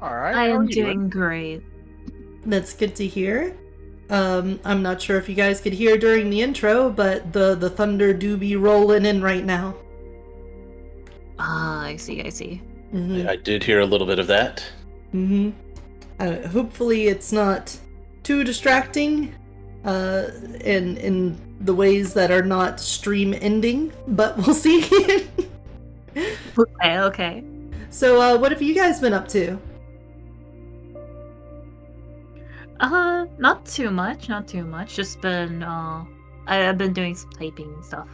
All right, I how are am you doing? doing great. That's good to hear. I'm not sure if you guys could hear during the intro, but the thunder do be rolling in right now. Ah, I see. Mm-hmm. I did hear a little bit of that. Mm-hmm. Hopefully it's not too distracting, in the ways that are not stream ending, but we'll see. Okay. So, what have you guys been up to? Not too much. Just been, I've been doing some typing and stuff.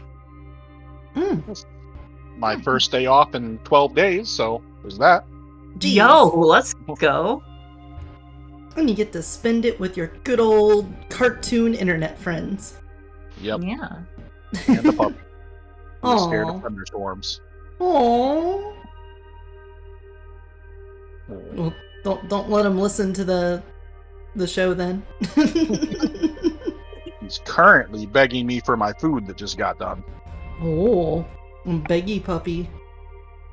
My first day off in 12 days, so there's that. Jeez. Yo, let's go. And you get to spend it with your good old cartoon internet friends. Yep, Yeah. and the puppy. Who's scared of Aw. thunderstorms. Aww. Well, don't let him listen to the show then. He's currently begging me for my food that just got done. Oh, beggy puppy.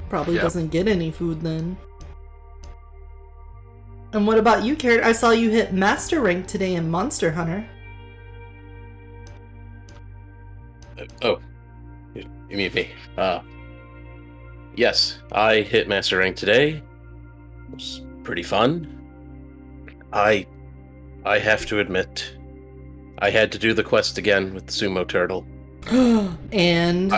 Probably Yep. doesn't get any food then. And what about you, Carrot? I saw you hit Master Rank today in Monster Hunter. Oh, you mean me? Yes, I hit Master Rank today. It was pretty fun. I have to admit, I had to do the quest again with the sumo turtle. And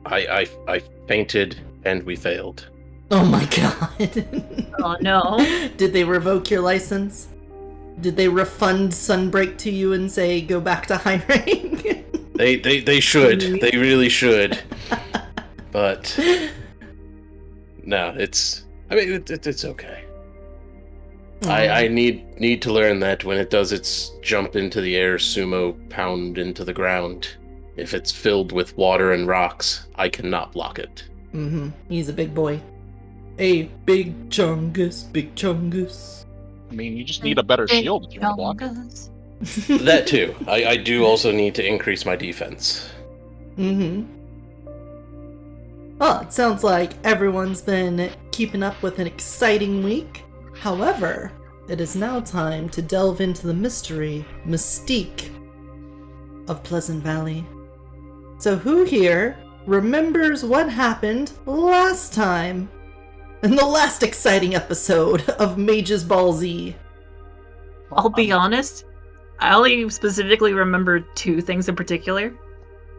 I fainted and we failed. oh my god. Oh no. Did they revoke your license? Did they refund Sunbreak to you and say go back to high rank? They should. They really should. But no, it's okay. I need to learn that when it does its jump into the air, sumo pound into the ground, if it's filled with water and rocks, I cannot block it. Mm-hmm. He's a big boy. A big chungus, big chungus. I mean, you just need a better shield if you want to block. That too. I do also need to increase my defense. Mm-hmm. Well, it sounds like everyone's been keeping up with an exciting week. However, it is now time to delve into the mystique of Pleasant Valley. So who here remembers what happened last time in the last exciting episode of Mage's Ball Z? I'll be honest, I only specifically remember two things in particular,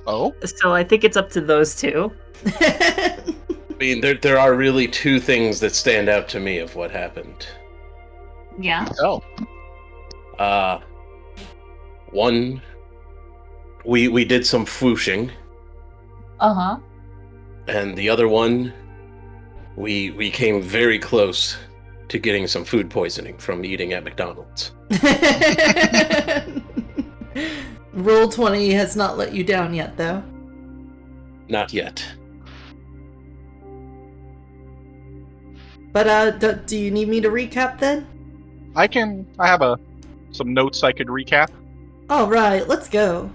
Oh? so I think it's up to those two. I mean, there are really two things that stand out to me of what happened. Yeah. Oh. One, we did some fwooshing, Uh-huh. and the other one, we came very close to getting some food poisoning from eating at McDonald's. Roll 20 has not let you down yet, though. Not yet. But do you need me to recap then? I have some notes I could recap. All right, let's go.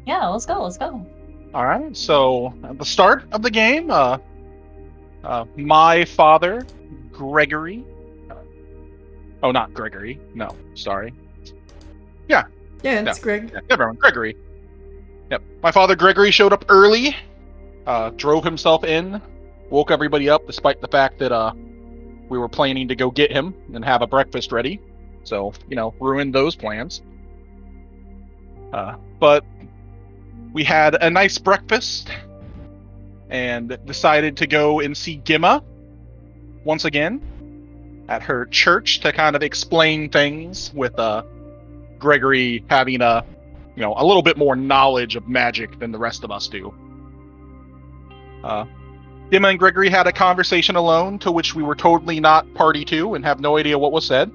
Yeah, let's go. All right, so at the start of the game, my father, Gregory. Oh, not Gregory. No, sorry. Yeah, it's Yeah. Greg. Yeah, everyone, Gregory. Yep, my father, Gregory, showed up early, drove himself in, woke everybody up, despite the fact that we were planning to go get him and have a breakfast ready. So, ruined those plans. But we had a nice breakfast and decided to go and see Gimma once again at her church to kind of explain things, with Gregory having a little bit more knowledge of magic than the rest of us do. Gimma and Gregory had a conversation alone, to which we were totally not party to and have no idea what was said.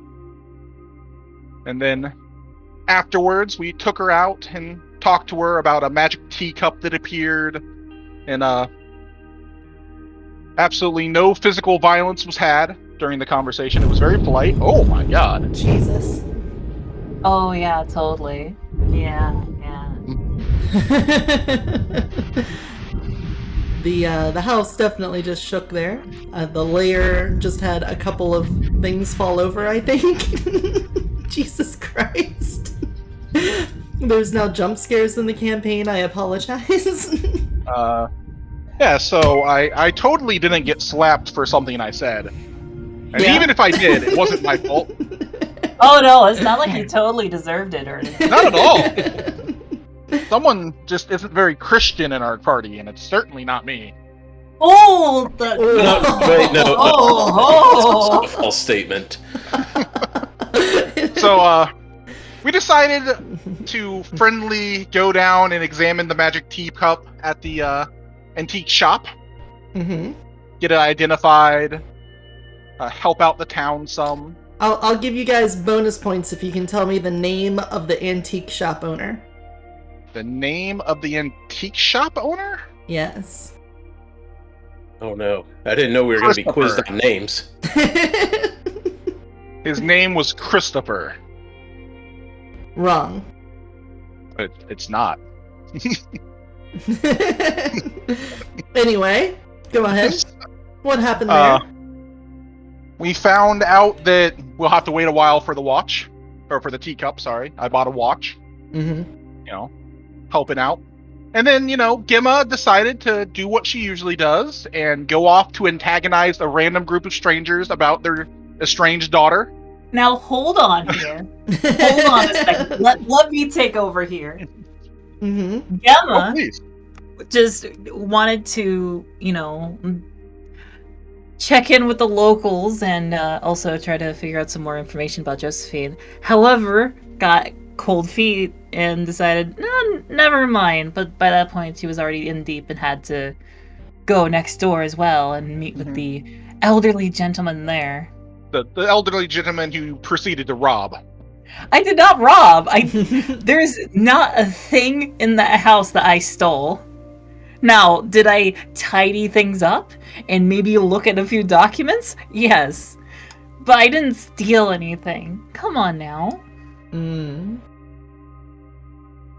And then afterwards, we took her out and talked to her about a magic teacup that appeared, and absolutely no physical violence was had during the conversation. It was very polite. Oh my god. Jesus. Oh yeah, totally. Yeah. The house definitely just shook there. The lair just had a couple of things fall over, I think. Jesus Christ. There's now jump scares in the campaign, I apologize. Yeah, so I totally didn't get slapped for something I said. And Yeah. even if I did, it wasn't my fault. Oh no, it's not like you totally deserved it or anything. Not at all. Someone just isn't very Christian in our party, and it's certainly not me. Oh, No, wait, no. Oh, That's a false statement. So, we decided to friendly go down and examine the magic teacup at the antique shop. Mm-hmm. Get it identified. Help out the town some. I'll give you guys bonus points if you can tell me the name of the antique shop owner. The name of the antique shop owner? Yes. Oh no, I didn't know we were going to be quizzed on names. His name was Christopher. Wrong. But it's not. Anyway, go ahead. What happened there? We found out that we'll have to wait a while for the watch. Or for the teacup, sorry. I bought a watch. Mm-hmm. You know, helping out. And then, Gemma decided to do what she usually does and go off to antagonize a random group of strangers about their estranged daughter. now hold on here. Hold on a second. Let me take over here. Mm-hmm. Gemma Please. just wanted to, check in with the locals and also try to figure out some more information about Josephine. However, got cold feet and decided, no, never mind. But by that point, she was already in deep and had to go next door as well and meet with the elderly gentleman there. The elderly gentleman who proceeded to rob. I did not rob. There's not a thing in that house that I stole. Now, did I tidy things up and maybe look at a few documents? Yes. But I didn't steal anything. Come on now. Mm.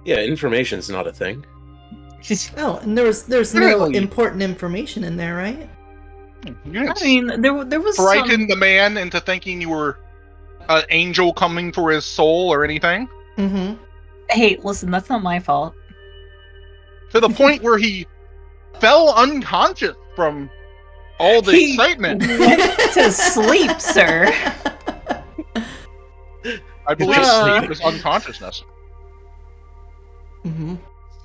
Yeah, information's not a thing. Oh, and there's no Really? important information in there, right? Yes. I mean, there was Frightened the man into thinking you were an angel coming for his soul or anything. Mm-hmm. Hey, listen, that's not my fault. To the point where he fell unconscious from all the He excitement. went to sleep, sir. I believe Uh. it was unconsciousness. Mm-hmm.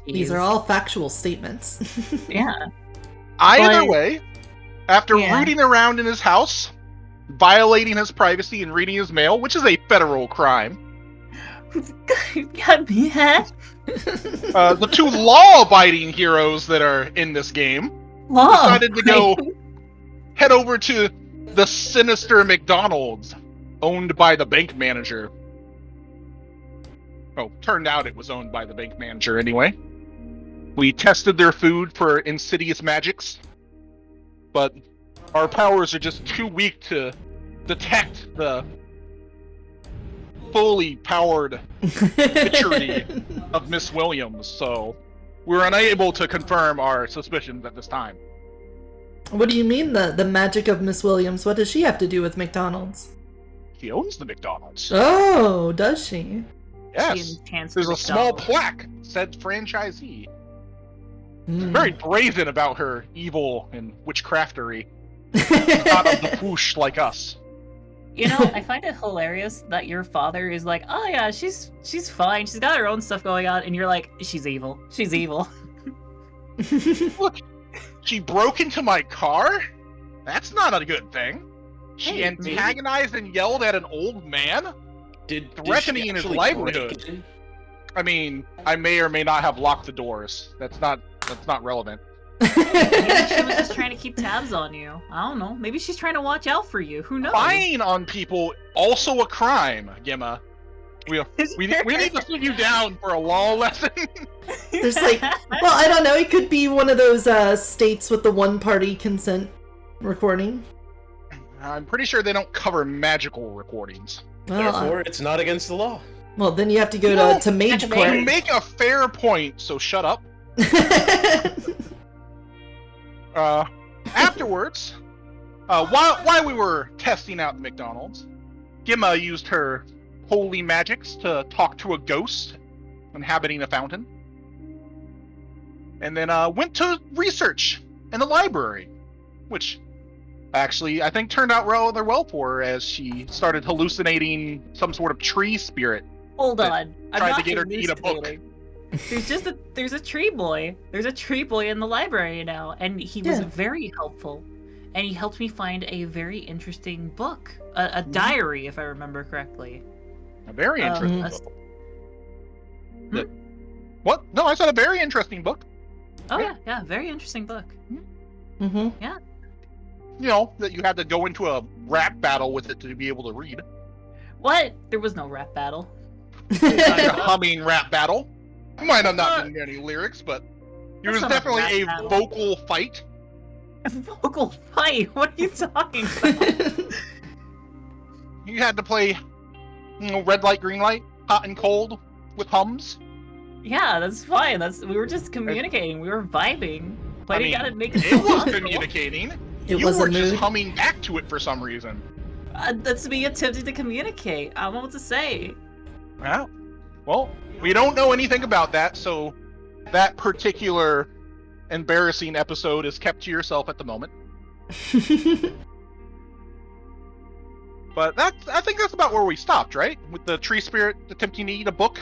These are all factual statements. Yeah. Either But- way, after Yeah. rooting around in his house, violating his privacy and reading his mail, which is a federal crime, Yeah. the two law-abiding heroes that are in this game decided to go head over to the sinister McDonald's, owned by the bank manager. Oh, turned out it was owned by the bank manager anyway. We tested their food for insidious magics, but our powers are just too weak to detect the fully powered witchery of Miss Williams, so we're unable to confirm our suspicions at this time. What do you mean the magic of Miss Williams? What does she have to do with McDonald's? She owns the McDonald's. Oh, does she? Yes. There's a small plaque said franchisee. Mm. Very brazen about her evil and witchcraftery. Not of the whoosh like us. I find it hilarious that your father is like, oh yeah, she's fine. She's got her own stuff going on, and you're like, she's evil. She's evil. Look, she broke into my car? That's not a good thing. She Hey, maybe- antagonized and yelled at an old man? Did Threatening she his actually livelihood. break in? I mean, I may or may not have locked the doors. That's not relevant. Maybe she was just trying to keep tabs on you. I don't know. Maybe she's trying to watch out for you. Who knows? Spying on people also a crime, Gemma. We need to sit you down for a law lesson. There's well, I don't know. It could be one of those states with the one-party consent recording. I'm pretty sure they don't cover magical recordings. Therefore, it's not against the law. Well, then you have to go to Mage You Court. make a fair point, so shut up. Afterwards, While we were testing out the McDonald's, Gemma used her holy magics to talk to a ghost inhabiting a fountain. And then went to research in the library, which actually I think turned out rather well for her as she started hallucinating some sort of tree spirit. Hold That on. I'm tried not to get her to eat a book. hallucinating. There's a tree boy. There's a tree boy in the library now, and he was Yeah. very helpful. And he helped me find a very interesting book, a diary, if I remember correctly. A very interesting a- book. What? No, I said a very interesting book. Oh yeah, very interesting book. Mm-hmm. You know, that you had to go into a rap battle with it to be able to read. What? There was no rap battle. Like a humming rap battle. Might have not been any lyrics, but it was That's not a definitely rap a battle. vocal fight. A vocal fight? What are you talking about? You had to play, red light, green light, hot and cold with hums. Yeah, that's fine. We were just communicating. We were vibing. Why do you gotta make it so It was awful? communicating. It You was a were just mood. humming back to it for some reason. That's me attempting to communicate. I don't know what to say. Wow. Well, we don't know anything about that, so that particular embarrassing episode is kept to yourself at the moment. But I think that's about where we stopped, right? With the tree spirit attempting to eat a book.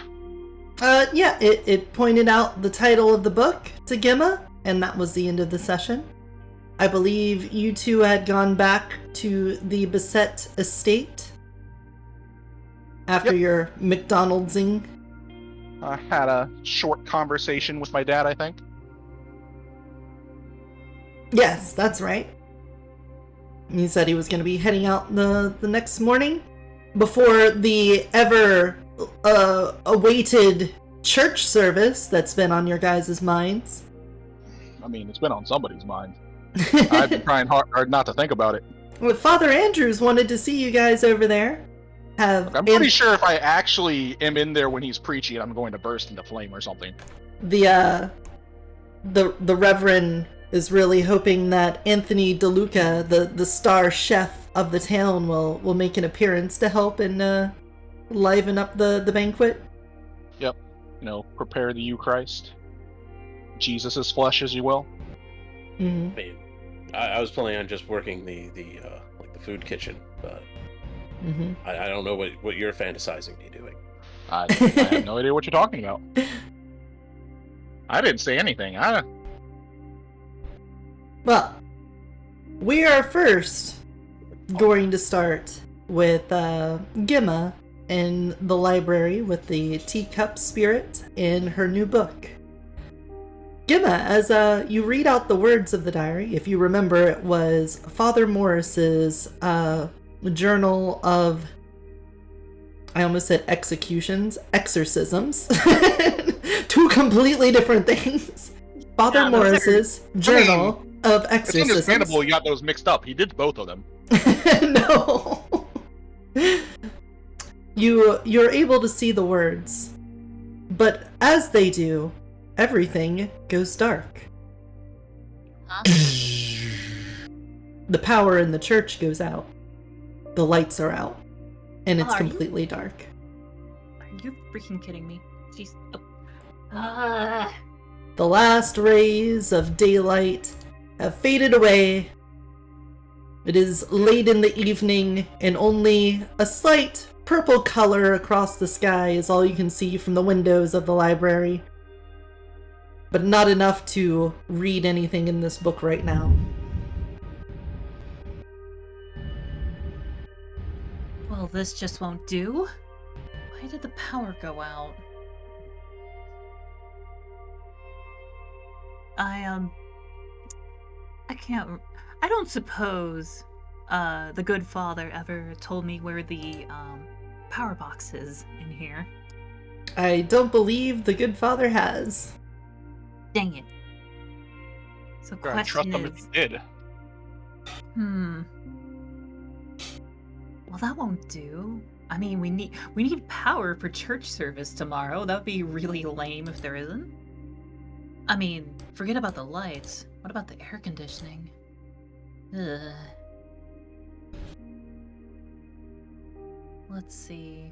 Yeah, it pointed out the title of the book to Gemma, and that was the end of the session. I believe you two had gone back to the Beset estate after Yep. your McDonald'sing. I had a short conversation with my dad, I think. Yes, that's right. He said he was going to be heading out the next morning before the ever awaited church service that's been on your guys' minds. I mean, it's been on somebody's mind. I've been trying hard not to think about it. Well, Father Andrews wanted to see you guys over there. I'm pretty sure if I actually am in there when he's preaching, I'm going to burst into flame or something. The Reverend is really hoping that Anthony DeLuca, the star chef of the town, will make an appearance to help and liven up the banquet. Yep. Prepare the Eucharist. Jesus' flesh, as you will. Mhm. I mean, I was planning on just working the food kitchen, but Mhm. I don't know what you're fantasizing me doing. I have no idea what you're talking about. I didn't say anything. Well, we are first going to start with Gemma in the library with the teacup spirit in her new book. Gemma, as you read out the words of the diary, if you remember, it was Father Morris's journal of, I almost said exorcisms. Two completely different things. Father Yeah, those are- Morris's journal of It's exorcisms. understandable you got those mixed up. He did both of them. No. You're able to see the words, but as they do, everything goes dark. Huh? The power in the church goes out. The lights are out, and it's Are you- completely dark. Are you freaking kidding me? Jeez. Oh. The last rays of daylight have faded away. It is late in the evening, and only a slight purple color across the sky is all you can see from the windows of the library. But not enough to read anything in this book right now. Well, this just won't do. Why did the power go out? I don't suppose the good father ever told me where the power box is in here. I don't believe the good father has. Dang it. So Gotta trust question him if is, you did. well, that won't do. I mean, we need power for church service tomorrow. That would be really lame if there isn't. I mean, forget about the lights. What about the air conditioning? Ugh. let's see.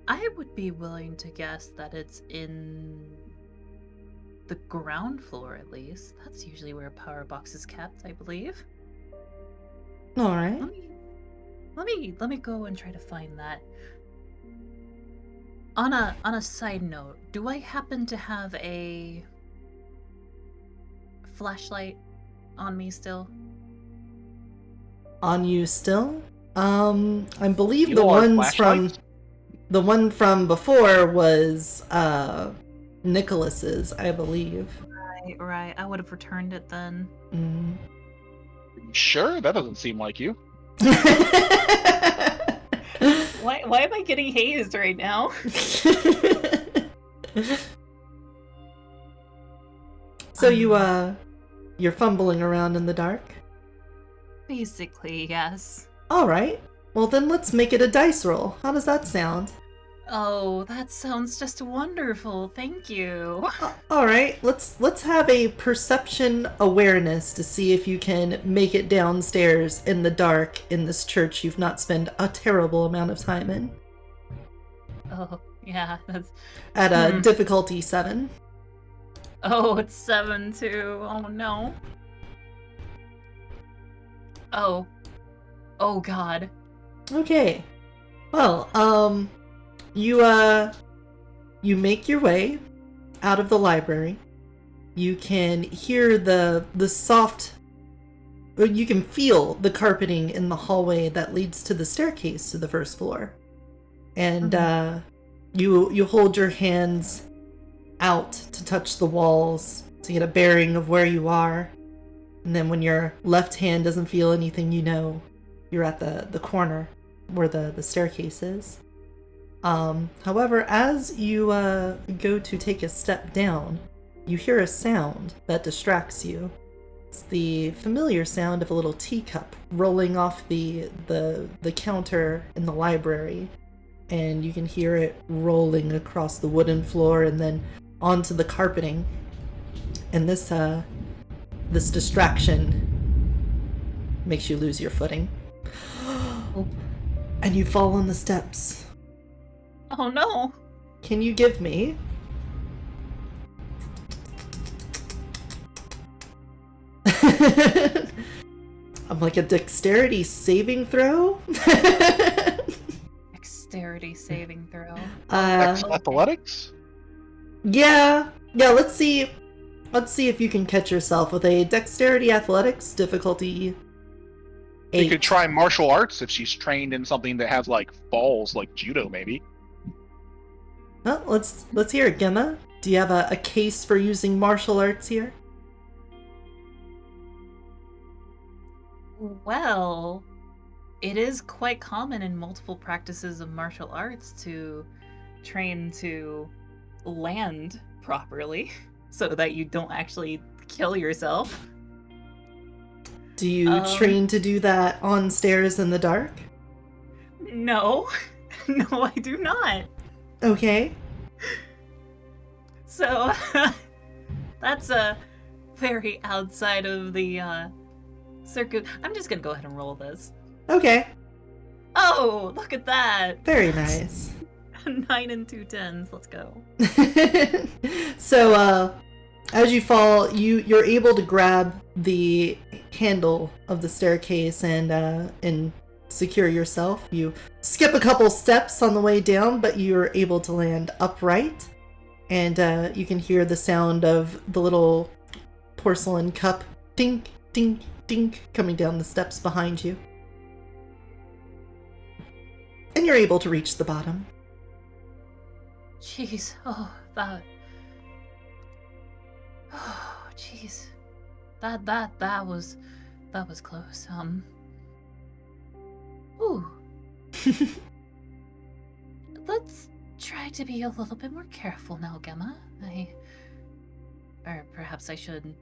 I would be willing to guess that it's in the ground floor, at least. That's usually where a power box is kept, I believe. All right. Let me go and try to find that. On a side note, do I happen to have a flashlight on me still? On you still? I believe You the are ones from flashlights? the one from before was Nicholas's, I believe. Right. I would have returned it then. Mm. Sure, that doesn't seem like you. Why am I getting hazed right now? So you're fumbling around in the dark? Basically, yes. All right. Well, then let's make it a dice roll. How does that sound? Oh, that sounds just wonderful. Thank you. All right. Let's have a perception awareness to see if you can make it downstairs in the dark in this church you've not spent a terrible amount of time in. Oh, yeah, that's... At a difficulty 7. Oh, it's 7 too. Oh no. Oh. Oh god. Okay. Well, you make your way out of the library. You can hear the soft, or you can feel the carpeting in the hallway that leads to the staircase to the first floor. And you hold your hands out to touch the walls to get a bearing of where you are. And then when your left hand doesn't feel anything, you know you're at the corner where the staircase is. However, as you go to take a step down, you hear a sound that distracts you. It's the familiar sound of a little teacup rolling off the counter in the library. And you can hear it rolling across the wooden floor and then onto the carpeting. And this distraction makes you lose your footing. And you fall on the steps. Oh no. Can you give me I'm like a dexterity saving throw? Dexterity saving throw. Athletics? Yeah, let's see if you can catch yourself with a dexterity athletics difficulty 8. You could try martial arts if she's trained in something that has like falls, like judo, maybe. Well, let's hear it, Gemma. Do you have a case for using martial arts here? Well, it is quite common in multiple practices of martial arts to train to land properly so that you don't actually kill yourself. Do you train to do that on stairs in the dark? No. No, I do not. Okay. So, that's very outside of the circuit. I'm just gonna go ahead and roll this. Okay. Oh, look at that! Very nice. 9 and 2 10s. Let's go. So, as you fall, you're able to grab the handle of the staircase and secure yourself. You skip a couple steps on the way down, but you're able to land upright. And you can hear the sound of the little porcelain cup dink, dink, dink coming down the steps behind you. And you're able to reach the bottom. Jeez. Oh, that. Oh, jeez. That was close. Ooh. Let's try to be a little bit more careful now, Gemma. Or perhaps I should.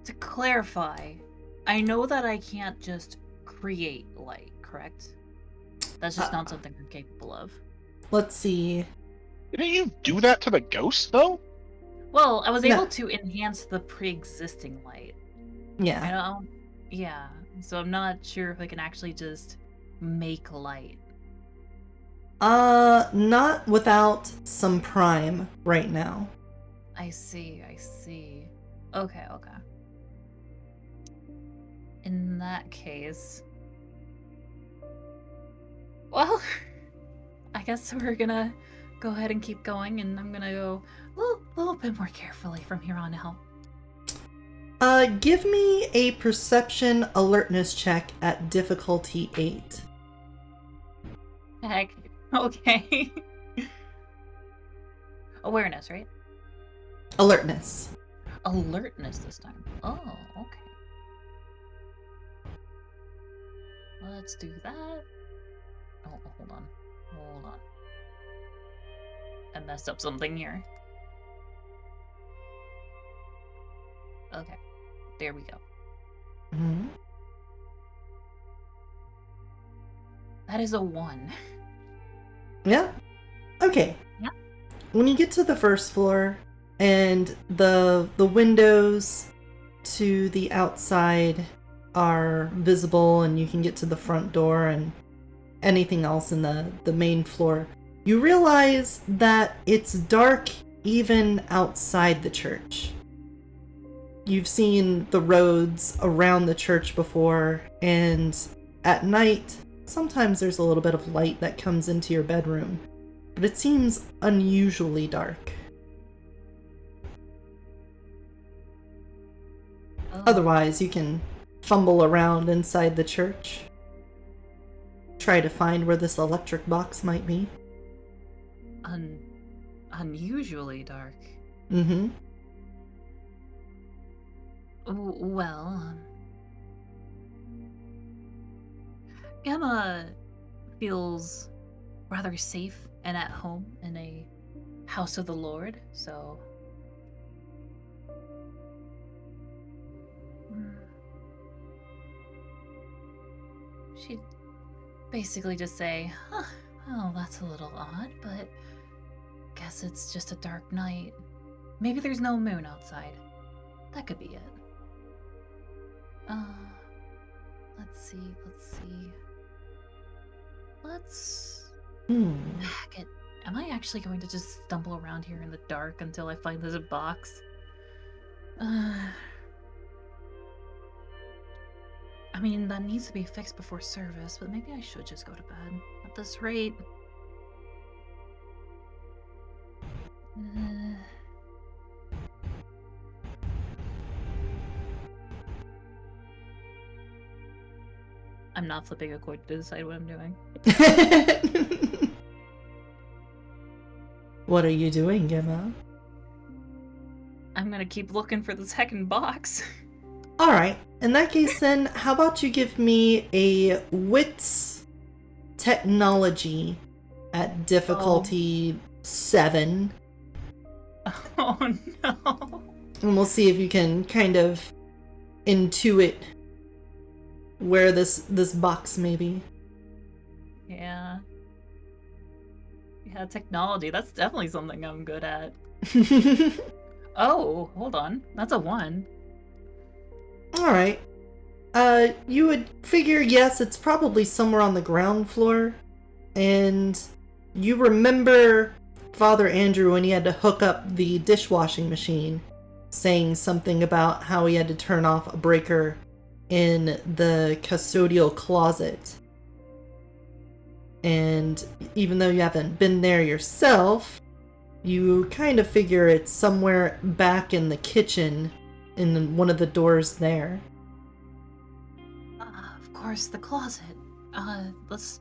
To clarify, I know that I can't just create light, correct? That's just not something I'm capable of. Let's see. Didn't you do that to the ghost, though? Well, I was No. able to enhance the pre-existing light. I Yeah. don't. Yeah. So I'm not sure if I can actually just make light. Not without some prime right now. I see. I see. Okay. Okay. In that case, well, I guess we're gonna go ahead and keep going, and I'm gonna go a little bit more carefully from here on out. Give me a perception alertness check at difficulty 8. Heck. Okay. Awareness, right? Alertness. Alertness this time. Oh, okay. Let's do that. Oh, hold on. Hold on. I messed up something here. Okay. There we go. Hmm. That is a 1. Yeah. Okay. Yeah. When you get to the first floor and the windows to the outside are visible and you can get to the front door and anything else in the main floor, you realize that it's dark even outside the church. You've seen the roads around the church before, and at night, sometimes there's a little bit of light that comes into your bedroom, but it seems unusually dark. Oh, Otherwise, you can fumble around inside the church, try to find where this electric box might be. unusually dark. Mm-hmm. Well, Emma feels rather safe and at home in a house of the Lord, so she'd basically just say, huh, oh, that's a little odd, but guess it's just a dark night. Maybe there's no moon outside. That could be it. Let's see. Let's hack it. Am I actually going to just stumble around here in the dark until I find this box? I mean, that needs to be fixed before service, but maybe I should just go to bed. At this rate... I'm not flipping a coin to decide what I'm doing. What are you doing, Gemma? I'm gonna keep looking for the second box. Alright, in that case then, how about you give me a wits technology at difficulty 7, Oh no. and we'll see if you can kind of intuit where this box may be. Yeah. Yeah, technology. That's definitely something I'm good at. Oh, hold on. That's a 1. Alright. You would figure, yes, it's probably somewhere on the ground floor. And you remember Father Andrew when he had to hook up the dishwashing machine, saying something about how he had to turn off a breaker in the custodial closet. And even though you haven't been there yourself, you kind of figure it's somewhere back in the kitchen in one of the doors there. Of course, the closet. Let's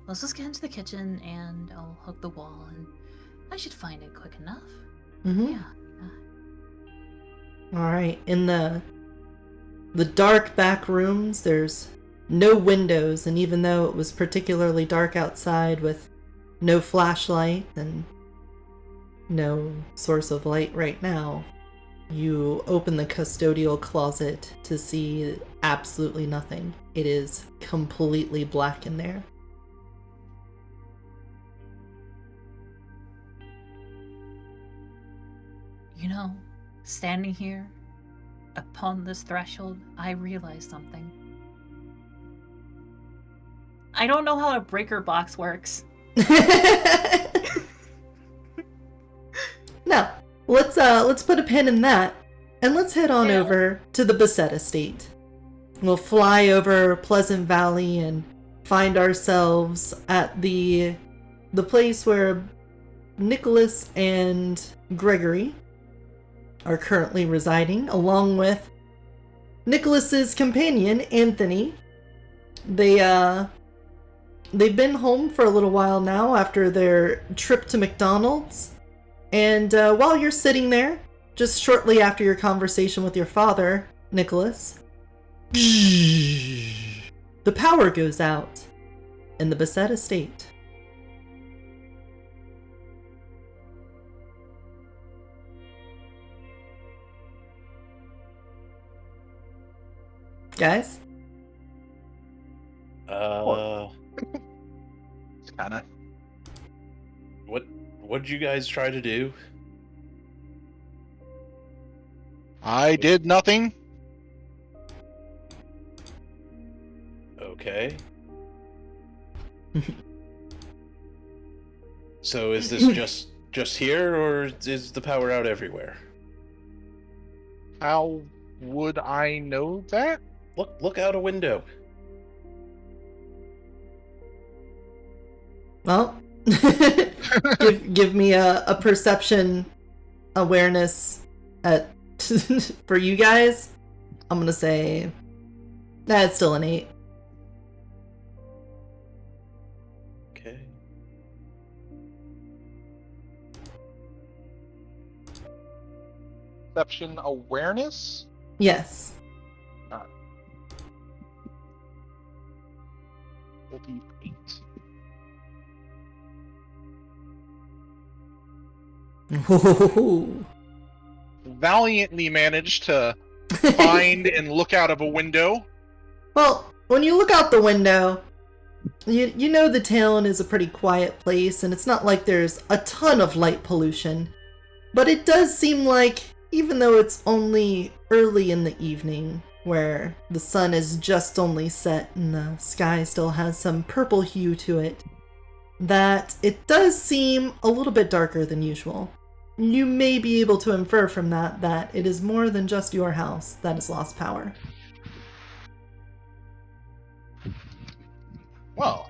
just get into the kitchen and I'll hook the wall and I should find it quick enough. Mm-hmm. Yeah. Alright, in the dark back rooms, there's no windows, and even though it was particularly dark outside with no flashlight and no source of light right now, you open the custodial closet to see absolutely nothing. It is completely black in there. You know, standing here upon this threshold, I realized something. I don't know how a breaker box works. Now, let's put a pin in that, and let's head on over to the Beset estate. We'll fly over Pleasant Valley and find ourselves at the place where Nicholas and Gregory are currently residing, along with Nicholas's companion, Anthony. They've been home for a little while now after their trip to McDonald's. And while you're sitting there, just shortly after your conversation with your father, Nicholas, the power goes out in the Beset estate. Guys? It's kinda. What'd you guys try to do? I did nothing. Okay. So is this just here, or is the power out everywhere? How would I know that? Look out a window. Well, give me a perception awareness at for you guys. I'm gonna say it's still an 8. Okay. Perception awareness? Yes. Will be 8. Ooh. Valiantly managed to find and look out of a window. Well, when you look out the window, you know the town is a pretty quiet place, and it's not like there's a ton of light pollution. But it does seem like, even though it's only early in the evening, where the sun is just only set and the sky still has some purple hue to it, that it does seem a little bit darker than usual. You may be able to infer from that it is more than just your house that has lost power. Well,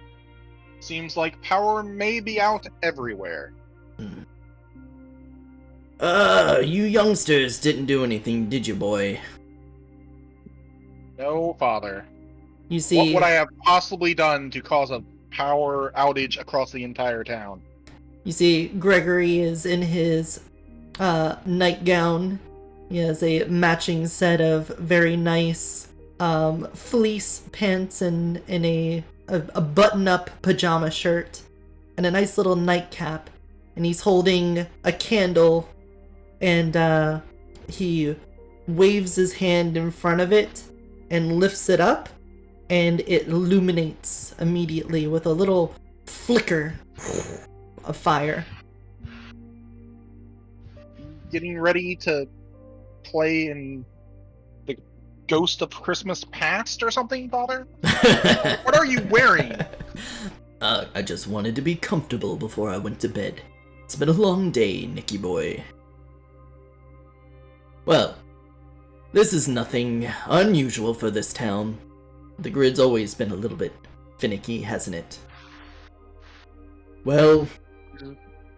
seems like power may be out everywhere. You youngsters didn't do anything, did you, boy? No, father. You see, What would I have possibly done to cause a power outage across the entire town? You see, Gregory is in his nightgown. He has a matching set of very nice fleece pants and a button-up pajama shirt and a nice little nightcap. And he's holding a candle, and he waves his hand in front of it and lifts it up, and it illuminates immediately with a little flicker of fire. Getting ready to play in the Ghost of Christmas Past or something, father? What are you wearing? I just wanted to be comfortable before I went to bed. It's been a long day, Nicky boy. Well, this is nothing unusual for this town. The grid's always been a little bit finicky, hasn't it? Well,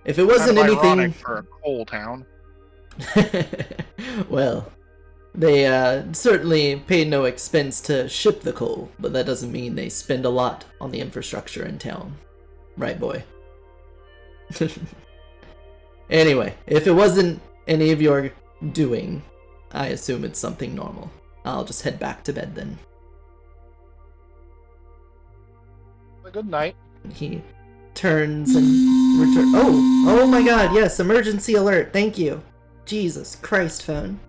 if it wasn't Kind of anything... ironic for a coal town. Well, they certainly paid no expense to ship the coal, but that doesn't mean they spend a lot on the infrastructure in town. Right, boy? Anyway, if it wasn't any of your doing, I assume it's something normal. I'll just head back to bed then. A good night. He turns and returns. Oh my god, yes, emergency alert, thank you. Jesus Christ, phone.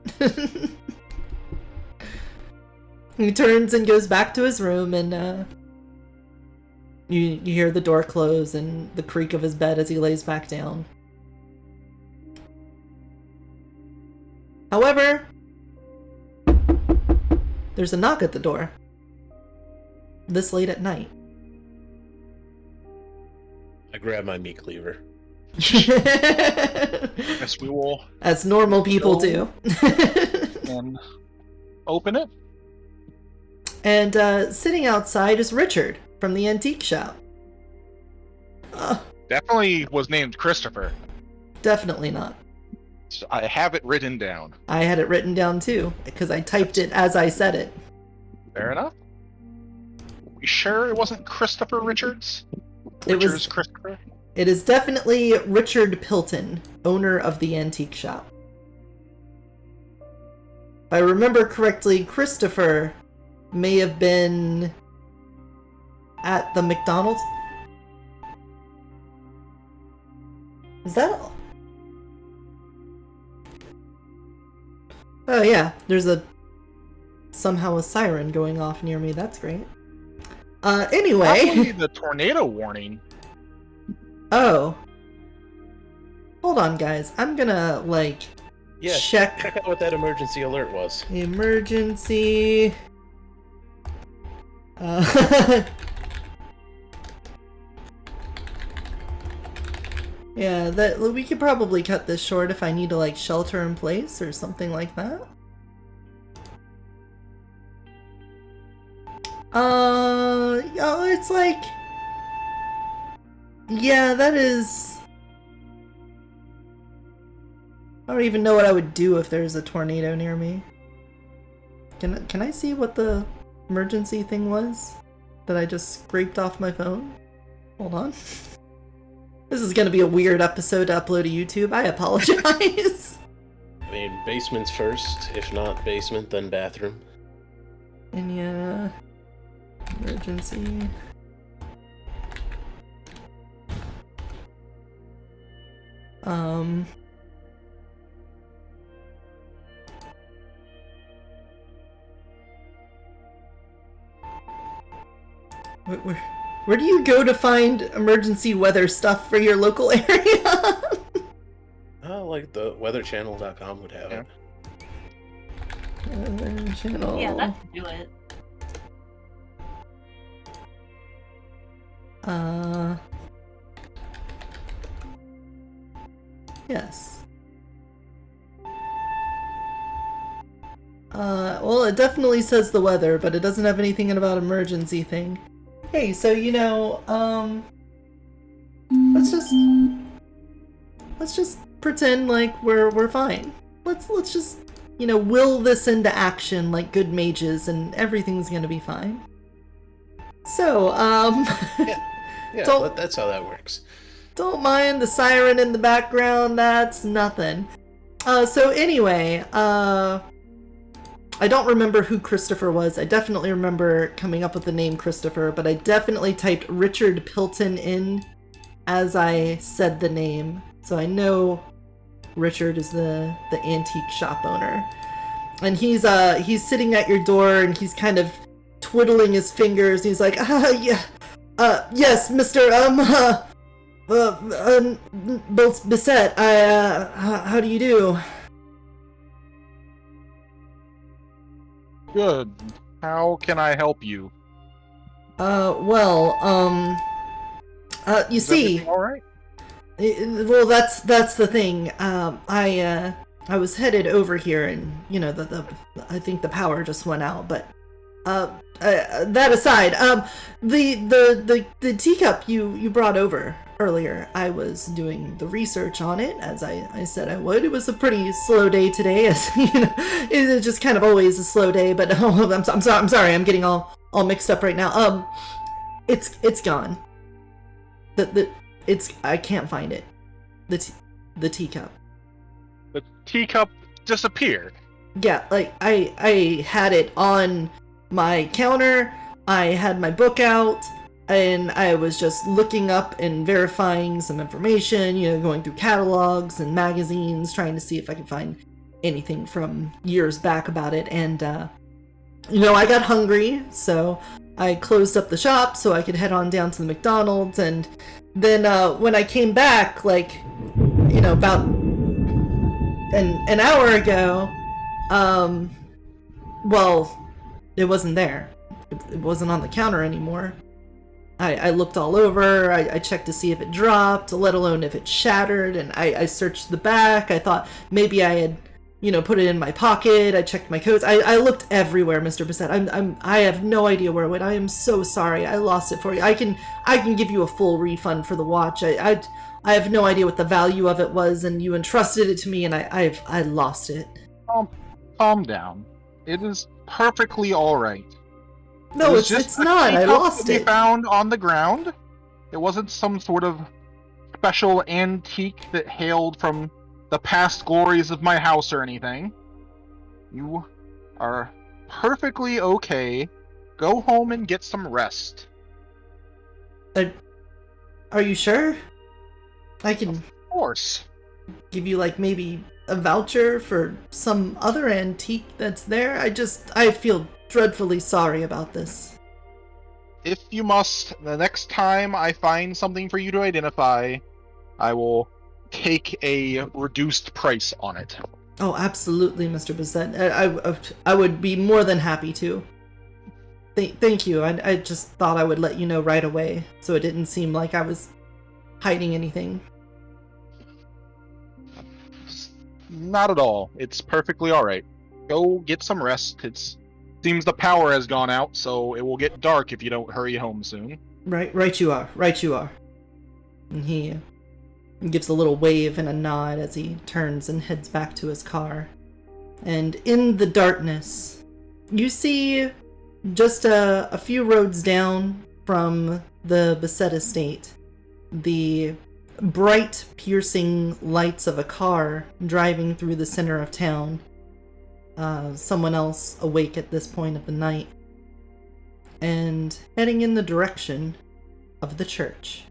He turns and goes back to his room, and you hear the door close and the creak of his bed as he lays back down. However, there's a knock at the door. This late at night. I grab my meat cleaver. Yes, we will. As normal people do. And open it. And sitting outside is Richard from the antique shop. Definitely was named Christopher. Definitely not. So I have it written down. I had it written down too, because I typed it as I said it. Fair enough. We sure it wasn't Christopher Richards? It was- Richards Christopher? It is definitely Richard Pilton, owner of the antique shop. If I remember correctly, Christopher may have been at the McDonald's. Is that all? Oh yeah, there's somehow a siren going off near me. That's great. Anyway. Probably the tornado warning. Oh. Hold on, guys. I'm gonna, Yeah, check check out what that emergency alert was. emergency. Yeah, we could probably cut this short if I need to, shelter in place or something like that. Oh, it's yeah, that is... I don't even know what I would do if there's a tornado near me. Can I see what the emergency thing was that I just scraped off my phone? Hold on. This is gonna be a weird episode to upload to YouTube. I apologize. I mean, basement's first. If not basement, then bathroom. And yeah, emergency. Where do you go to find emergency weather stuff for your local area? Like the weatherchannel.com would have it. Weather channel. Yeah, that could do it. Yes. Well, it definitely says the weather, but it doesn't have anything about emergency thing. Hey, so let's just pretend like we're fine. Let's just will this into action like good mages, and everything's gonna be fine. So Yeah, Don't- that's how that works. don't mind the siren in the background. That's nothing. So anyway, I don't remember who Christopher was. I definitely remember coming up with the name Christopher, but I definitely typed Richard Pilton in as I said the name. So I know Richard is the antique shop owner. And he's sitting at your door and he's kind of twiddling his fingers. He's like, yeah, yes, Mr. Bissett, how do you do? Good. How can I help you? You Is see, everything all right? well, that's the thing. I was headed over here, and I think the power just went out. But that aside, the teacup you brought over earlier, I was doing the research on it as I said I would. It was a pretty slow day today, as it's just kind of always a slow day. But I'm sorry, I'm getting all mixed up right now. It's gone. I can't find it. The teacup. The teacup disappeared. Yeah, I had it on my counter. I had my book out, and I was just looking up and verifying some information, going through catalogs and magazines, trying to see if I could find anything from years back about it. And, I got hungry, so I closed up the shop so I could head on down to the McDonald's. And then when I came back, about an hour ago, Well, it wasn't there. It wasn't on the counter anymore. I looked all over, I checked to see if it dropped, let alone if it shattered, and I searched the back. I thought maybe I had, put it in my pocket. I checked my coats. I looked everywhere, Mr. Bissett. I have no idea where it went. I am so sorry. I lost it for you. I can give you a full refund for the watch. I have no idea what the value of it was, and you entrusted it to me, and I lost it. Calm down. It is perfectly all right. No, it's not. I lost it. it. Found on the ground. It wasn't some sort of special antique that hailed from the past glories of my house or anything. You are perfectly okay. Go home and get some rest. Are you sure? I can Of course. give you maybe a voucher for some other antique that's there. I feel dreadfully sorry about this. If you must, the next time I find something for you to identify, I will take a reduced price on it. Oh, absolutely, Mr. Bissett. I would be more than happy to. Thank you. I just thought I would let you know right away, so it didn't seem like I was hiding anything. Not at all. It's perfectly all right. Go get some rest. Seems the power has gone out, so it will get dark if you don't hurry home soon. Right you are. And he gives a little wave and a nod as he turns and heads back to his car. And in the darkness, you see just a few roads down from the Bissett estate, the bright, piercing lights of a car driving through the center of town. Someone else awake at this point of the night and heading in the direction of the church.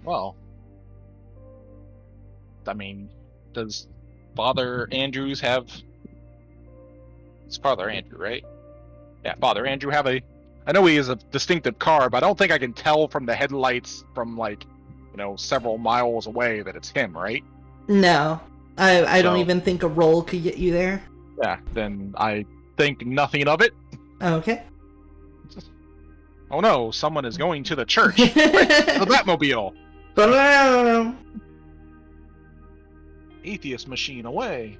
Well, I mean, does Father Andrews have... It's Father Andrew, right? Yeah, Father Andrew have a... I know he is a distinctive car, but I don't think I can tell from the headlights from, several miles away that it's him, right? No. I don't even think a roll could get you there. Yeah, then I think nothing of it. Okay. Oh no, someone is going to the church. Quick, the Batmobile. Atheist machine away.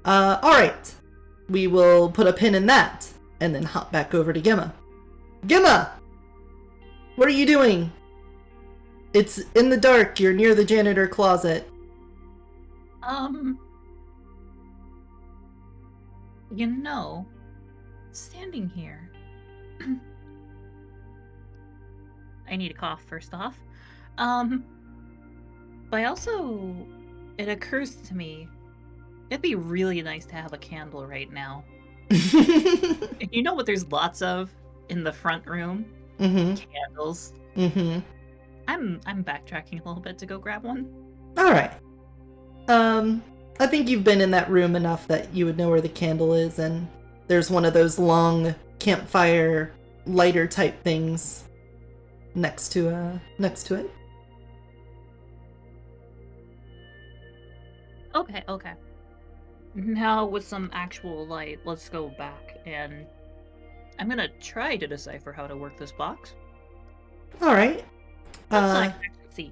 Alright. We will put a pin in that, and then hop back over to Gemma. Gemma! What are you doing? It's in the dark. You're near the janitor closet. Standing here. I need a cough first off. But it occurs to me, it'd be really nice to have a candle right now. You know what there's lots of in the front room? Candles. I'm backtracking a little bit to go grab one. Alright. I think you've been in that room enough that you would know where the candle is, and there's one of those long campfire lighter type things next to it. Okay. Now with some actual light, let's go back, and I'm gonna try to decipher how to work this box. Alright. I can actually see.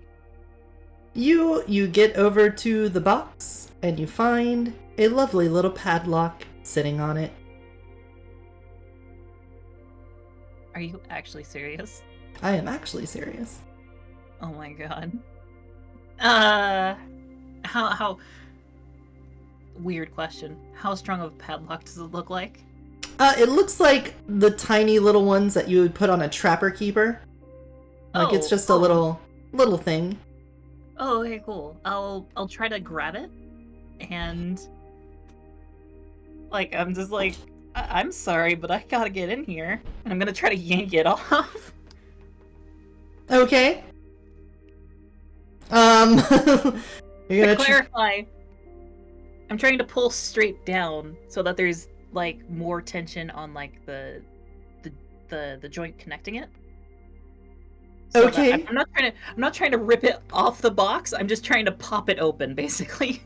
You get over to the box, and you find a lovely little padlock sitting on it. Are you actually serious? I am actually serious. Oh my god. How weird question. How strong of a padlock does it look like? It looks like the tiny little ones that you would put on a trapper keeper. It's just a little thing. Oh, okay, cool. I'll try to grab it, and I'm just I'm sorry, but I gotta get in here, and I'm gonna try to yank it off. Okay. You're gonna to clarify, I'm trying to pull straight down so that there's more tension on the joint connecting it. So Okay. I'm not trying to rip it off the box. I'm just trying to pop it open, basically.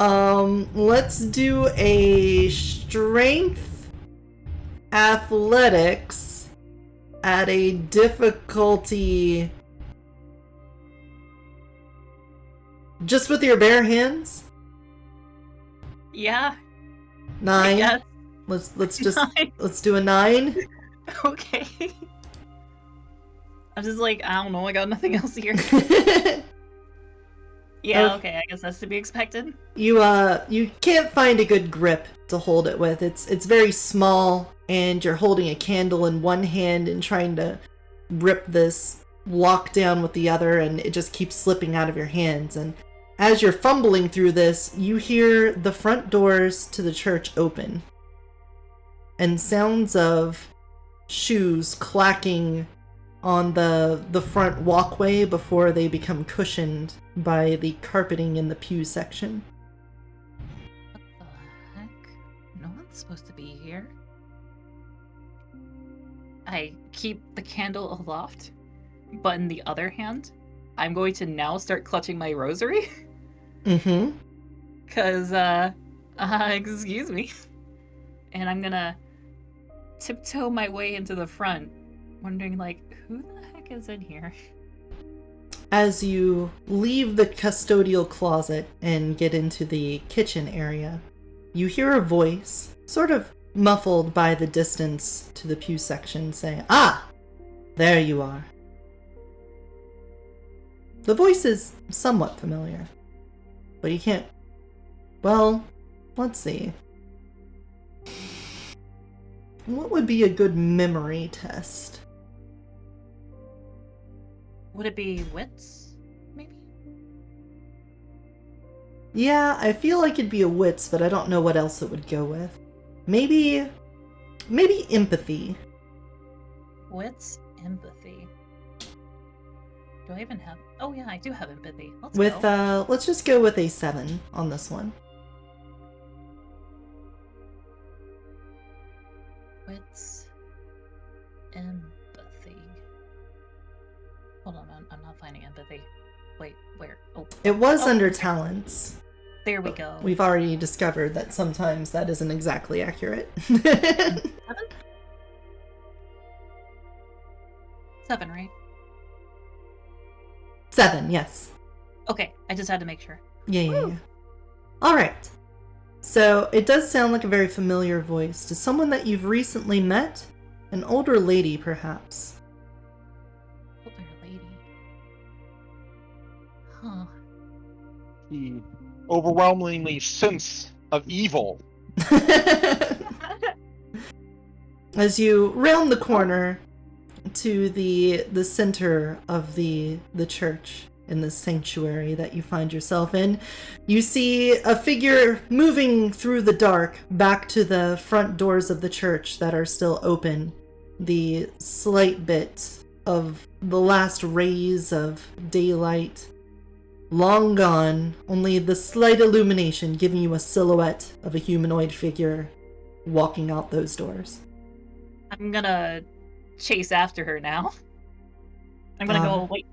Let's do a strength athletics at a difficulty just with your bare hands. Yeah. 9. Yes. Let's just 9. let's do a 9. Okay. I'm just like, I don't know. I got nothing else here. Yeah. Okay. I guess that's to be expected. You can't find a good grip to hold it with. It's very small, and you're holding a candle in one hand and trying to rip this lock down with the other, and it just keeps slipping out of your hands. And as you're fumbling through this, you hear the front doors to the church open, and sounds of shoes clacking on the front walkway before they become cushioned by the carpeting in the pew section. What the heck? No one's supposed to be here. I keep the candle aloft, but in the other hand, I'm going to now start clutching my rosary. Mm-hmm. Cause, excuse me. And I'm gonna tiptoe my way into the front, wondering, like, who the heck is in here? As you leave the custodial closet and get into the kitchen area, you hear a voice, sort of muffled by the distance to the pew section, saying, "Ah! There you are." The voice is somewhat familiar, but you can't... Well, let's see. What would be a good memory test? Would it be wits, maybe? Yeah, I feel like it'd be a wits, but I don't know what else it would go with. Maybe empathy. Wits, empathy. Do I even have... Oh yeah, I do have empathy. Let's With go. let's just go with a 7 on this one. Wits, empathy. Hold on, I'm not finding empathy. Wait, where? Oh, It was Oh. under talents. there we go. We've already discovered that sometimes that isn't exactly accurate. 7, right? 7, yes. Okay, I just had to make sure. Yeah. All right. So it does sound like a very familiar voice to someone that you've recently met, an older lady, perhaps. Older lady. Huh. The overwhelmingly sense of evil. As you round the corner to the center of the church in the sanctuary that you find yourself in, you see a figure moving through the dark back to the front doors of the church that are still open. The slight bit of the last rays of daylight long gone, only the slight illumination giving you a silhouette of a humanoid figure walking out those doors. I'm gonna chase after her now. I'm gonna go, wait,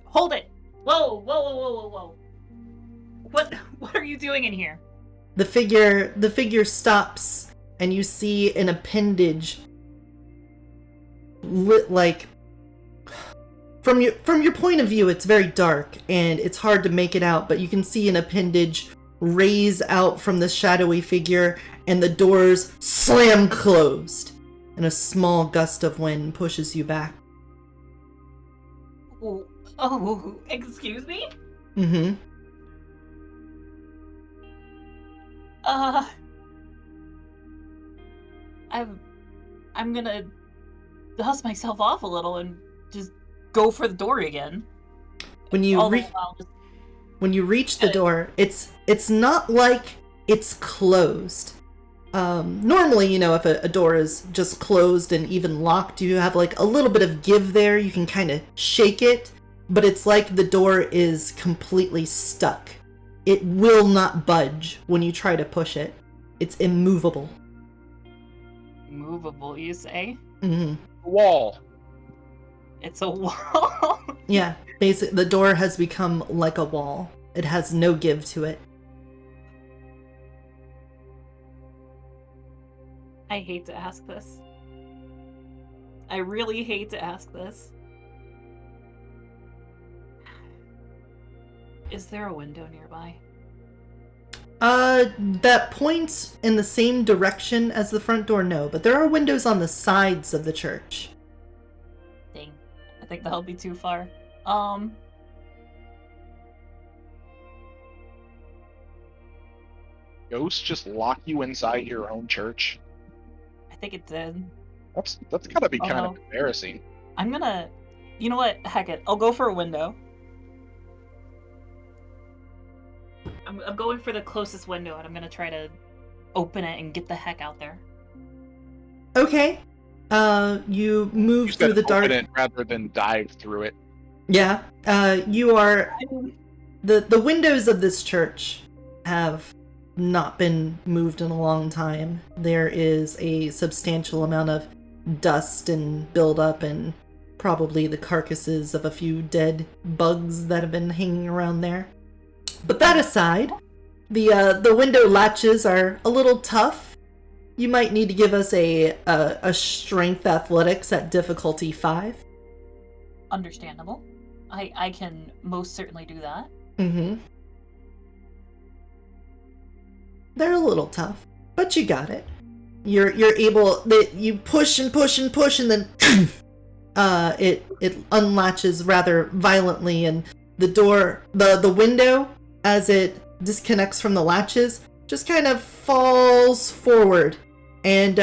hold it! Whoa. What are you doing in here? The figure stops, and you see an appendage lit like... From your point of view, it's very dark, and it's hard to make it out, but you can see an appendage raise out from the shadowy figure, and the doors slam closed, and a small gust of wind pushes you back. Oh, excuse me? Mm-hmm. I'm gonna dust myself off a little and just go for the door again. When you All the while just when you reach the door, it's not like it's closed. Normally, you know, if a door is just closed and even locked, you have like a little bit of give there. You can kind of shake it, but it's like the door is completely stuck. It will not budge when you try to push it. It's immovable. movable, you say? Mm-hmm. Wall. It's a wall. Yeah, basically, the door has become like a wall. It has no give to it. I hate to ask this. I really hate to ask this. Is there a window nearby? That points in the same direction as the front door, no, but there are windows on the sides of the church. Dang. I think that'll be too far. Ghosts just lock you inside your own church. I think it did. That's gotta be Oh, kind no. of embarrassing. I'm gonna... You know what? Heck it. I'll go for a window. I'm going for the closest window, and I'm gonna try to open it and get the heck out there. Okay. You move Just through gotta the dark. open it rather than dive through it. Yeah. You are the windows of this church have not been moved in a long time. There is a substantial amount of dust and buildup and probably the carcasses of a few dead bugs that have been hanging around there. But that aside, the window latches are a little tough. You might need to give us a strength athletics at difficulty 5. Understandable. I can most certainly do that. Mm-hmm. They're a little tough, but you got it. You're able. You push and push and push, and then it unlatches rather violently, and the door, the window, as it disconnects from the latches, just kind of falls forward, and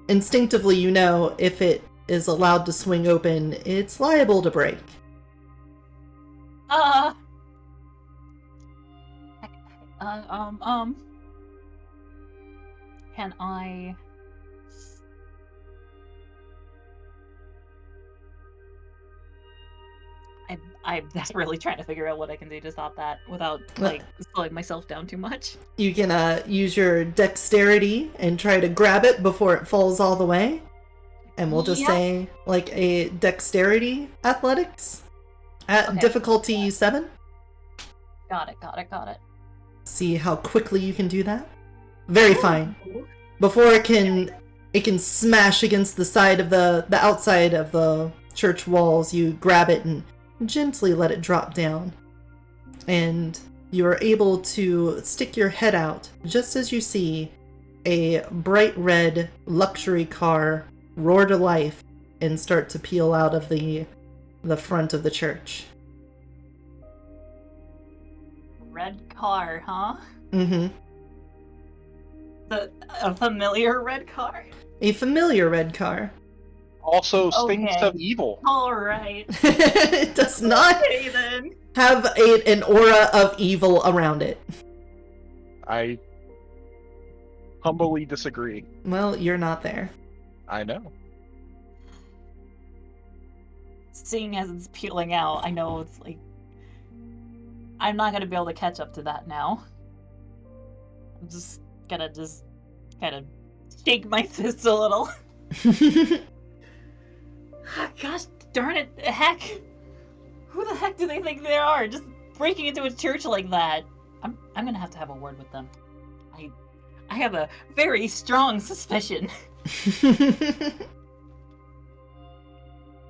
instinctively you know if it is allowed to swing open, it's liable to break. Can I... I'm desperately trying to figure out what I can do to stop that without, like, slowing myself down too much. You can use your dexterity and try to grab it before it falls all the way. And we'll just Yep. say, like, a dexterity athletics at Okay. difficulty 7. Got it. See how quickly you can do that. Very fine. Before it can smash against the side of the outside of the church walls, you grab it and gently let it drop down. And you are able to stick your head out just as you see a bright red luxury car roar to life and start to peel out of the front of the church. Red car, huh? Mm-hmm. A familiar red car? A familiar red car. Also stinks Okay. of evil. Alright. It does not Okay then. have an aura of evil around it. I humbly disagree. Well, you're not there. I know. Seeing as it's peeling out, I know it's like... I'm not gonna be able to catch up to that now. I'm just gonna kind of shake my fists a little. Gosh darn it, heck! Who the heck do they think they are? Just breaking into a church like that. I'm gonna have a word with them. I have a very strong suspicion.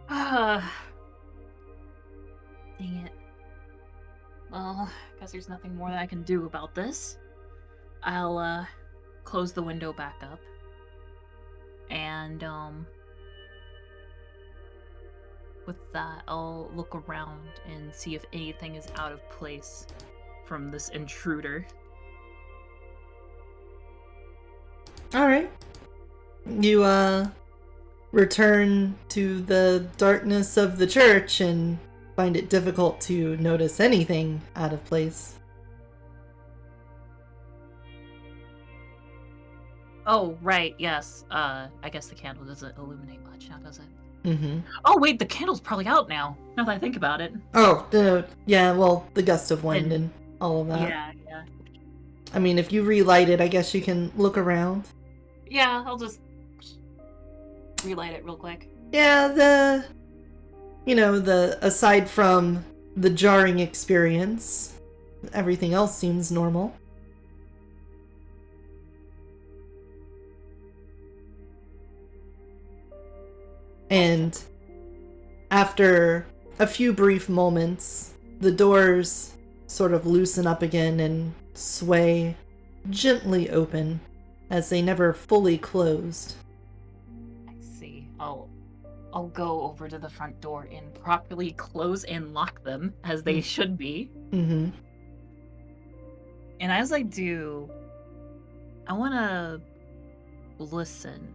Dang it. Well, guess there's nothing more that I can do about this. I'll close the window back up. And with that, I'll look around and see if anything is out of place from this intruder. Alright. You, return to the darkness of the church and find it difficult to notice anything out of place. Oh, right, yes. I guess the candle doesn't illuminate much now, does it? Mm-hmm. Oh, wait, the candle's probably out now that I think about it. Oh, yeah, well, the gust of wind and all of that. Yeah. I mean, if you relight it, I guess you can look around. Yeah, I'll just relight it real quick. Yeah, aside from the jarring experience, everything else seems normal. And after a few brief moments, the doors sort of loosen up again and sway gently open as they never fully closed. I see. I'll go over to the front door and properly close and lock them as they should be. Mm-hmm. And as I do, I want to listen.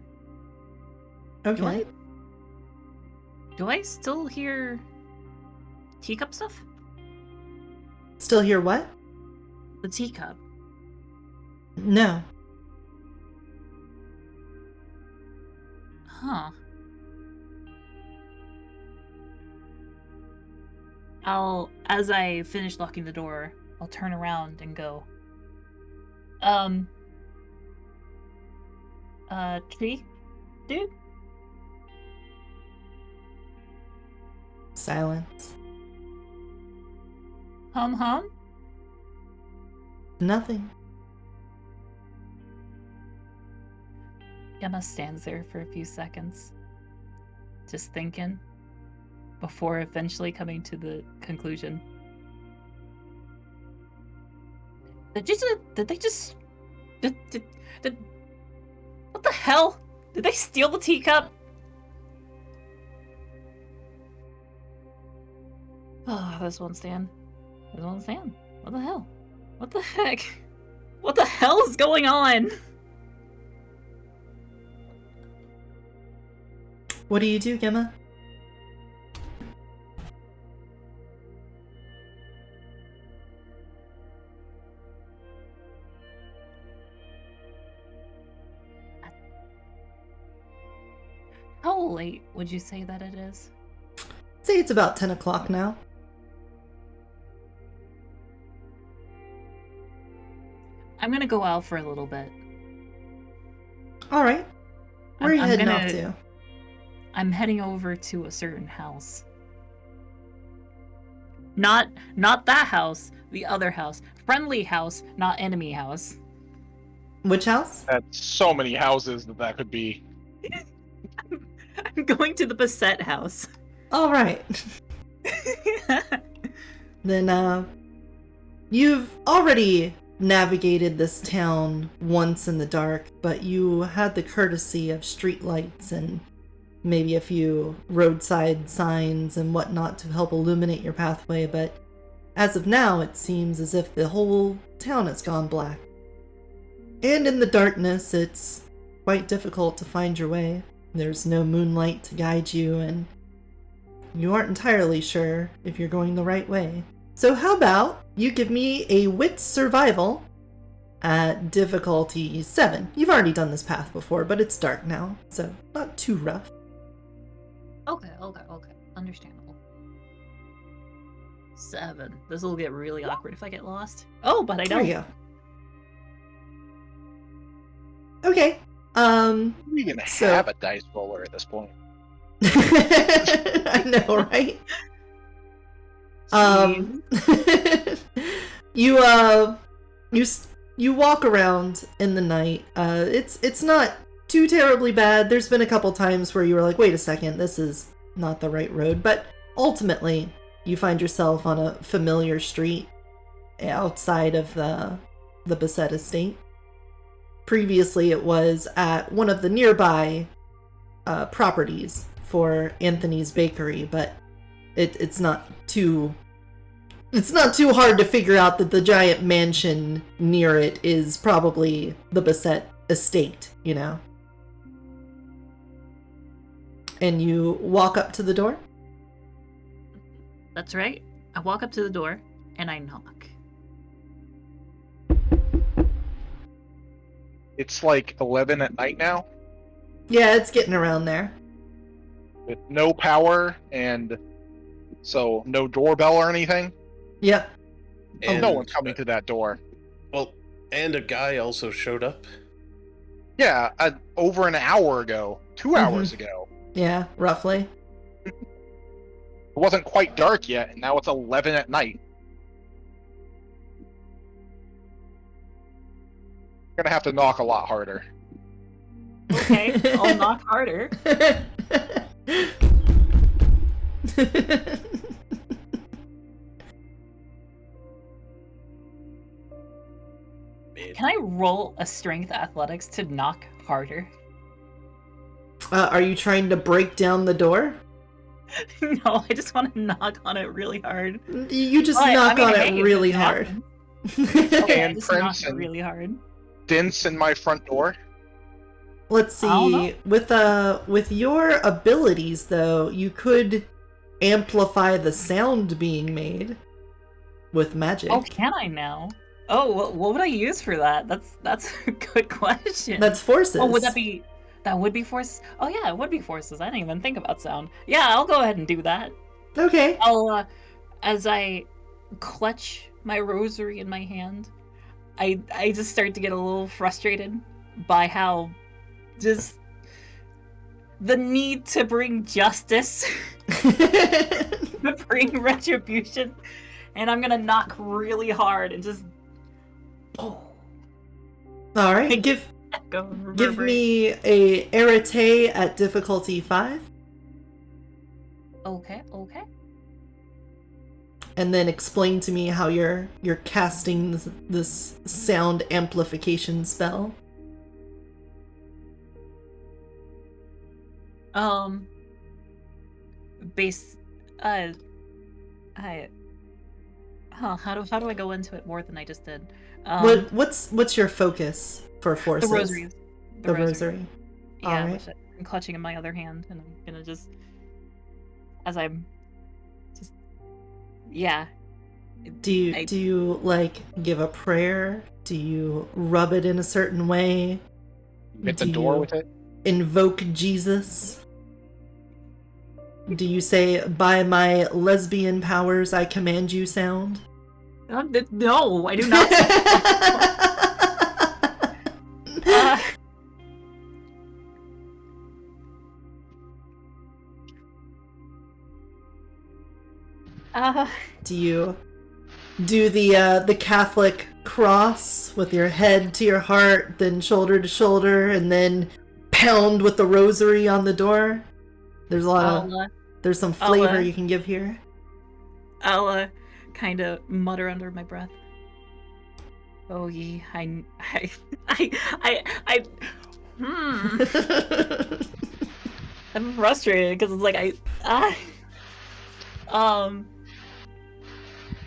Okay. Do I still hear teacup stuff? Still hear what? The teacup. No. Huh. As I finish locking the door, I'll turn around and go, tree? Dude? Silence. Hum? Nothing. Emma stands there for a few seconds, just thinking, before eventually coming to the conclusion. Did what the hell? Did they steal the teacup? Oh, this won't stand. This won't stand. What the hell? What the heck? What the hell is going on? What do you do, Gemma? How late would you say that it is? Say it's about 10 o'clock now. I'm gonna go out for a little bit. Alright. Where are you I'm heading gonna- off to? I'm heading over to a certain house. Not that house, the other house. Friendly house, not enemy house. Which house? That's so many houses that could be. I'm going to the Beset house. Alright. Then, you've already navigated this town once in the dark, but you had the courtesy of streetlights and maybe a few roadside signs and whatnot to help illuminate your pathway, but as of now, it seems as if the whole town has gone black. And in the darkness, it's quite difficult to find your way. There's no moonlight to guide you, and you aren't entirely sure if you're going the right way. So how about you give me a wits survival at difficulty 7. You've already done this path before, but it's dark now, so not too rough. Okay. Understandable. 7. This will get really awkward if I get lost. Oh, but I There don't. you go. Okay. We can So- have a dice roller at this point. I know, right? You walk around in the night. It's not too terribly bad. There's been a couple times where you were like, wait a second, this is not the right road, but ultimately you find yourself on a familiar street outside of the Beset estate. Previously it was at one of the nearby properties for Anthony's Bakery, but it's not too hard to figure out that the giant mansion near it is probably the Beset estate, you know? And you walk up to the door? That's right. I walk up to the door and I knock. It's like 11 at night now, Yeah, it's getting around there. with no power, and so no doorbell or anything. Yep. And, No one's coming to that door. Well, and a guy also showed up. Yeah, over an hour ago, 2 hours ago. Yeah, roughly. wasn't quite dark yet, and now it's 11 at night. Gonna have to knock a lot harder. Okay, I'll knock harder. Can I roll a strength athletics to knock harder? Are you trying to break down the door? No, I just want to knock on it really hard. You just But, knock I mean, on hey, it really it hard. happens. Okay, I And just knock Prince it and- really hard. Dints in my front door. Let's I don't see. With your abilities, though, you could amplify the sound being made with magic. Oh, can I now? Oh, what would I use for that? That's a good question. That's forces. Oh, would that be? That would be forces. Oh yeah, it would be forces. I didn't even think about sound. Yeah, I'll go ahead and do that. Okay. I'll, as I clutch my rosary in my hand, I just start to get a little frustrated by how just the need to bring justice, to bring retribution, and I'm gonna knock really hard and just All right. Give go. give me a arete at difficulty 5, Okay. and then explain to me how you're casting this sound amplification spell. Base, I, how do I go into it more than I just did? What's your focus for The forces? rosaries. The rosary. Yeah, Alright. which I'm clutching in my other hand, and I'm gonna just, as I'm, just, yeah. Do you like give a prayer? Do you rub it in a certain way? Hit the Do door you with it. Invoke Jesus? Do you say, "By my lesbian powers, I command you"? Sound? No, I do not. Do you do the Catholic cross with your head to your heart, then shoulder to shoulder, and then pound with the rosary on the door? There's a lot of there's some flavor you can give here. I'll kind of mutter under my breath. Oh ye, I I'm frustrated because it's like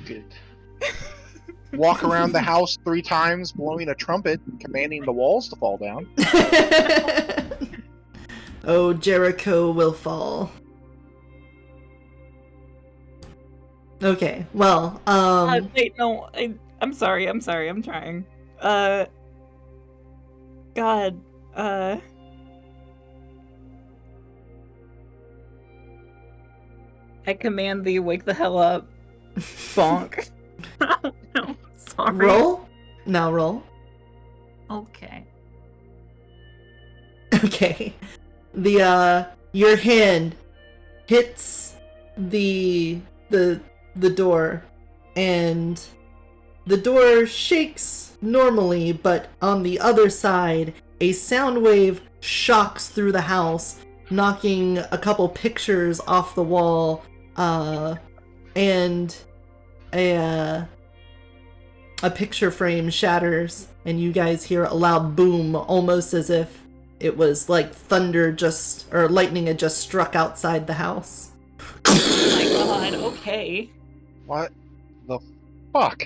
Good. Walk around the house 3 times, blowing a trumpet, commanding the walls to fall down. Oh, Jericho will fall. Okay, well, wait, no, I'm sorry, I'm trying. God, I command thee, wake the hell up. Bonk. No, sorry. roll? Now roll. Okay. Okay. Your hand hits the door, and the door shakes normally, but on the other side, a sound wave shocks through the house, knocking a couple pictures off the wall, and a picture frame shatters, and you guys hear a loud boom, almost as if it was like thunder or lightning had just struck outside the house. Oh my god, okay. What the fuck?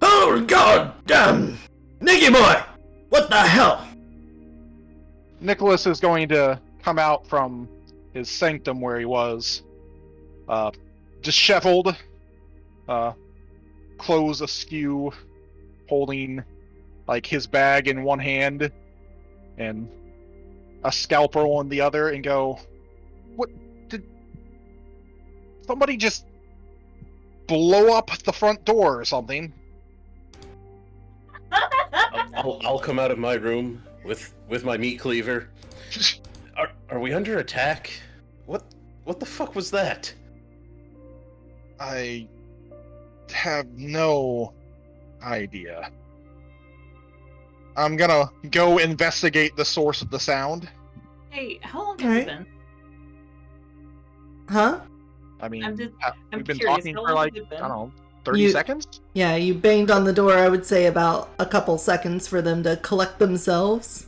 Oh god damn! Nicky boy! What the hell? Nicholas is going to come out from his sanctum where he was, disheveled, clothes askew, holding like his bag in one hand and a scalpel in the other, and go, "What did somebody just blow up the front door or something?" I'll come out of my room with my meat cleaver. Are we under attack? What the fuck was that? I have no idea. I'm gonna go investigate the source of the sound. Hey, how long has Alright. it been? Huh? I mean, I'm we've been curious, talking how for long like, has it been? I don't know, 30 You- seconds? Yeah, you banged on the door, I would say about a couple seconds for them to collect themselves.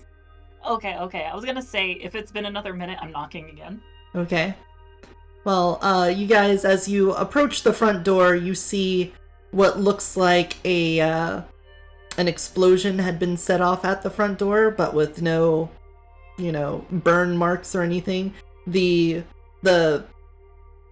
Okay. I was gonna say, if it's been another minute, I'm knocking again. Okay. Well, you guys, as you approach the front door, you see what looks like an explosion had been set off at the front door, but with no, burn marks or anything. The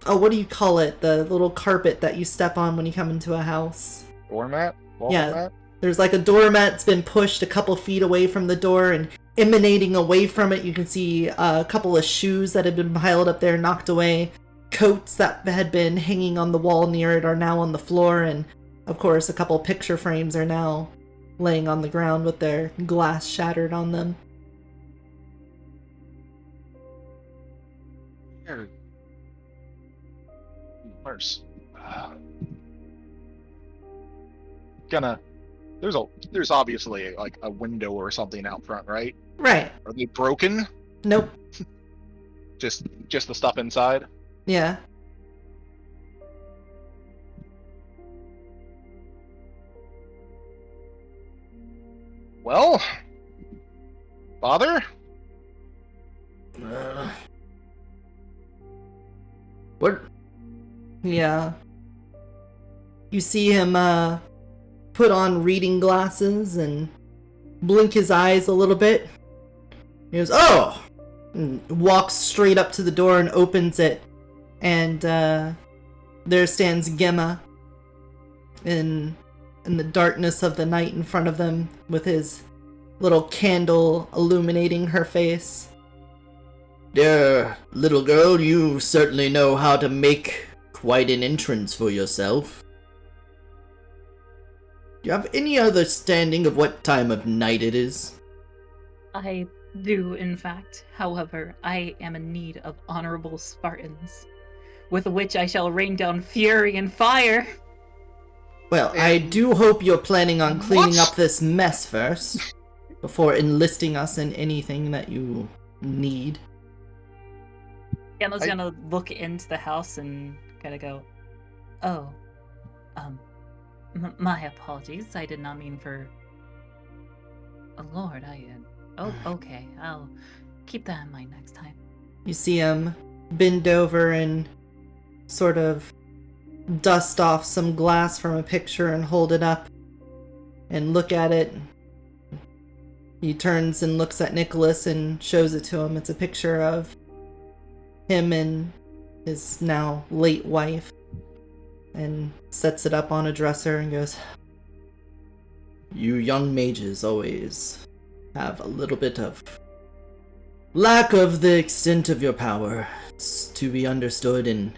what do you call it? The little carpet that you step on when you come into a house. Doormat? Welcome Yeah. mat? There's like a doormat that's been pushed a couple feet away from the door, and emanating away from it, you can see a couple of shoes that had been piled up there, knocked away. Coats that had been hanging on the wall near it are now on the floor, and of course, a couple picture frames are now laying on the ground with their glass shattered on them. Here. Where's... There's obviously like a window or something out front, right? Right. Are they broken? Nope. Just the stuff inside? Yeah. Well, Father? What? Yeah. You see him put on reading glasses and blink his eyes a little bit. He goes, "Oh!" and walks straight up to the door and opens it. And there stands Gemma in the darkness of the night in front of them with his little candle illuminating her face. Dear little girl, you certainly know how to make quite an entrance for yourself. Do you have any understanding of what time of night it is? I do, in fact. However, I am in need of honorable Spartans, with which I shall rain down fury and fire. Well, I And do hope you're planning on cleaning what? up this mess first, before enlisting us in anything that you need. Candle's I- gonna look into the house and kind of go, "Oh, my apologies. I did not mean for. Oh Lord, okay. I'll keep that in mind next time." You see him bend over and sort of dust off some glass from a picture and hold it up and look at it. He turns and looks at Nicholas and shows it to him. It's a picture of him and his now late wife, and sets it up on a dresser and goes, You young mages always have a little bit of lack of the extent of your power. It's to be understood, and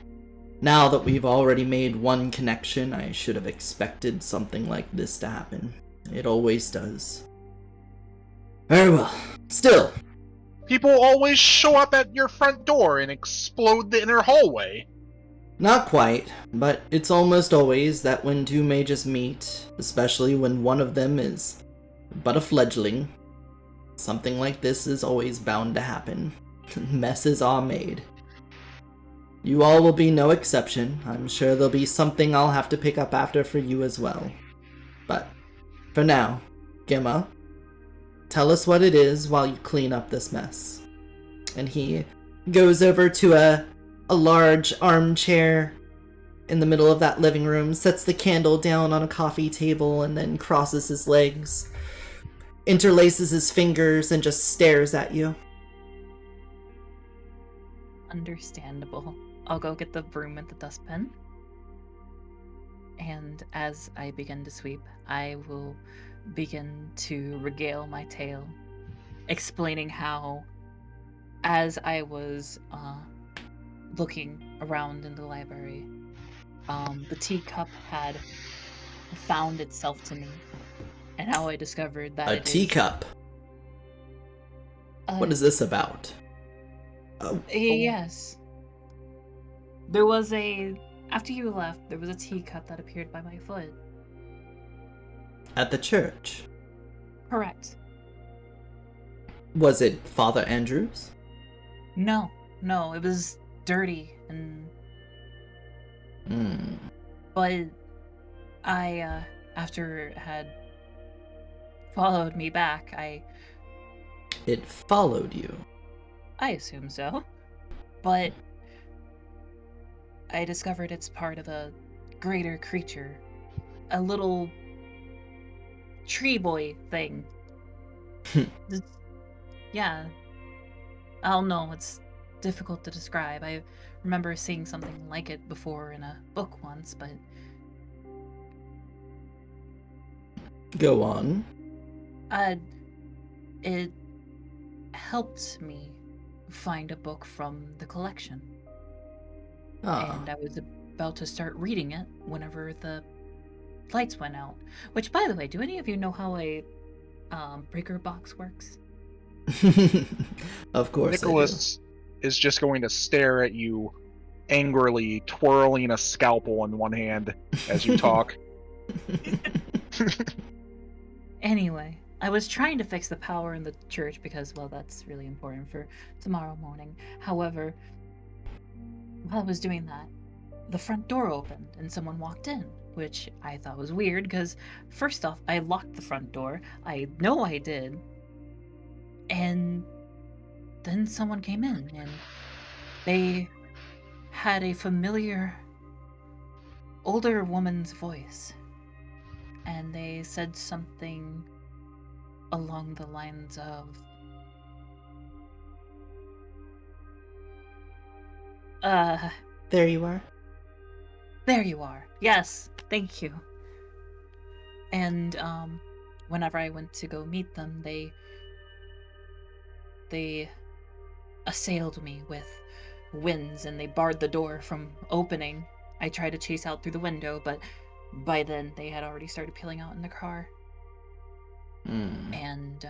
now that we've already made one connection, I should have expected something like this to happen. It always does. Very well. Still, People always show up at your front door and explode the inner hallway. not quite, but it's almost always that when two mages meet, especially when one of them is but a fledgling, something like this is always bound to happen. Messes are made. You all will be no exception. I'm sure there'll be something I'll have to pick up after for you as well. But for now, Gemma, tell us what it is while you clean up this mess. and he goes over to a large armchair in the middle of that living room, sets the candle down on a coffee table, and then crosses his legs, interlaces his fingers, and just stares at you. Understandable. I'll go get the broom and the dustpan. And as I begin to sweep, I will begin to regale my tale, explaining how, as I was looking around in the library, the teacup had found itself to me, and how I discovered that A teacup? What is this about? Yes. There was a. After you left, there was a teacup that appeared by my foot. At the church. Correct. Was it Father Andrews? No, it was dirty and. Hmm. But I, after it had followed me back, It followed you. I assume so. But I discovered it's part of a greater creature. A little tree boy thing. Yeah. I don't know, it's difficult to describe. I remember seeing something like it before in a book once, but Go on. it helped me find a book from the collection. Ah. And I was about to start reading it whenever the lights went out. Which, by the way, do any of you know how a breaker box works? Of course Nicholas is just going to stare at you angrily, twirling a scalpel in one hand as you talk. Anyway, I was trying to fix the power in the church because, well, that's really important for tomorrow morning. However, while I was doing that, the front door opened and someone walked in, which I thought was weird because, first off, I locked the front door. I know I did. And then someone came in and they had a familiar older woman's voice. And they said something along the lines of, There you are. there you are. Yes, thank you. And whenever I went to go meet them, they assailed me with winds and they barred the door from opening. I tried to chase out through the window, but by then they had already started peeling out in the car. Hmm. And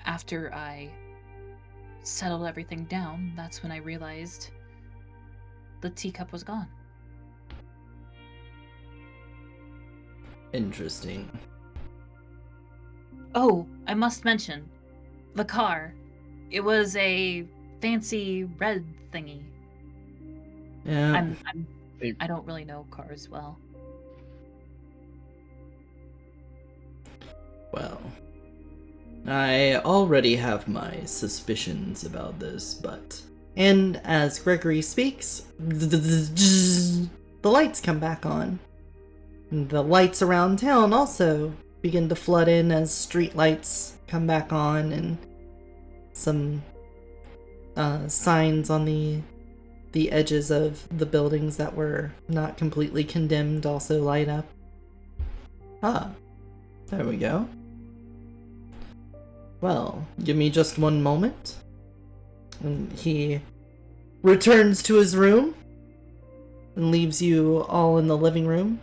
after I settled everything down, that's when I realized the teacup was gone. Interesting. Oh, I must mention, the car. It was a fancy red thingy. Yeah. I don't really know cars well. Well, I already have my suspicions about this, but. And as Gregory speaks, the lights come back on. The lights around town also begin to flood in as street lights come back on, and some signs on the edges of the buildings that were not completely condemned also light up. Ah, there we go. Well, give me just one moment. And he returns to his room and leaves you all in the living room.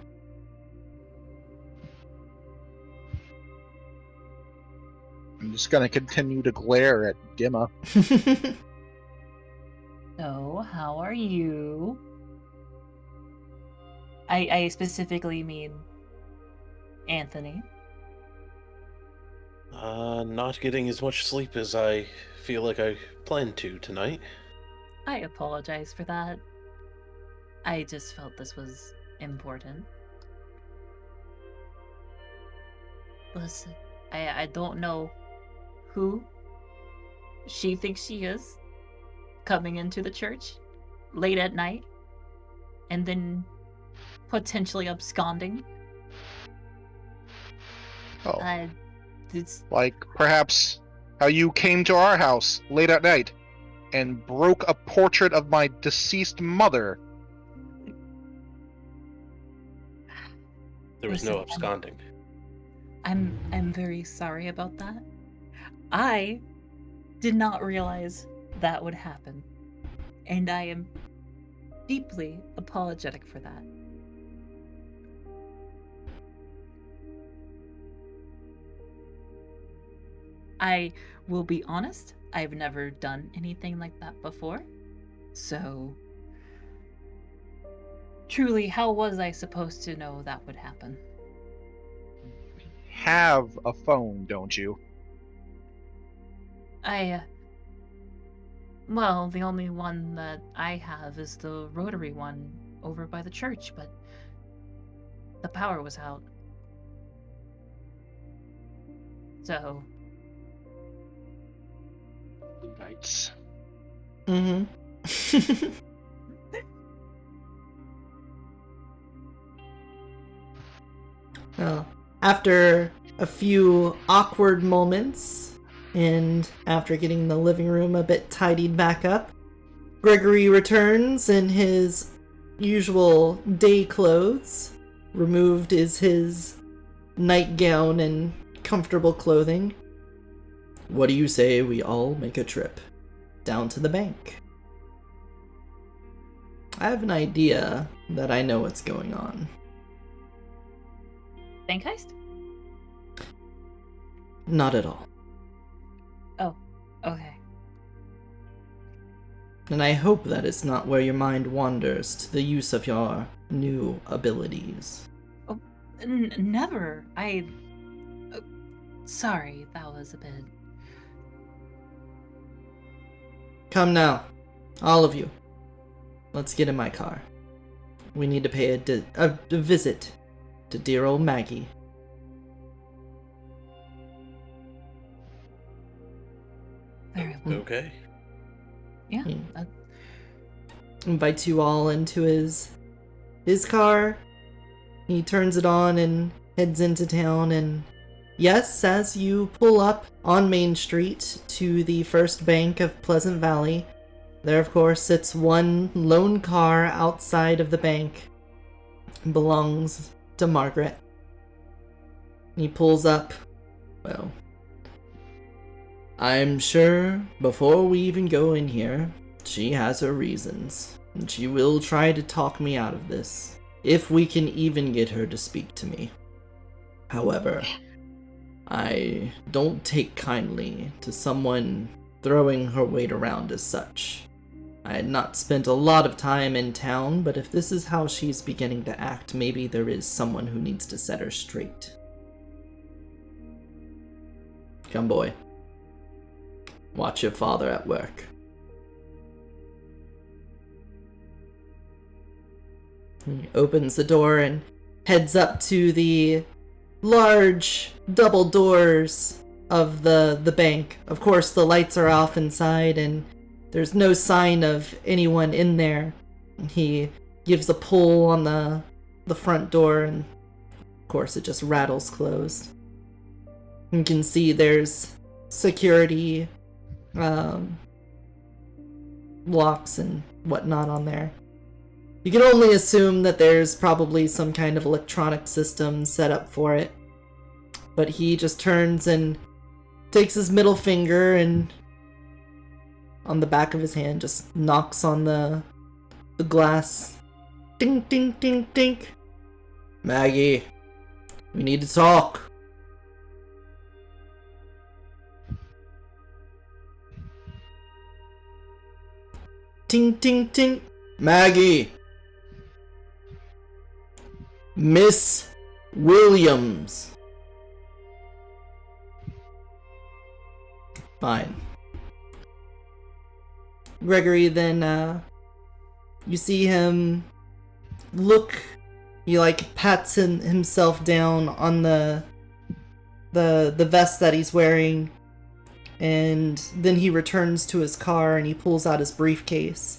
I'm just going to continue to glare at Gemma. So, how are you? I specifically mean Anthony. Not getting as much sleep as I feel like I planned to tonight. I apologize for that. I just felt this was important. Listen, I don't know who she thinks she is coming into the church late at night and then potentially absconding. Oh, It's like perhaps how you came to our house late at night and broke a portrait of my deceased mother. There was Listen, no absconding. I'm very sorry about that. I did not realize that would happen, and I am deeply apologetic for that. I will be honest, I've never done anything like that before, so Truly, how was I supposed to know that would happen? Have a phone, don't you? Well, the only one that I have is the rotary one over by the church, but the power was out. So, Nights. Mm-hmm. Well, after a few awkward moments, and after getting the living room a bit tidied back up, Gregory returns in his usual day clothes. Removed is his nightgown and comfortable clothing. What do you say we all make a trip down to the bank? I have an idea that I know what's going on. bank heist? Not at all. Oh, okay. And I hope that is not where your mind wanders to the use of your new abilities. Oh, never. Sorry, that was a bit. Come now, all of you. Let's get in my car. We need to pay a visit to dear old Maggie. Very well. Okay. Yeah. Hmm. Invites you all into his car. He turns it on and heads into town, and yes, as you pull up on Main Street to the first bank of Pleasant Valley, there of course sits one lone car outside of the bank. It belongs to Margaret. He pulls up. Well, I'm sure before we even go in here, she has her reasons, and she will try to talk me out of this, if we can even get her to speak to me. However, I don't take kindly to someone throwing her weight around as such. I had not spent a lot of time in town, but if this is how she's beginning to act, maybe there is someone who needs to set her straight. Come, boy. Watch your father at work. He opens the door and heads up to the large double doors of the bank. Of course, the lights are off inside and there's no sign of anyone in there. He gives a pull on the front door and of course it just rattles closed. You can see there's security locks and whatnot on there. You can only assume that there's probably some kind of electronic system set up for it. But he just turns and takes his middle finger and on the back of his hand just knocks on the glass. Ding, ding, ding, ding. Maggie, we need to talk. Ting, ting, ting. Maggie. Miss Williams. Fine. Gregory then, you see him look, he like pats himself down on the vest that he's wearing, and then he returns to his car and he pulls out his briefcase,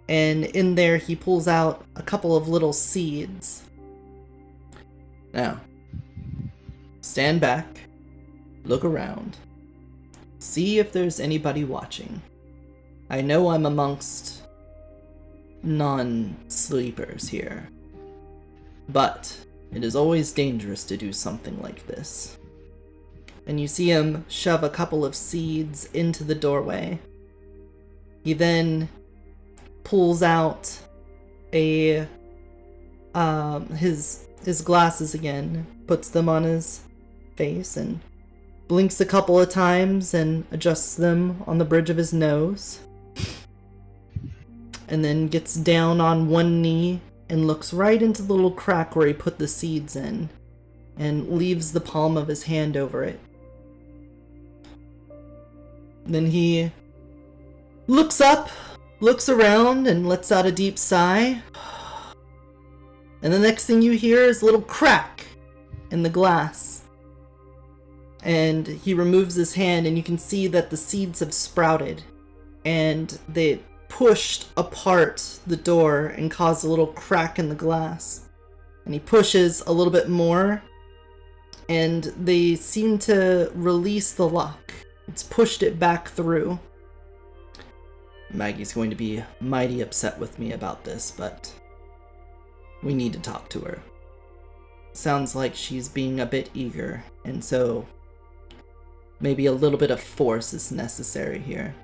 and in there he pulls out a couple of little seeds. Now, stand back, look around, see if there's anybody watching. I know I'm amongst non-sleepers here, but it is always dangerous to do something like this. And you see him shove a couple of seeds into the doorway. He then pulls out his glasses again, puts them on his face, and blinks a couple of times and adjusts them on the bridge of his nose. And then gets down on one knee and looks right into the little crack where he put the seeds in and leaves the palm of his hand over it. Then he looks up, looks around, and lets out a deep sigh. And the next thing you hear is a little crack in the glass. And he removes his hand, and you can see that the seeds have sprouted. And they pushed apart the door and caused a little crack in the glass. And he pushes a little bit more, and they seem to release the lock. It's pushed it back through. Maggie's going to be mighty upset with me about this, but we need to talk to her. Sounds like she's being a bit eager, and so maybe a little bit of force is necessary here.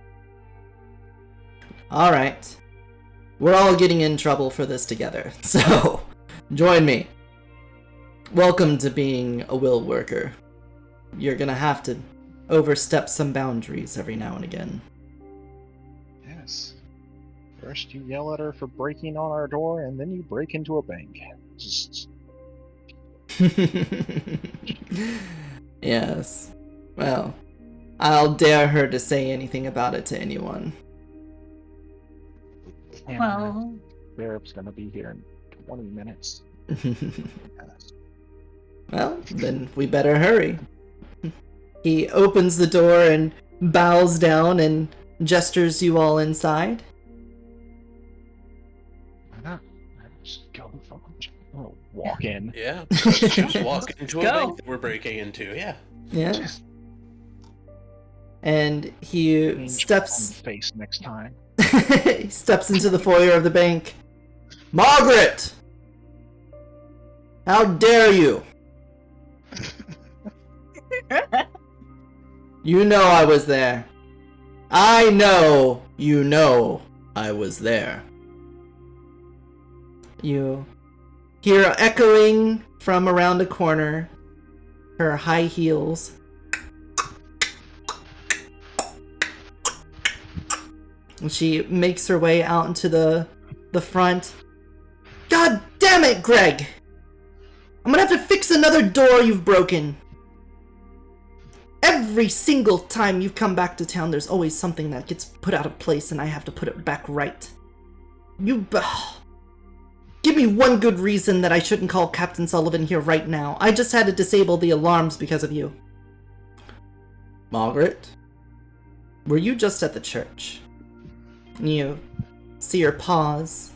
Alright. We're all getting in trouble for this together, so join me. Welcome to being a will worker. You're gonna have to overstep some boundaries every now and again. Yes. First you yell at her for breaking on our door, and then you break into a bank. Just... Yes. Well, I'll dare her to say anything about it to anyone. Well, Sheriff's gonna be here in 20 minutes. Well, then we better hurry. He opens the door and bows down and gestures you all inside. Why not? Just go from walk in. Yeah, let's just walk into a Go. bank that we're breaking into, yeah. Yeah. And he Change steps face next time. he steps into the foyer of the bank. Margaret! How dare you? You know I was there. I know you know I was there. You hear echoing from around a corner her high heels. And she makes her way out into the front. God damn it, Greg! I'm gonna have to fix another door you've broken. Every single time you've come back to town, there's always something that gets put out of place and I have to put it back right. Give me one good reason that I shouldn't call Captain Sullivan here right now. I just had to disable the alarms because of you. Margaret, were you just at the church? You see her pause,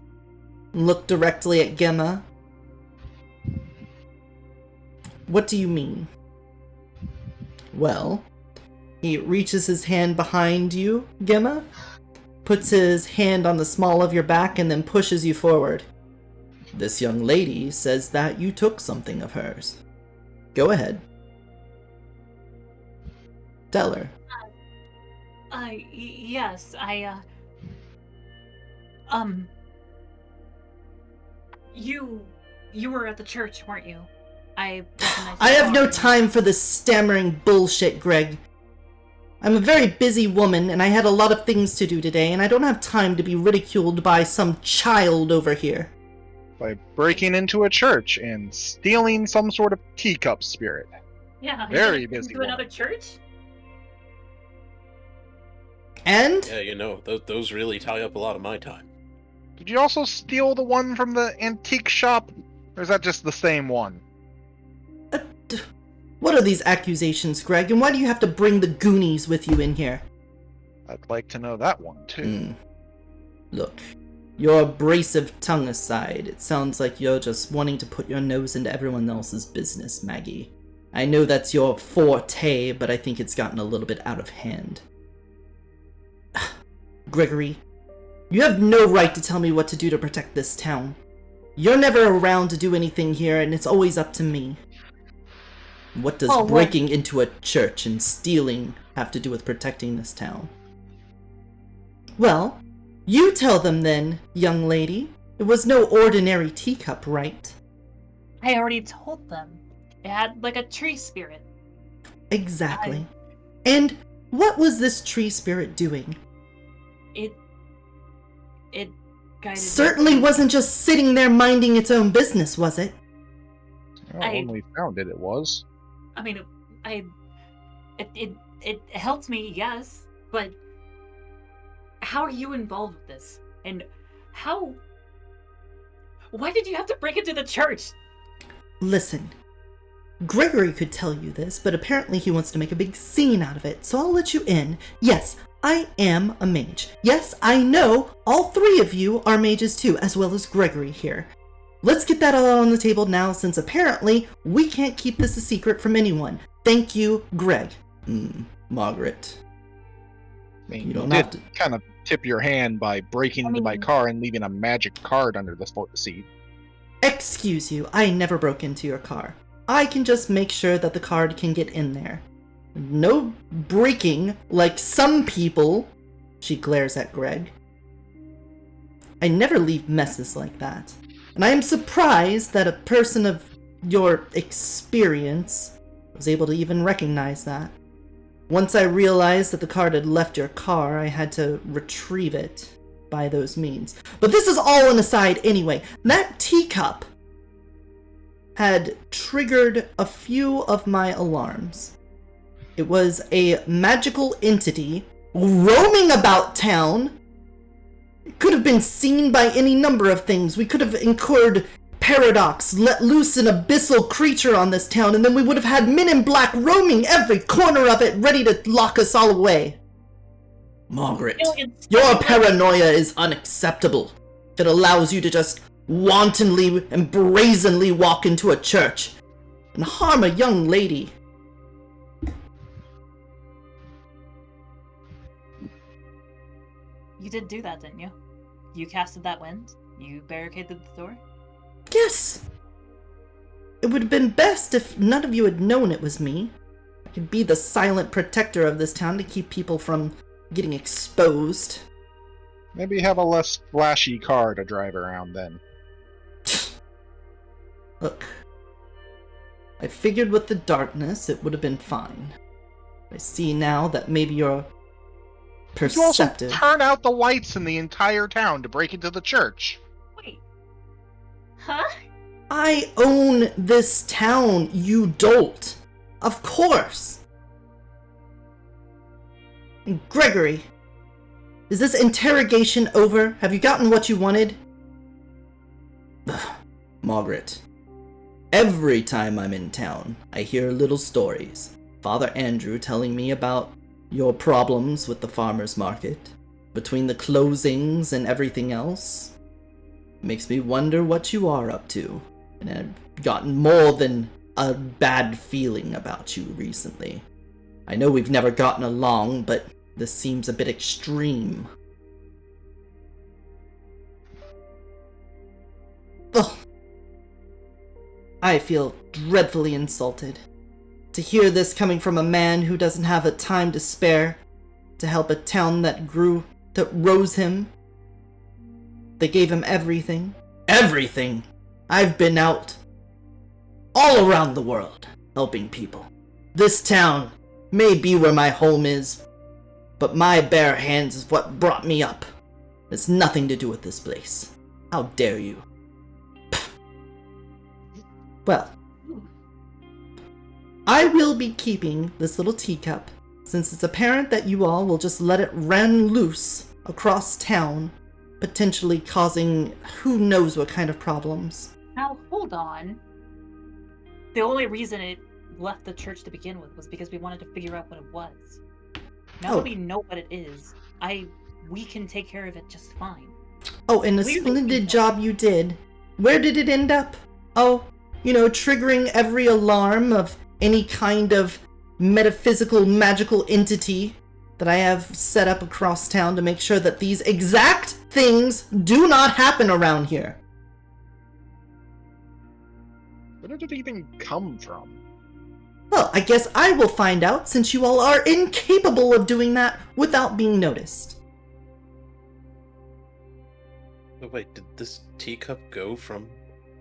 look directly at Gemma. What do you mean? Well, he reaches his hand behind you, Gemma, puts his hand on the small of your back, and then pushes you forward. This young lady says that you took something of hers. Go ahead. Tell her. Yes, you were at the church, weren't you? I have no time for this stammering bullshit, Greg. I'm a very busy woman, and I had a lot of things to do today, and I don't have time to be ridiculed by some child over here. By breaking into a church and stealing some sort of teacup spirit. Yeah, Very busy to another church? And? Yeah, you know, those really tie up a lot of my time. Did you also steal the one from the antique shop? Or is that just the same one? What are these accusations, Greg? And why do you have to bring the Goonies with you in here? I'd like to know that one, too. Look, your abrasive tongue aside, it sounds like you're just wanting to put your nose into everyone else's business, Maggie. I know that's your forte, but I think it's gotten a little bit out of hand. Gregory, you have no right to tell me what to do to protect this town. You're never around to do anything here, and it's always up to me. What does breaking into a church and stealing have to do with protecting this town? Well, you tell them then, young lady. It was no ordinary teacup, right? I already told them. It had, like, a tree spirit. Exactly. And what was this tree spirit doing? It guided certainly me. wasn't just sitting there minding its own business, was it? Well, when we found it, it was. I mean, it helped me, yes, but how are you involved with this? And why did you have to break into the church? Listen, Gregory could tell you this, but apparently he wants to make a big scene out of it, so I'll let you in. Yes, I am a mage. Yes, I know all three of you are mages too, as well as Gregory here. Let's get that all on the table now, since apparently we can't keep this a secret from anyone. Thank you, Greg. Margaret. I mean, You don't did have to- kind of tip your hand by breaking into my car and leaving a magic card under the seat. Excuse you, I never broke into your car. I can just make sure that the card can get in there. No breaking like some people. She glares at Greg. I never leave messes like that. And I am surprised that a person of your experience was able to even recognize that. Once I realized that the card had left your car, I had to retrieve it by those means. But this is all an aside anyway. That teacup had triggered a few of my alarms. It was a magical entity roaming about town. It could have been seen by any number of things. We could have incurred paradox, let loose an abyssal creature on this town, and then we would have had men in black roaming every corner of it, ready to lock us all away. Margaret, Millions. your paranoia is unacceptable. It allows you to just wantonly and brazenly walk into a church and harm a young lady. You did do that, didn't you? You casted that wind? You barricaded the door? Yes! It would have been best if none of you had known it was me. I could be the silent protector of this town to keep people from getting exposed. Maybe have a less flashy car to drive around then. Look, I figured with the darkness it would have been fine. I see now that maybe you're You also perceptive. turn out the lights in the entire town to break into the church. Wait. Huh? I own this town, you dolt. Of course. And Gregory, is this interrogation over? Have you gotten what you wanted? Margaret, every time I'm in town, I hear little stories. Father Andrew telling me about your problems with the farmer's market, between the closings and everything else. Makes me wonder what you are up to, and I've gotten more than a bad feeling about you recently. I know we've never gotten along, but this seems a bit extreme. Ugh. I feel dreadfully insulted. To hear this coming from a man who doesn't have a time to spare to help a town that rose him. They gave him everything. Everything! I've been out all around the world helping people. This town may be where my home is, but my bare hands is what brought me up. It's nothing to do with this place. How dare you? Well, I will be keeping this little teacup, since it's apparent that you all will just let it run loose across town, potentially causing who knows what kind of problems. Now, hold on. The only reason it left the church to begin with was because we wanted to figure out what it was. Now Oh. that we know what it is, we can take care of it just fine. Oh, and a Clearly splendid people- job you did. Where did it end up? Oh, triggering every alarm of any kind of metaphysical, magical entity that I have set up across town to make sure that these exact things do not happen around here. Where did it even come from? Well, I guess I will find out, since you all are incapable of doing that without being noticed. But wait, did this teacup go from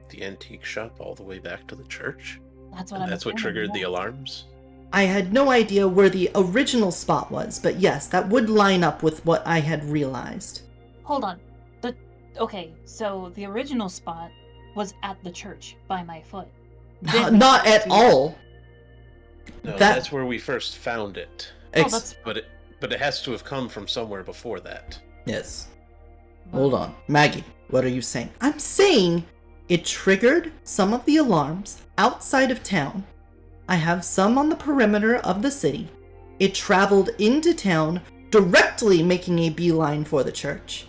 the antique shop all the way back to the church? That's what And I'm that's what assuming, triggered the yeah. alarms? I had no idea where the original spot was, but yes, that would line up with what I had realized. Hold on. The Okay, so the original spot was at the church by my foot. Not at all. No, That- that's where we first found it. That's But it has to have come from somewhere before that. Yes. Hold on. Maggie, what are you saying? I'm saying it triggered some of the alarms outside of town. I have some on the perimeter of the city. It traveled into town, directly making a beeline for the church.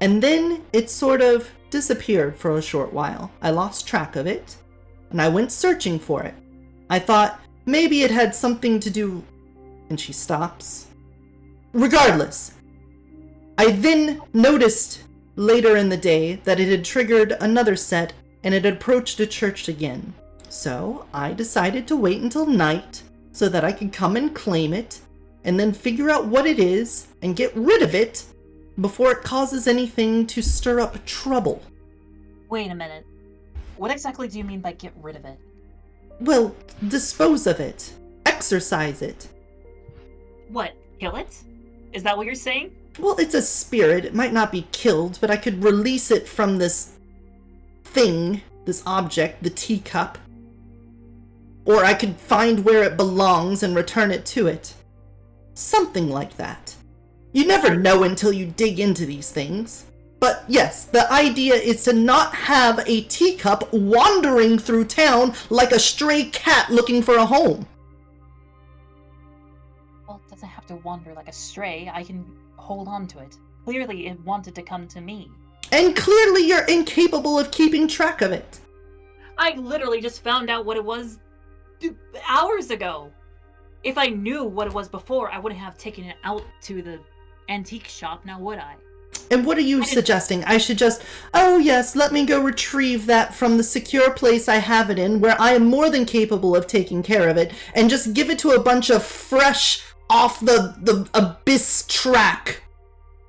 And then it sort of disappeared for a short while. I lost track of it, and I went searching for it. I thought maybe it had something to do... And she stops. Regardless, I then noticed later in the day that it had triggered another set and it had approached the church again. So I decided to wait until night so that I could come and claim it and then figure out what it is and get rid of it before it causes anything to stir up trouble. Wait a minute. What exactly do you mean by get rid of it? Well, dispose of it. Exorcise it. What? Kill it? Is that what you're saying? Well, it's a spirit. It might not be killed, but I could release it from this thing, this object, the teacup. Or I could find where it belongs and return it to it. Something like that. You never know until you dig into these things. But yes, the idea is to not have a teacup wandering through town like a stray cat looking for a home. Well, it doesn't have to wander like a stray. I can hold on to it. Clearly, it wanted to come to me. And clearly you're incapable of keeping track of it. I literally just found out what it was hours ago. If I knew what it was before, I wouldn't have taken it out to the antique shop, now would I? And what are you suggesting? I should just, oh yes, let me go retrieve that from the secure place I have it in, where I am more than capable of taking care of it, and just give it to a bunch of fresh, off the abyss track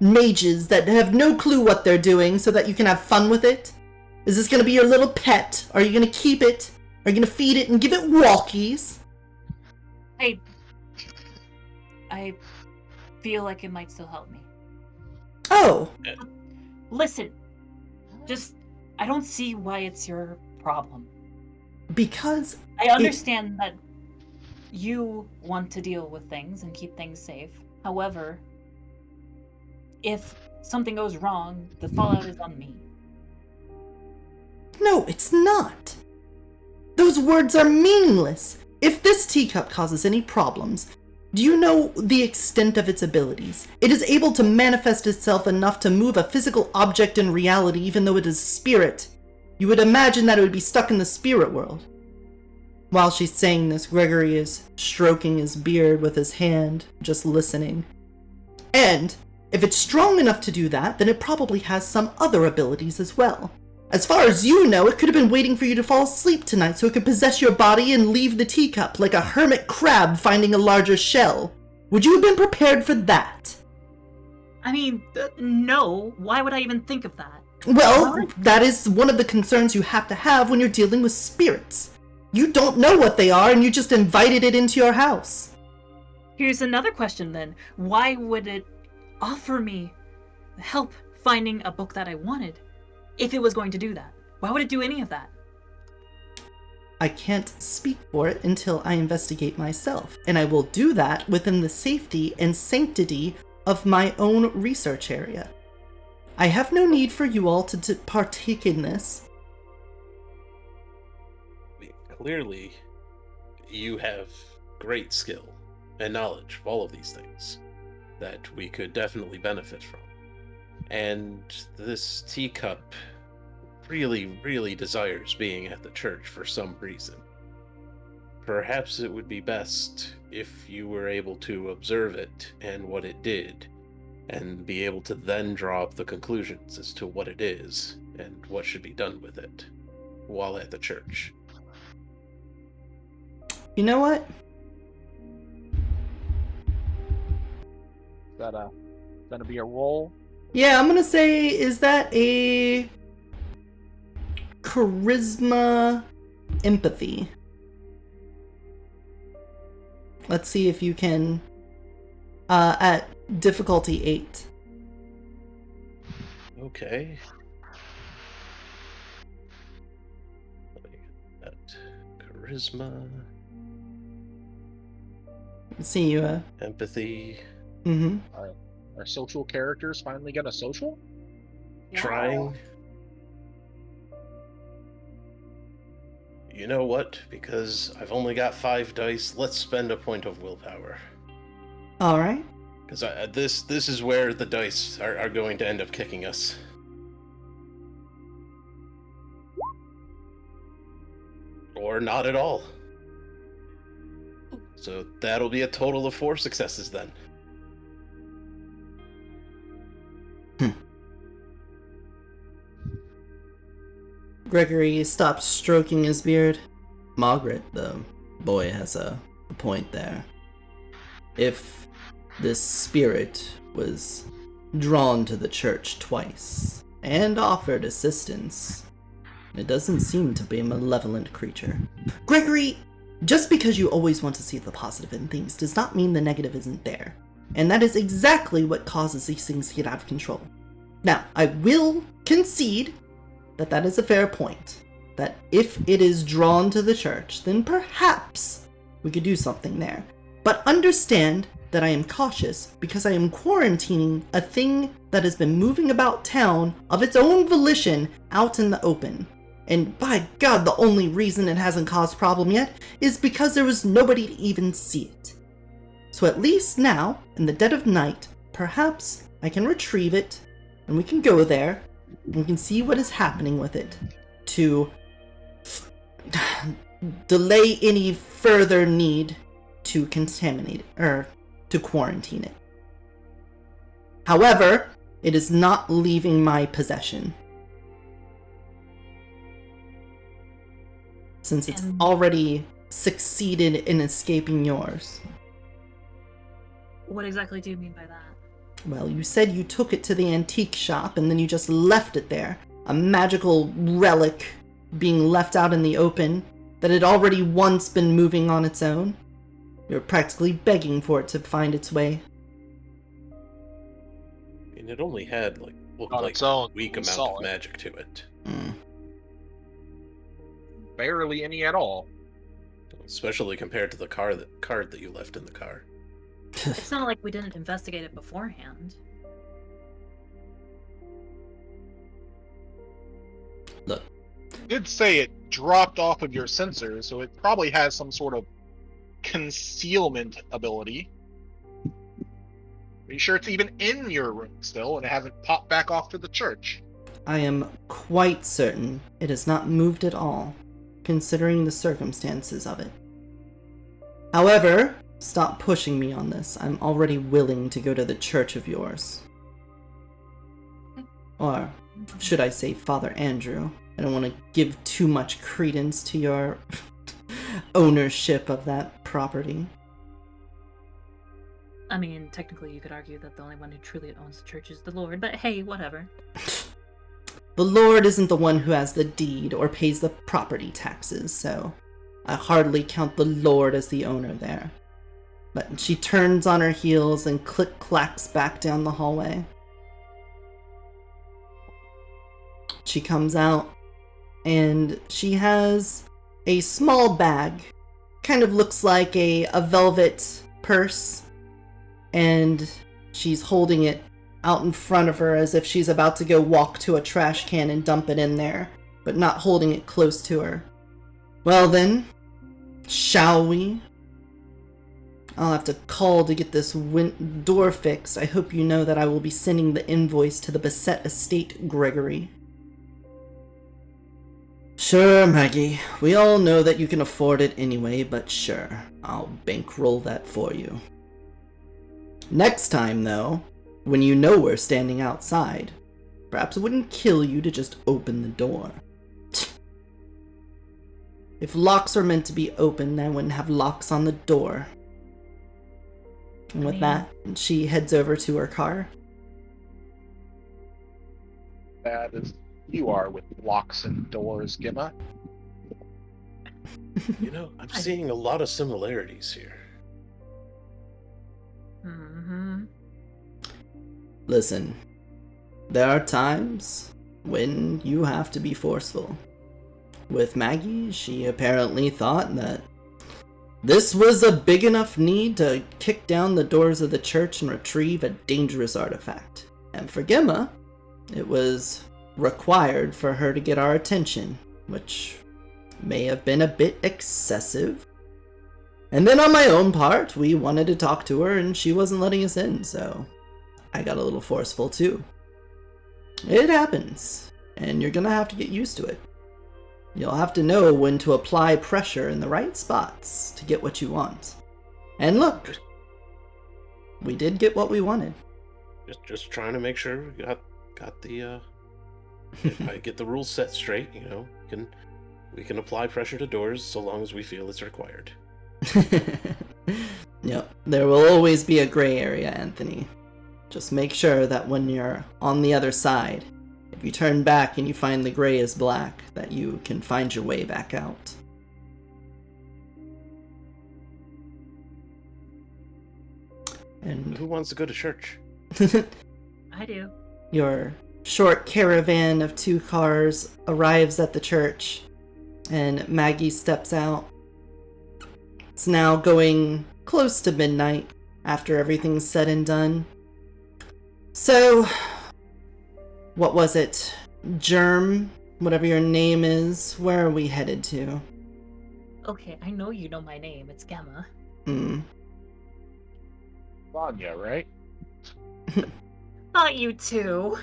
mages that have no clue what they're doing so that you can have fun with it? Is this going to be your little pet? Are you going to keep it? Are you going to feed it and give it walkies? I feel like it might still help me. Oh. Listen, I don't see why it's your problem. Because I understand that you want to deal with things and keep things safe. However, if something goes wrong, the fallout is on me. No, it's not. Those words are meaningless. If this teacup causes any problems, do you know the extent of its abilities? It is able to manifest itself enough to move a physical object in reality even though it is spirit. You would imagine that it would be stuck in the spirit world. While she's saying this, Gregory is stroking his beard with his hand, just listening. And if it's strong enough to do that, then it probably has some other abilities as well. As far as you know, it could have been waiting for you to fall asleep tonight so it could possess your body and leave the teacup like a hermit crab finding a larger shell. Would you have been prepared for that? I mean, no. Why would I even think of that? Well, that is one of the concerns you have to have when you're dealing with spirits. You don't know what they are and you just invited it into your house. Here's another question then. Why would it offer me help finding a book that I wanted? If it was going to do that, why would it do any of that? I can't speak for it until I investigate myself, and I will do that within the safety and sanctity of my own research area. I have no need for you all to partake in this. Clearly, you have great skill and knowledge of all of these things that we could definitely benefit from. And this teacup really desires being at the church for some reason. Perhaps it would be best if you were able to observe it and what it did, and be able to then draw up the conclusions as to what it is and what should be done with it while at the church. You know what? That'll be a roll. Yeah, I'm gonna say, is that a charisma empathy? Let's see if you can, at difficulty 8. Okay. charisma, See you. empathy, Mm-hmm. Our social characters finally get a social? trying. You know what? Because I've only got 5 dice, let's spend a point of willpower. All right. Because this is where the dice are going to end up kicking us. Or not at all. So that'll be a total of 4 successes then. Gregory stops stroking his beard. Margaret, the boy, has a point there. If this spirit was drawn to the church twice and offered assistance, it doesn't seem to be a malevolent creature. Gregory, just because you always want to see the positive in things does not mean the negative isn't there. And that is exactly what causes these things to get out of control. Now, I will concede that is a fair point. That if it is drawn to the church, then perhaps we could do something there. But understand that I am cautious because I am quarantining a thing that has been moving about town of its own volition out in the open. And by God, the only reason it hasn't caused problem yet is because there was nobody to even see it. So at least now, in the dead of night, perhaps I can retrieve it and we can go there and we can see what is happening with it to delay any further need to contaminate it, or to quarantine it. However, it is not leaving my possession. Since it's already succeeded in escaping yours. What exactly do you mean by that? Well, you said you took it to the antique shop and then you just left it there. A magical relic being left out in the open that had already once been moving on its own. You're practically begging for it to find its way. I mean, it only had, looked On like its own, a weak we amount saw of it. magic to it. Barely any at all. Especially compared to the card that you left in the car. It's not like we didn't investigate it beforehand. Look, You did say it dropped off of your sensors, so it probably has some sort of concealment ability. Are you sure it's even in your room still and it hasn't popped back off to the church? I am quite certain it has not moved at all, considering the circumstances of it. However, stop pushing me on this. I'm already willing to go to the church of yours. Or should I say Father Andrew? I don't want to give too much credence to your ownership of that property. I mean, technically you could argue that the only one who truly owns the church is the Lord, but hey, whatever. The Lord isn't the one who has the deed or pays the property taxes, so I hardly count the Lord as the owner there. But she turns on her heels and click-clacks back down the hallway. She comes out, and she has a small bag. Kind of looks like a velvet purse, and she's holding it out in front of her as if she's about to go walk to a trash can and dump it in there, but not holding it close to her. Well then, shall we? I'll have to call to get this door fixed. I hope you know that I will be sending the invoice to the Beset Estate, Gregory. Sure, Maggie. We all know that you can afford it anyway, but sure, I'll bankroll that for you. Next time, though, when you know we're standing outside, perhaps it wouldn't kill you to just open the door. If locks are meant to be opened, I wouldn't have locks on the door. And with that, she heads over to her car. Bad as you are with locks and doors, Gemma. You know, I'm seeing a lot of similarities here. Mm-hmm. Listen, there are times when you have to be forceful. with Maggie, she apparently thought that this was a big enough need to kick down the doors of the church and retrieve a dangerous artifact. And for Gemma, it was required for her to get our attention, which may have been a bit excessive. And then on my own part, we wanted to talk to her and she wasn't letting us in, so I got a little forceful too. It happens, and you're gonna have to get used to it. You'll have to know when to apply pressure in the right spots to get what you want. And look, we did get what we wanted. Just trying to make sure we got the get the rules set straight. You know, we can apply pressure to doors so long as we feel it's required. Yep, there will always be a gray area, Anthony. Just make sure that when you're on the other side, if you turn back and you find the gray is black, that you can find your way back out. And who wants to go to church? I do. Your short caravan of 2 cars arrives at the church, and Maggie steps out. It's now going close to midnight after everything's said and done. So, what was it? Germ? Whatever your name is, where are we headed to? Okay, I know you know my name. It's Gemma. Vanya, right? Not you too.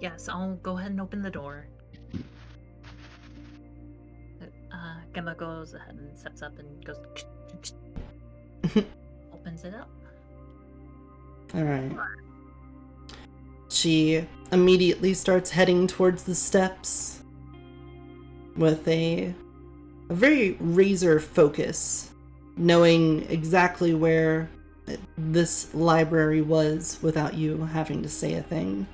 Yes, I'll go ahead and open the door. Gemma goes ahead and steps up and goes... opens it up. Alright. She immediately starts heading towards the steps with a very razor focus, knowing exactly where this library was without you having to say a thing.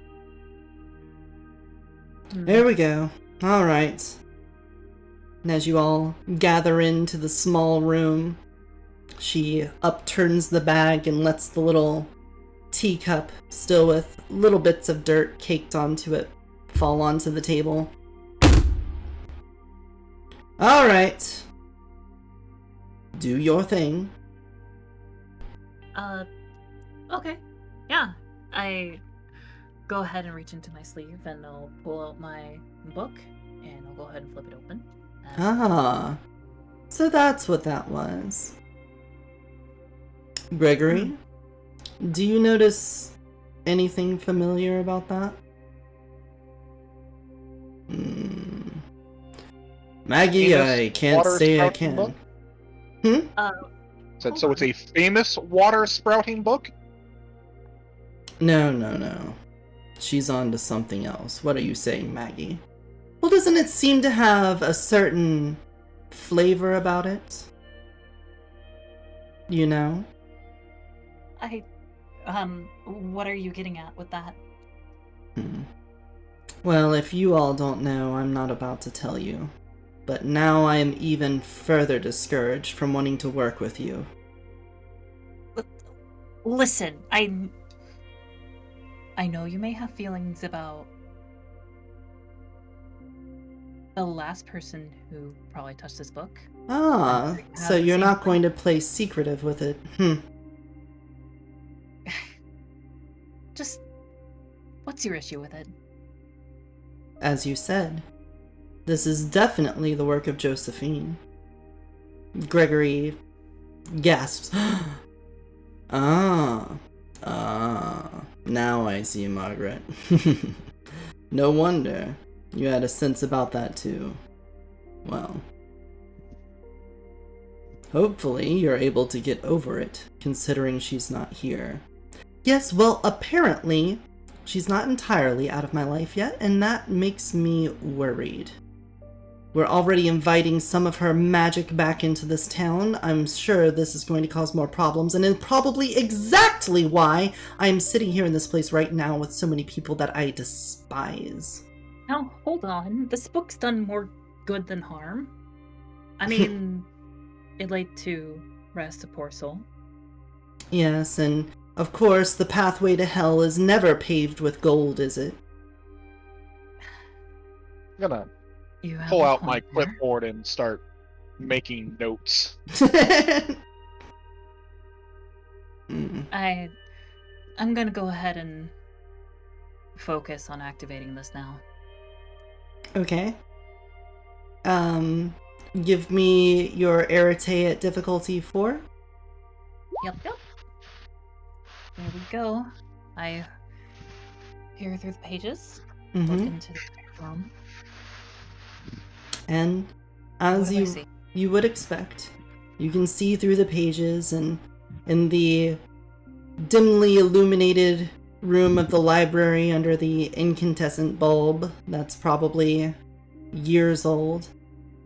There we go. Alright. And as you all gather into the small room, she upturns the bag and lets the little teacup, still with little bits of dirt caked onto it, fall onto the table. Alright. Do your thing. Okay. Yeah. I go ahead and reach into my sleeve and I'll pull out my book and I'll go ahead and flip it open. Ah. So that's what that was. Gregory, do you notice anything familiar about that? Maggie, Famous I can't water say I spouting can. book? So it's a famous water sprouting book? No. She's on to something else. What are you saying, Maggie? Well, doesn't it seem to have a certain flavor about it? You know? What are you getting at with that? Well, if you all don't know, I'm not about to tell you. But now I am even further discouraged from wanting to work with you. Listen, I know you may have feelings about the last person who probably touched this book. Ah, so you're not going to play secretive with it. Just, what's your issue with it? As you said, this is definitely the work of Josephine. Gregory gasps. Ah, now I see, Margaret. No wonder. You had a sense about that too. Well, hopefully you're able to get over it, considering she's not here. Yes, well, apparently she's not entirely out of my life yet, and that makes me worried. We're already inviting some of her magic back into this town. I'm sure this is going to cause more problems, and it's probably exactly why I'm sitting here in this place right now with so many people that I despise. Now, hold on. This book's done more good than harm. I mean, it laid to rest a poor soul. Yes, and of course the pathway to hell is never paved with gold, is it? I'm gonna You have pull a out my point there. clipboard and start making notes. Hmm. I'm gonna go ahead and focus on activating this now. Okay. Give me your Arete at difficulty 4. Yep. There we go. I peer through the pages, look Mm-hmm. into the room. And What as do I see? you would expect, you can see through the pages, and in the dimly illuminated room of the library under the incandescent bulb that's probably years old,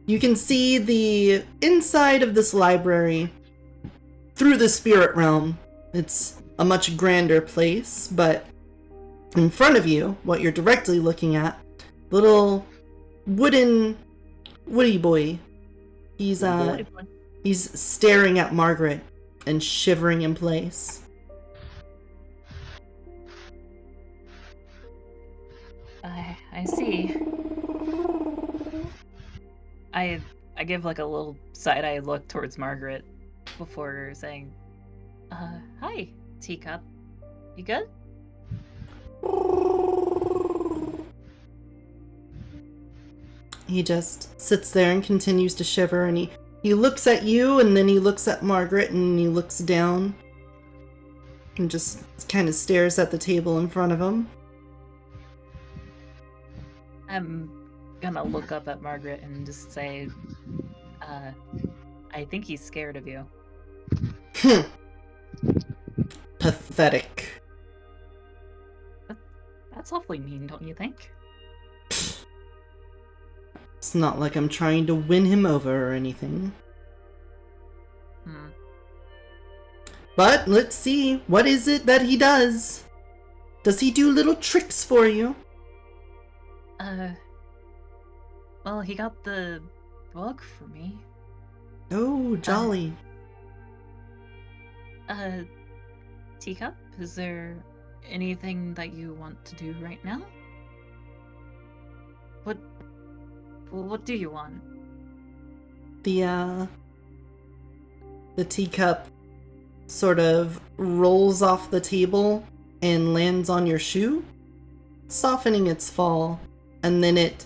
you can see the inside of this library through the spirit realm. It's a much grander place, but in front of you, what you're directly looking at, little woody boy. He's staring at Margaret and shivering in place. I see. I give like a little side-eye look towards Margaret before saying, hi, teacup. You good? He just sits there and continues to shiver, and he looks at you, and then he looks at Margaret, and he looks down and just kind of stares at the table in front of him. I'm gonna look up at Margaret and just say, I think he's scared of you. Pathetic. That's awfully mean, don't you think? It's not like I'm trying to win him over or anything. But let's see, what is it that he does? Does he do little tricks for you? Well, he got the book for me. Oh, jolly. Teacup, is there anything that you want to do right now? What do you want? The teacup sort of rolls off the table and lands on your shoe, softening its fall, and then it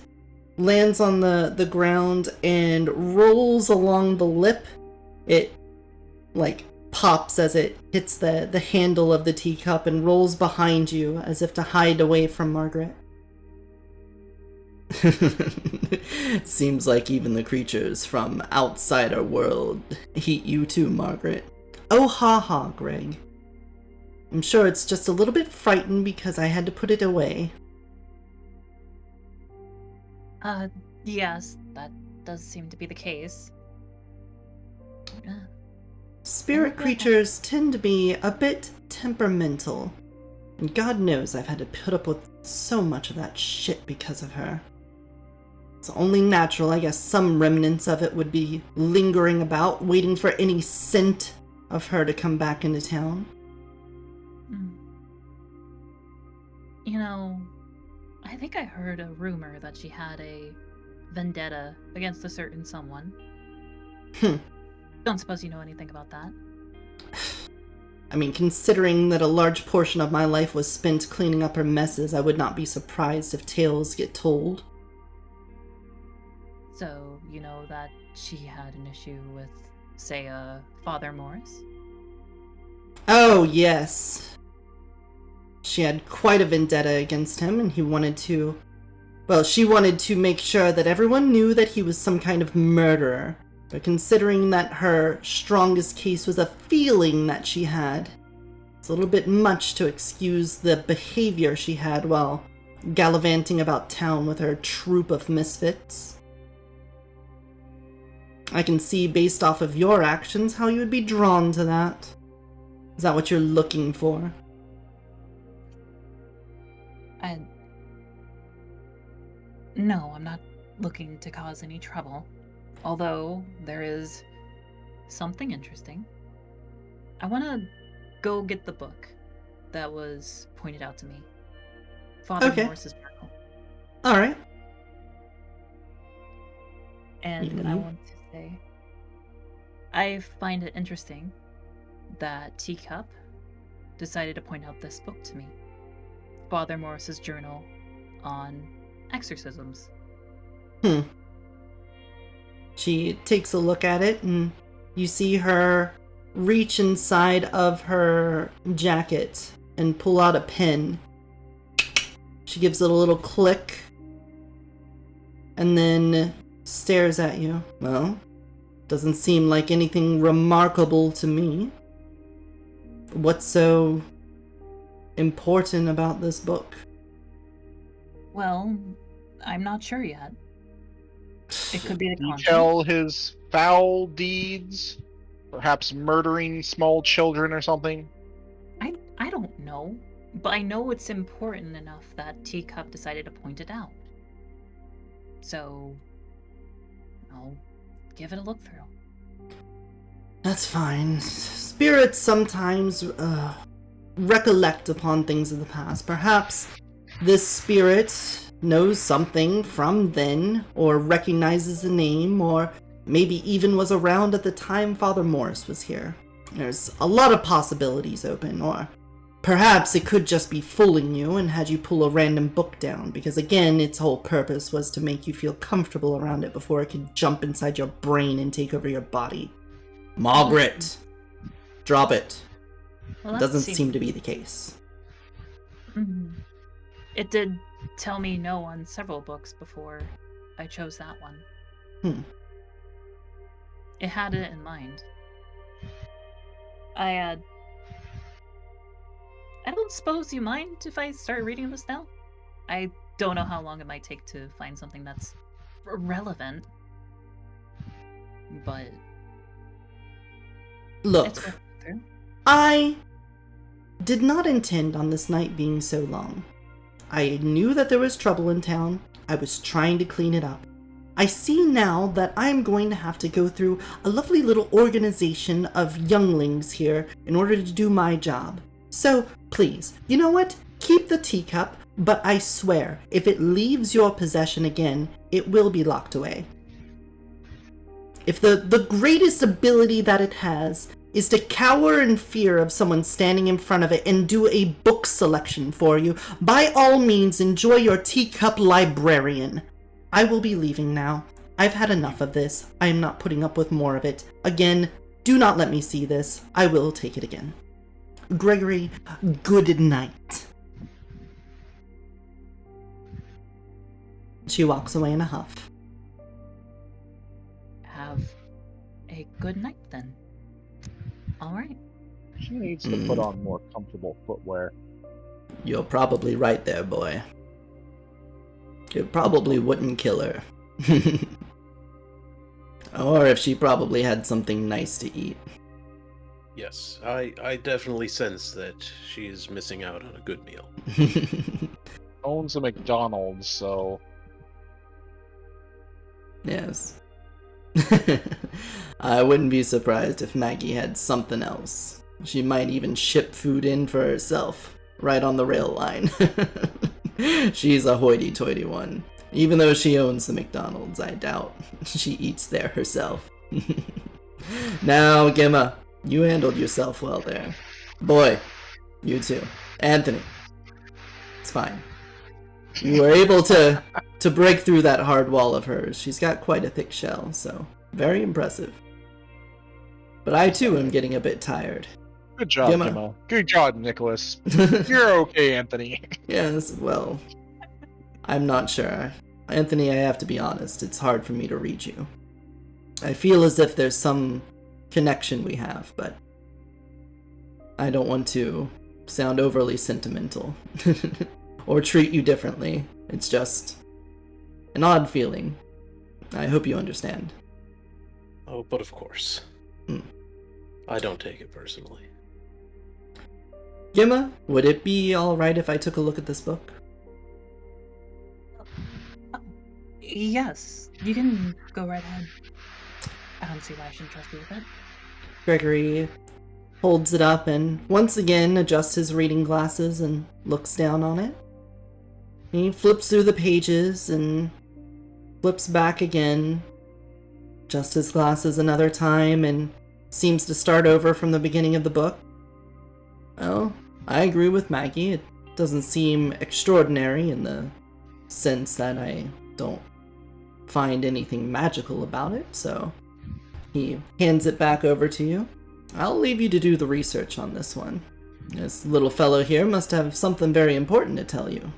lands on the ground and rolls along the lip. It like pops as it hits the handle of the teacup and rolls behind you as if to hide away from Margaret. Seems like even the creatures from outside our world hate you too, Margaret. Oh ha ha, Greg. I'm sure it's just a little bit frightened because I had to put it away. Yes, that does seem to be the case. Spirit creatures tend to be a bit temperamental. And God knows I've had to put up with so much of that shit because of her. It's only natural, I guess some remnants of it would be lingering about, waiting for any scent of her to come back into town. You know, I think I heard a rumor that she had a vendetta against a certain someone. Don't suppose you know anything about that? I mean, considering that a large portion of my life was spent cleaning up her messes, I would not be surprised if tales get told. So, you know that she had an issue with, say, Father Morris? Oh, yes. She had quite a vendetta against him, and he wanted to... Well, she wanted to make sure that everyone knew that he was some kind of murderer. But considering that her strongest case was a feeling that she had, it's a little bit much to excuse the behavior she had while gallivanting about town with her troop of misfits. I can see, based off of your actions, how you would be drawn to that. Is that what you're looking for? No, I'm not looking to cause any trouble. Although, there is something interesting. I want to go get the book that was pointed out to me. Father Okay. Morris's journal. Alright. And I want to say, I find it interesting that Teacup decided to point out this book to me. Father Morris's journal on exorcisms. She takes a look at it, and you see her reach inside of her jacket and pull out a pen. She gives it a little click and then stares at you. Well, doesn't seem like anything remarkable to me. What's so important about this book? Well, I'm not sure yet. It could be the content. Detail his foul deeds, perhaps murdering small children or something. I don't know, but I know it's important enough that Teacup decided to point it out. So, I'll give it a look through. That's fine. Spirits sometimes recollect upon things of the past. Perhaps this spirit knows something from then, or recognizes the name, or maybe even was around at the time Father Morris was here. There's a lot of possibilities open, or perhaps it could just be fooling you and had you pull a random book down, because again, its whole purpose was to make you feel comfortable around it before it could jump inside your brain and take over your body. Margaret! Drop it. Well, that Doesn't seems- seem to be the case. Mhm. It did tell me no on several books before I chose that one. It had it in mind. I don't suppose you mind if I start reading this now? I don't know how long it might take to find something that's relevant, but it's Look, worth going through. I did not intend on this night being so long. I knew that there was trouble in town. I was trying to clean it up. I see now that I'm going to have to go through a lovely little organization of younglings here in order to do my job. So, please, you know what? Keep the teacup, but I swear, if it leaves your possession again, it will be locked away. If the greatest ability that it has is to cower in fear of someone standing in front of it and do a book selection for you, by all means enjoy your teacup librarian. I will be leaving now. I've had enough of this. I am not putting up with more of it. Again, do not let me see this. I will take it again. Gregory, good night. She walks away in a huff. Have a good night then. All right. She needs to put on more comfortable footwear. You're probably right there, boy. It probably wouldn't kill her. Or if she probably had something nice to eat. Yes, I definitely sense that she is missing out on a good meal. Owns a McDonald's, so Yes. I wouldn't be surprised if Maggie had something else. She might even ship food in for herself, right on the rail line. She's a hoity-toity one. Even though she owns the McDonald's, I doubt she eats there herself. Now, Gemma, you handled yourself well there. Boy, you too. Anthony, it's fine. You were able to break through that hard wall of hers. She's got quite a thick shell, so very impressive. But I too am getting a bit tired. Good job, Gemma. Gemma. Good job, Nicholas. You're okay, Anthony. Yes, well, I'm not sure. Anthony, I have to be honest, it's hard for me to read you. I feel as if there's some connection we have, but I don't want to sound overly sentimental or treat you differently. It's just an odd feeling. I hope you understand. Oh, but of course. I don't take it personally. Gemma, would it be alright if I took a look at this book? Yes, you can go right ahead. I don't see why I shouldn't trust you with it. Gregory holds it up and once again adjusts his reading glasses and looks down on it. He flips through the pages and flips back again adjust his glasses another time and seems to start over from the beginning of the book. Well, I agree with Maggie. It doesn't seem extraordinary in the sense that I don't find anything magical about it, so he hands it back over to you. I'll leave you to do the research on this one. This little fellow here must have something very important to tell you.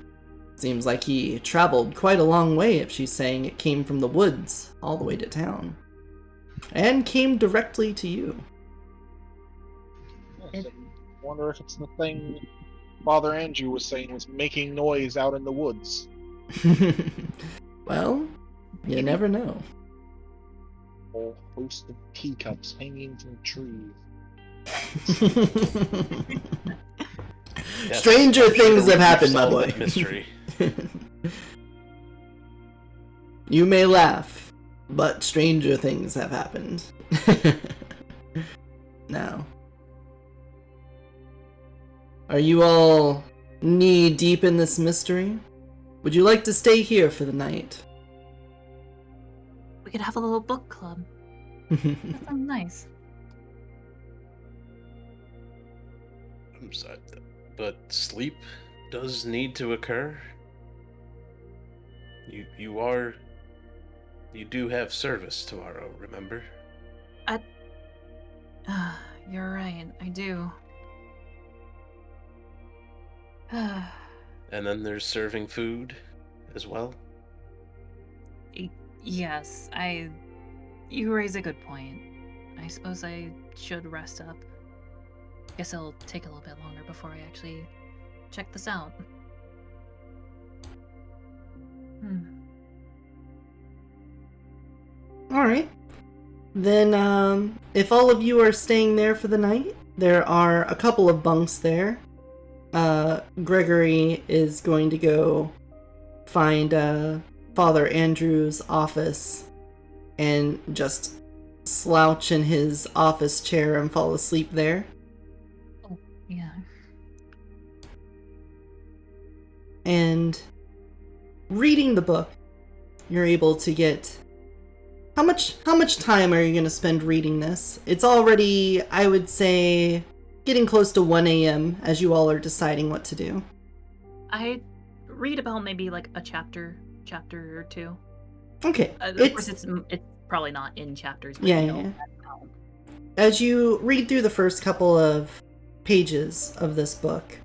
Seems like he traveled quite a long way if she's saying it came from the woods all the way to town. And came directly to you. I wonder if it's the thing Father Andrew was saying was making noise out in the woods. Well, you never know. A whole host of teacups hanging from trees. Yes, Stranger I'm things sure have we've happened, my solved boy. that mystery. You may laugh, but stranger things have happened. Now, are you all knee deep in this mystery? Would you like to stay here for the night? We could have a little book club. That sounds nice. I'm sorry, but sleep does need to occur. You do have service tomorrow, remember? You're right, I do. And then there's serving food as well. Yes, you raise a good point. I suppose I should rest up. Guess it'll take a little bit longer before I actually check this out. Alright. Then, if all of you are staying there for the night, there are a couple of bunks there. Gregory is going to go find Father Andrew's office and just slouch in his office chair and fall asleep there. Oh, yeah. And reading the book, you're able to get... How much time are you going to spend reading this? It's already, I would say, getting close to 1 a.m. as you all are deciding what to do. I read about maybe like a chapter or two. Okay. Of course, it's probably not in chapters. But Yeah. As you read through the first couple of pages of this book,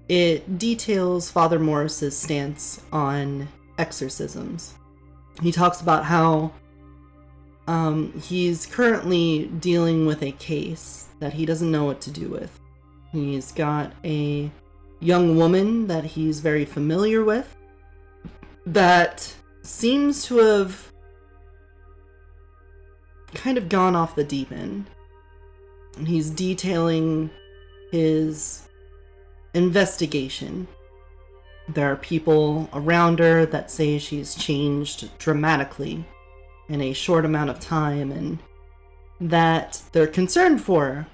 it details Father Morris's stance on exorcisms. He talks about how he's currently dealing with a case that he doesn't know what to do with. He's got a young woman that he's very familiar with that seems to have kind of gone off the deep end. And he's detailing his investigation. There are people around her that say she's changed dramatically in a short amount of time and that they're concerned for her.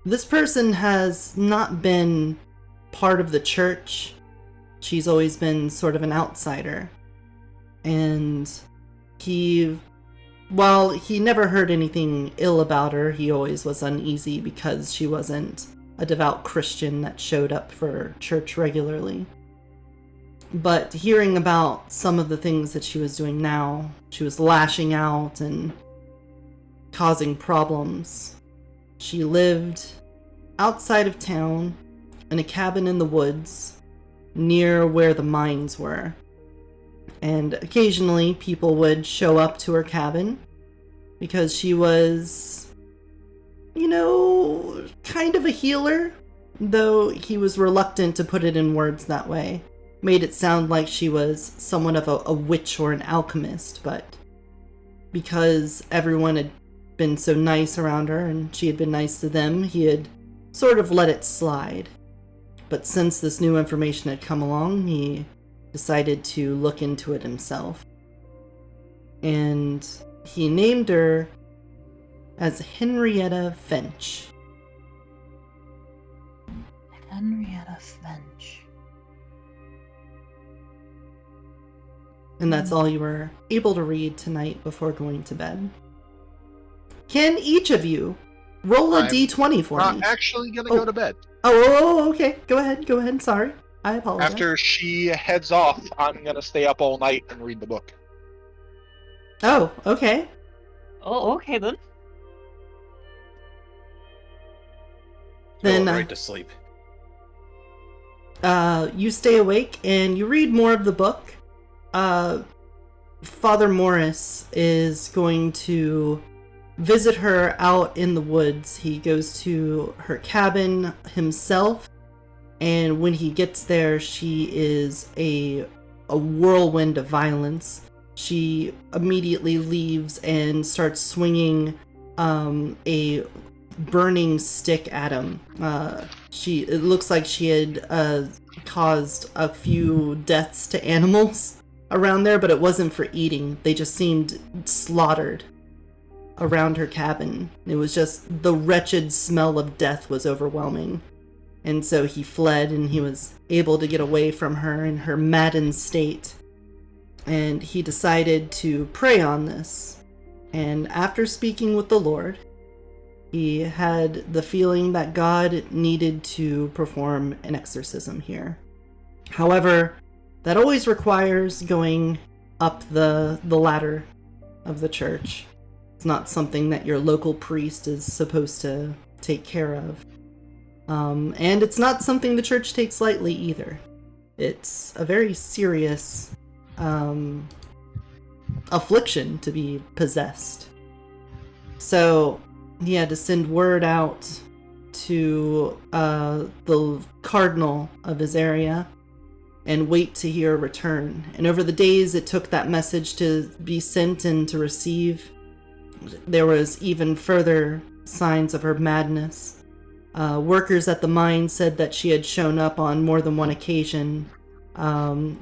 This person has not been part of the church. She's always been sort of an outsider. And while he never heard anything ill about her, he always was uneasy because she wasn't a devout Christian that showed up for church regularly. But hearing about some of the things that she was doing now, she was lashing out and causing problems. She lived outside of town in a cabin in the woods near where the mines were. And occasionally people would show up to her cabin because she was, kind of a healer, though he was reluctant to put it in words that way. Made it sound like she was somewhat of a witch or an alchemist, but because everyone had been so nice around her and she had been nice to them, he had sort of let it slide. But since this new information had come along, he decided to look into it himself. And he named her as Henrietta Finch. Henrietta Finch. And that's all you were able to read tonight before going to bed. Can each of you roll a I'm d20 for Not me? actually gonna Oh. go to bed. Oh, okay. Go ahead. Sorry. I apologize. After she heads off, I'm gonna stay up all night and read the book. Oh, okay. Oh, okay then. Then, Going right to sleep. You stay awake and you read more of the book. Father Morris is going to visit her out in the woods. He goes to her cabin himself, and when he gets there, she is a whirlwind of violence. She immediately leaves and starts swinging a burning stick at him. It looks like she had caused a few deaths to animals around there, but it wasn't for eating. They just seemed slaughtered around her cabin. It was just the wretched smell of death was overwhelming. And so he fled, and he was able to get away from her in her maddened state. And he decided to prey on this. And after speaking with the Lord, he had the feeling that God needed to perform an exorcism here. However, that always requires going up the ladder of the church. It's not something that your local priest is supposed to take care of. And it's not something the church takes lightly either. It's a very serious affliction to be possessed. So he had to send word out to the cardinal of his area and wait to hear a return. And over the days it took that message to be sent and to receive, there was even further signs of her madness. Workers at the mine said that she had shown up on more than one occasion,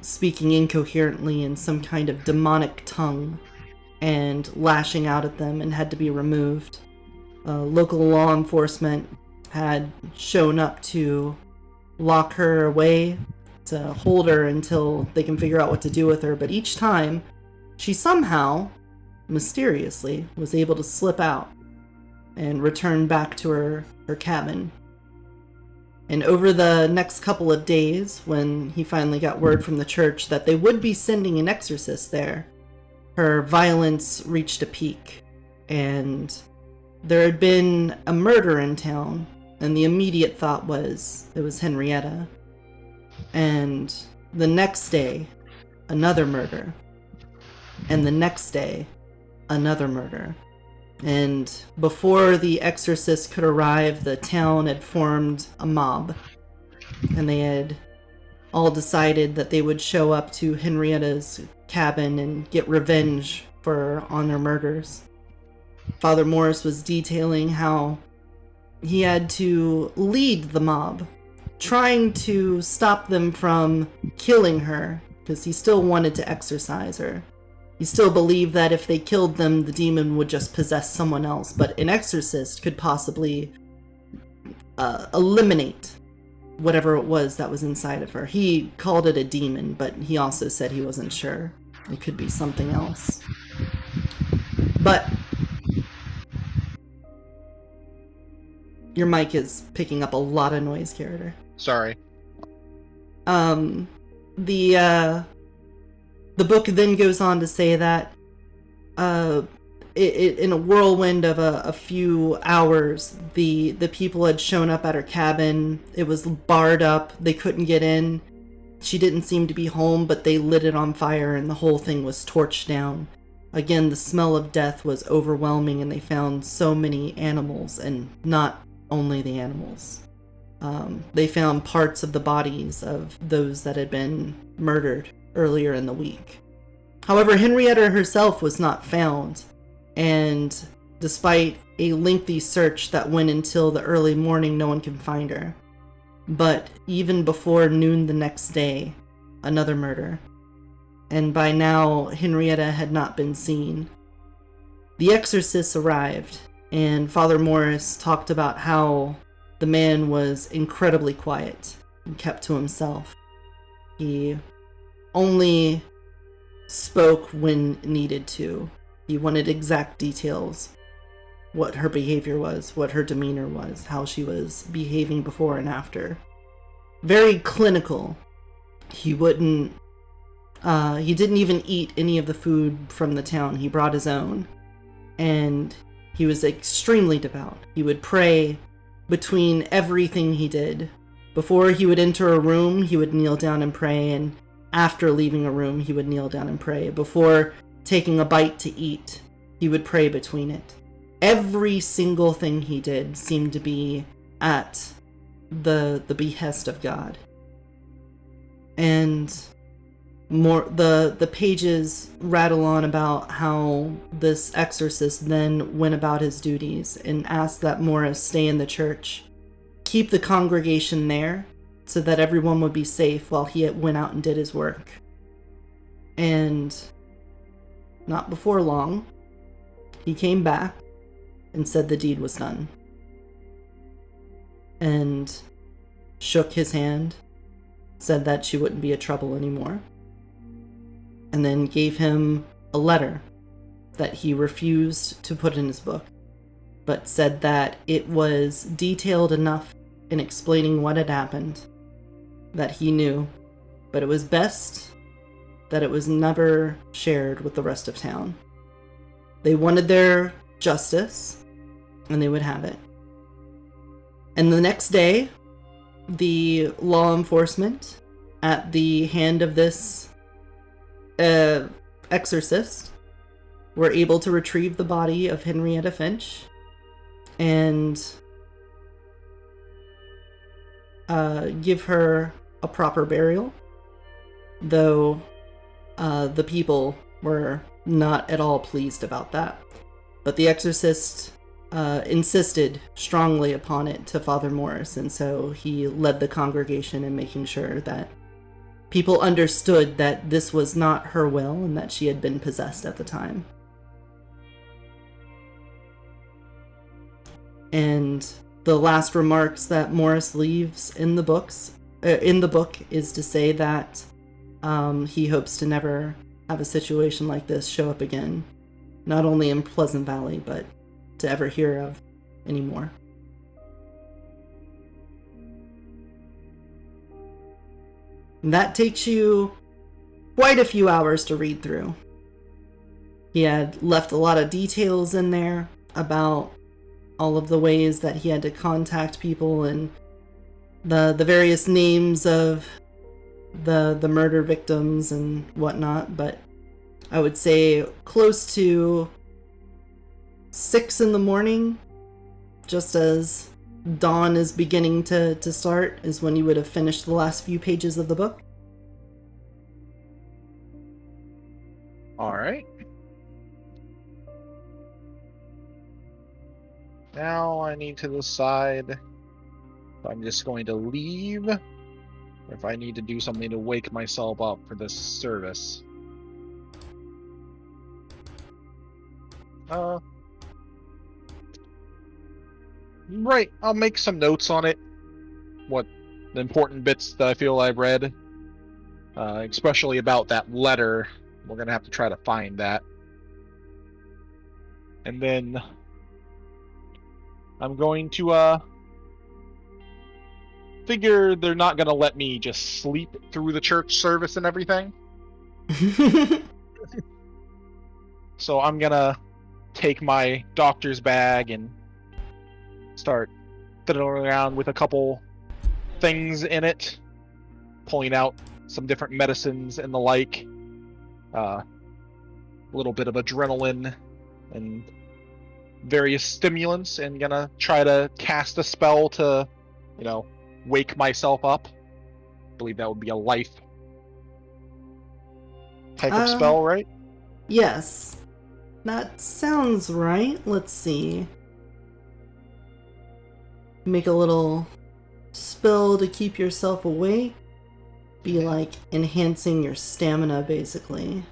speaking incoherently in some kind of demonic tongue and lashing out at them, and had to be removed. Local law enforcement had shown up to lock her away, to hold her until they can figure out what to do with her, but each time she somehow, mysteriously, was able to slip out and return back to her cabin. And over the next couple of days, when he finally got word from the church that they would be sending an exorcist there, her violence reached a peak, and there had been a murder in town, and the immediate thought was it was Henrietta. And the next day, another murder. And the next day, another murder. And before the exorcist could arrive, the town had formed a mob. And they had all decided that they would show up to Henrietta's cabin and get revenge on her murders. Father Morris was detailing how he had to lead the mob, trying to stop them from killing her, because he still wanted to exorcise her. He still believed that if they killed them, the demon would just possess someone else, but an exorcist could possibly eliminate whatever it was that was inside of her. He called it a demon, but he also said he wasn't sure. It could be something else. But your mic is picking up a lot of noise, Carter. Sorry. The book then goes on to say that in a whirlwind of a few hours, the people had shown up at her cabin. It was barred up. They couldn't get in. She didn't seem to be home, but they lit it on fire and the whole thing was torched down. Again, the smell of death was overwhelming, and they found so many animals, and not only the animals. They found parts of the bodies of those that had been murdered earlier in the week. However, Henrietta herself was not found, and despite a lengthy search that went until the early morning, no one can find her. But even before noon the next day, another murder. And by now, Henrietta had not been seen. The exorcists arrived, and Father Morris talked about how the man was incredibly quiet and kept to himself. He only spoke when needed to. He wanted exact details. what her behavior was, what her demeanor was, how she was behaving before and after. Very clinical. He wouldn't, he didn't even eat any of the food from the town. He brought his own. And he was extremely devout. He would pray between everything he did. Before he would enter a room, he would kneel down and pray, and after leaving a room, he would kneel down and pray. Before taking a bite to eat, he would pray between it. Every single thing he did seemed to be at the behest of God. And more the pages rattle on about how this exorcist then went about his duties and asked that Morris stay in the church, keep the congregation there so that everyone would be safe while he went out and did his work. And not before long, he came back and said the deed was done. And shook his hand, said that she wouldn't be a trouble anymore, and then gave him a letter that he refused to put in his book, but said that it was detailed enough in explaining what had happened that he knew, but it was best that it was never shared with the rest of town. They wanted their justice, and they would have it. And the next day, the law enforcement, at the hand of this exorcist, were able to retrieve the body of Henrietta Finch and give her a proper burial, though the people were not at all pleased about that. But the exorcist insisted strongly upon it to Father Morris, and so he led the congregation in making sure that people understood that this was not her will and that she had been possessed at the time. And the last remarks that Morris leaves in the book is to say that he hopes to never have a situation like this show up again, not only in Pleasant Valley, but to ever hear of anymore. And that takes you quite a few hours to read through. He had left a lot of details in there about all of the ways that he had to contact people and the various names of the murder victims and whatnot, but I would say close to 6 in the morning, just as dawn is beginning to start, is when you would have finished the last few pages of the book. All right. Now I need to decide if I'm just going to leave or if I need to do something to wake myself up for this service. Right, I'll make some notes on it. What the important bits that I feel I've read. Especially about that letter. We're gonna have to try to find that. And then I'm going to figure they're not gonna let me just sleep through the church service and everything. So I'm gonna take my doctor's bag and start fiddling around with a couple things in it, pulling out some different medicines and the like, a little bit of adrenaline and various stimulants, and gonna try to cast a spell to, wake myself up. I believe that would be a life type of spell, right? Yes. That sounds right. Let's see. Make a little spell to keep yourself awake. Be like enhancing your stamina, basically.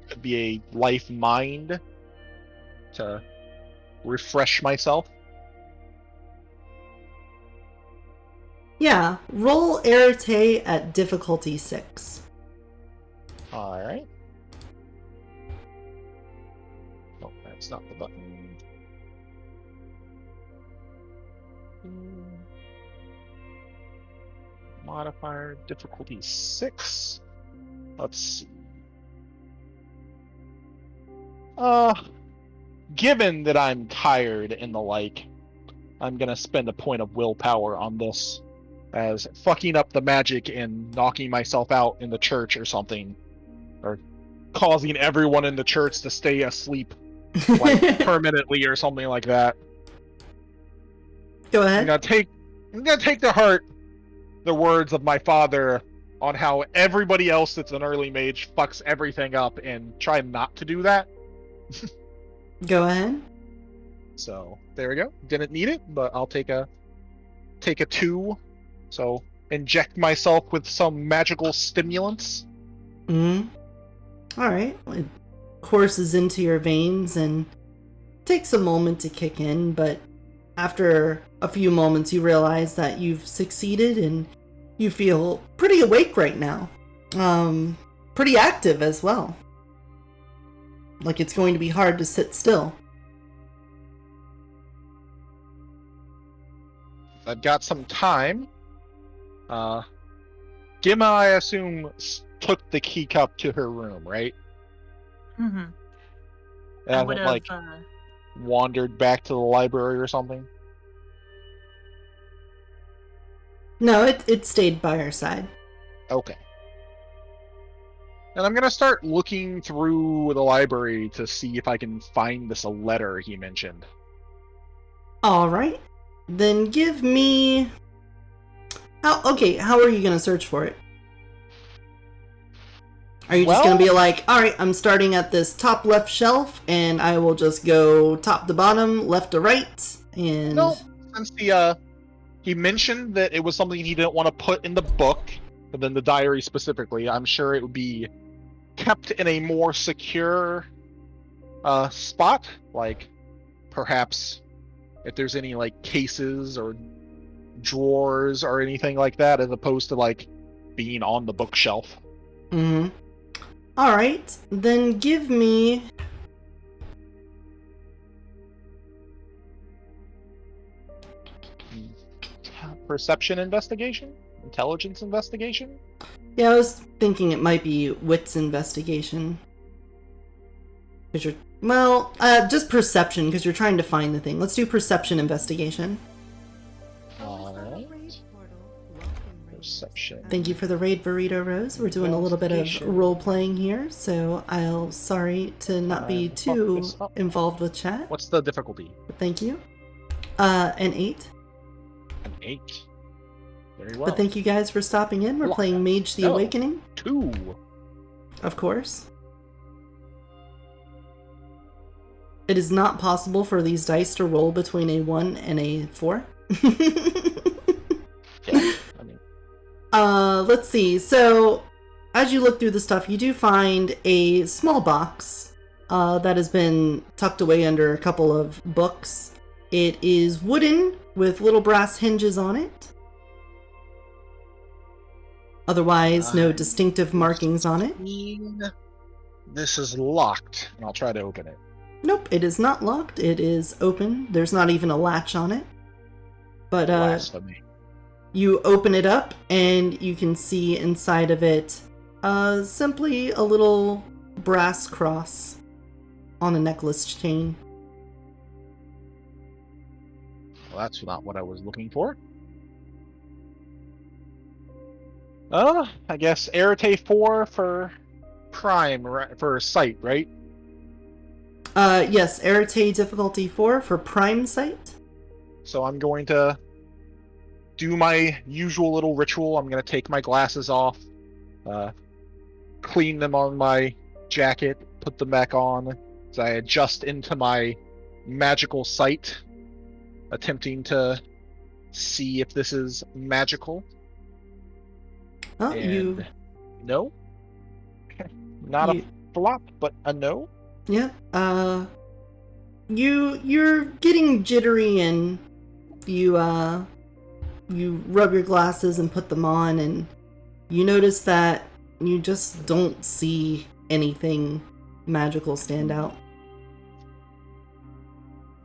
Could be a life mind to refresh myself. Yeah, roll Arete at difficulty 6. Alright. Oh, that's not the button. Modifier difficulty 6. Let's see. Given that I'm tired and the like, I'm gonna spend a point of willpower on this, as fucking up the magic and knocking myself out in the church or something, or causing everyone in the church to stay asleep like permanently or something like that. Go I'm ahead. gonna take to heart the words of my father on how everybody else that's an early mage fucks everything up, and try not to do that. Go ahead. So there we go. Didn't need it, but I'll take a 2. So inject myself with some magical stimulants. Alright. It courses into your veins and takes a moment to kick in, but after a few moments you realize that you've succeeded and you feel pretty awake right now. Pretty active as well. Like it's going to be hard to sit still. I've got some time. Gimma, I assume, took the key cup to her room, right? Mm-hmm. And I I would haven't, have. wandered back to the library or something. No, it stayed by her side. Okay. And I'm gonna start looking through the library to see if I can find this letter he mentioned. Alright. Then give me... how are you gonna search for it? Are you just gonna be like, alright, I'm starting at this top left shelf, and I will just go top to bottom, left to right, and... No, since he mentioned that it was something he didn't want to put in the book, but then the diary specifically, I'm sure it would be kept in a more secure spot, like perhaps if there's any cases or drawers or anything like that, as opposed to being on the bookshelf. Mm-hmm. Alright, then give me... Perception investigation? Intelligence investigation? Yeah, I was thinking it might be wits investigation. Just perception, because you're trying to find the thing. Let's do perception investigation. Alright. Perception. Thank you for the raid, Burrito Rose. We're doing a little bit of role-playing here, so sorry to not be too involved with chat. What's the difficulty? But thank you. An 8. An 8. Very well. But thank you guys for stopping in. We're playing Mage the Awakening. 2. Of course. It is not possible for these dice to roll between a 1 and a 4. Yeah, let's see. So, as you look through the stuff, you do find a small box that has been tucked away under a couple of books. It is wooden with little brass hinges on it. Otherwise, no distinctive markings on it. This is locked, and I'll try to open it. Nope, it is not locked. It is open. There's not even a latch on it. But Blasphemy. you open it up, and you can see inside of it simply a little brass cross on a necklace chain. Well, that's not what I was looking for. I guess Arete 4 for Prime, for Sight, right? Yes, Arete difficulty 4 for Prime Sight. So I'm going to do my usual little ritual. I'm going to take my glasses off, clean them on my jacket, put them back on as I adjust into my magical sight, attempting to see if this is magical. Oh, And no? Not a flop, but a no? Yeah. You're getting jittery, and you rub your glasses and put them on, and you notice that you just don't see anything magical stand out.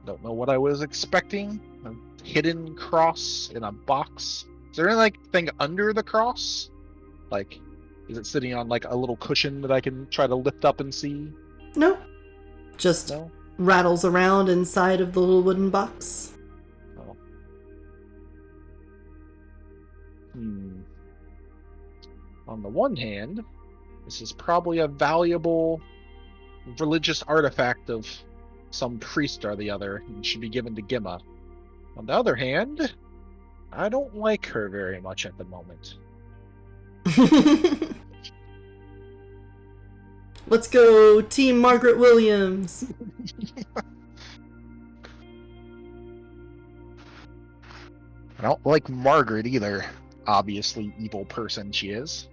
Don't know what I was expecting. a hidden cross in a box. Is there anything under the cross? Like, is it sitting on like a little cushion that I can try to lift up and see? Nope. Just No. rattles around inside of the little wooden box. Oh. On the one hand, this is probably a valuable religious artifact of some priest or the other, and should be given to Gimma. On the other hand, I don't like her very much at the moment. Let's go, Team Margaret Williams. I don't like Margaret either. Obviously, evil person she is.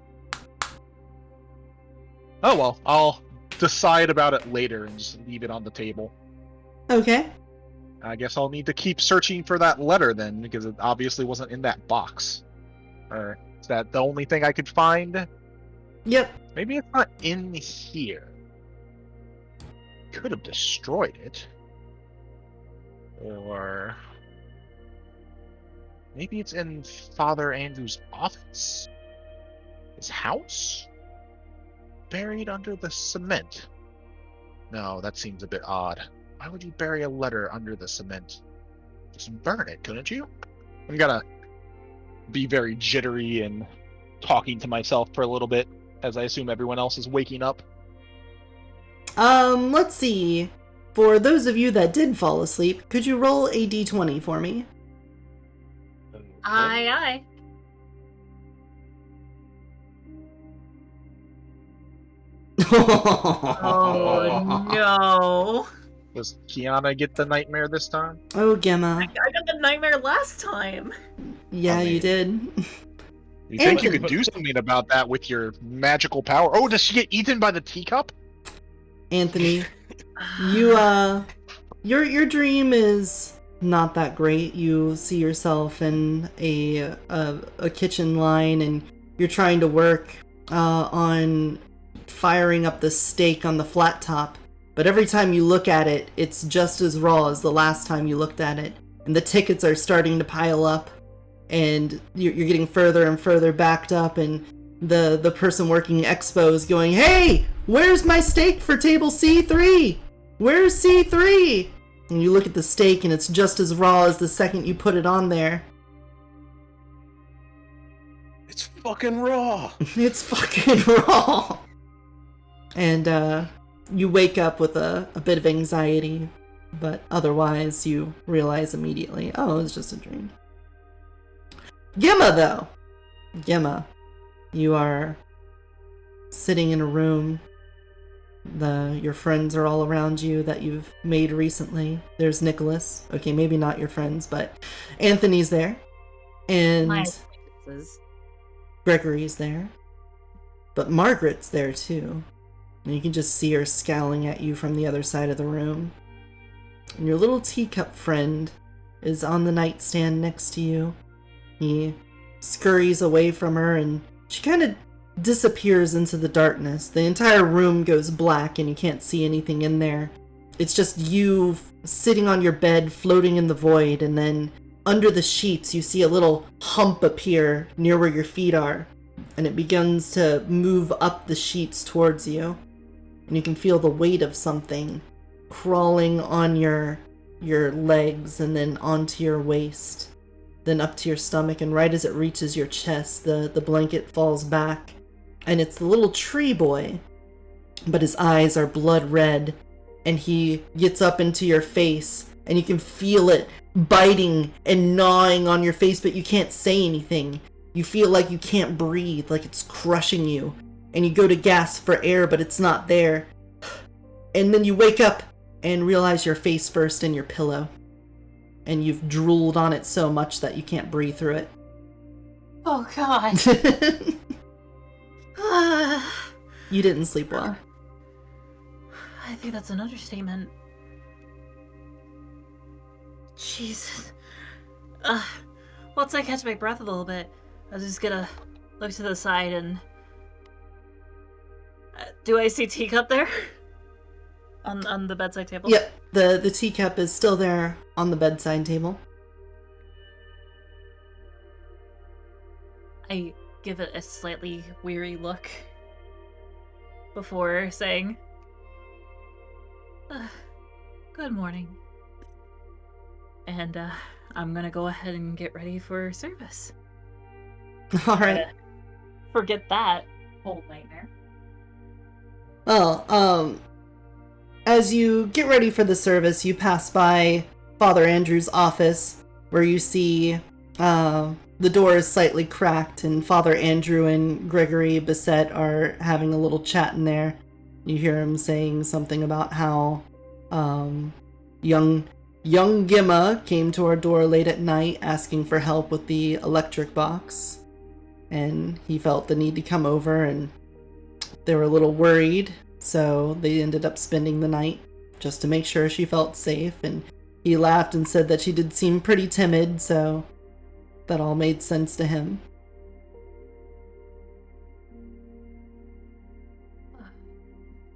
Oh well, I'll decide about it later and just leave it on the table. Okay. I guess I'll need to keep searching for that letter then, because it obviously wasn't in that box. Or is that the only thing I could find? Yep. Maybe it's not in here. Could have destroyed it. Or maybe it's in Father Andrew's office? His house? Buried under the cement. No, that seems a bit odd. Why would you bury a letter under the cement? Just burn it, couldn't you? I'm gonna be very jittery and talking to myself for a little bit, as I assume everyone else is waking up. Let's see. For those of you that did fall asleep, could you roll a d20 for me? Aye, aye. Oh no! Does Kiana get the nightmare this time? Oh, Gemma. I got the nightmare last time. Yeah, I you mean- did. You think you Anthony. could do something about that with your magical power? Oh, does she get eaten by the teacup? Anthony, your dream is not that great. You see yourself in a kitchen line, and you're trying to work on firing up the steak on the flat top. But every time you look at it, it's just as raw as the last time you looked at it, and the tickets are starting to pile up, and you're getting further and further backed up, and the person working expo is going, "Hey, where's my steak for table C3? Where's C3?" And you look at the steak and it's just as raw as the second you put it on there. It's fucking raw. It's fucking raw. And you wake up with a bit of anxiety, but otherwise you realize immediately, oh, it was just a dream. Gemma, though. Gemma, you are sitting in a room. Your friends are all around you that you've made recently. There's Nicholas. Okay, maybe not your friends, but Anthony's there. And My acquaintances. Gregory's there. But Margaret's there too. And you can just see her scowling at you from the other side of the room. And your little teacup friend is on the nightstand next to you. He scurries away from her and she kind of disappears into the darkness. The entire room goes black and you can't see anything in there. It's just you sitting on your bed floating in the void, and then under the sheets you see a little hump appear near where your feet are, and it begins to move up the sheets towards you, and you can feel the weight of something crawling on your legs and then onto your waist, then up to your stomach, and right as it reaches your chest, the blanket falls back. And it's the little tree boy, but his eyes are blood red, and he gets up into your face, and you can feel it biting and gnawing on your face, but you can't say anything. You feel like you can't breathe, like it's crushing you, and you go to gasp for air, but it's not there. And then you wake up and realize you're face first in your pillow, and you've drooled on it so much that you can't breathe through it. Oh god. You didn't sleep well. I think that's an understatement. Jesus. Once I catch my breath a little bit, I'm just gonna look to the side and... do I see teacup there? on the bedside table? Yep, the teacup is still there on the bedside table. I give it a slightly weary look before saying, good morning. And I'm gonna go ahead and get ready for service. All right. Forget that whole nightmare. Well, as you get ready for the service, you pass by Father Andrew's office, where you see the door is slightly cracked, and Father Andrew and Gregory Bissett are having a little chat in there. You hear him saying something about how young Gimma came to our door late at night asking for help with the electric box, and he felt the need to come over, and they were a little worried, so they ended up spending the night just to make sure she felt safe. And he laughed and said that she did seem pretty timid, so that all made sense to him.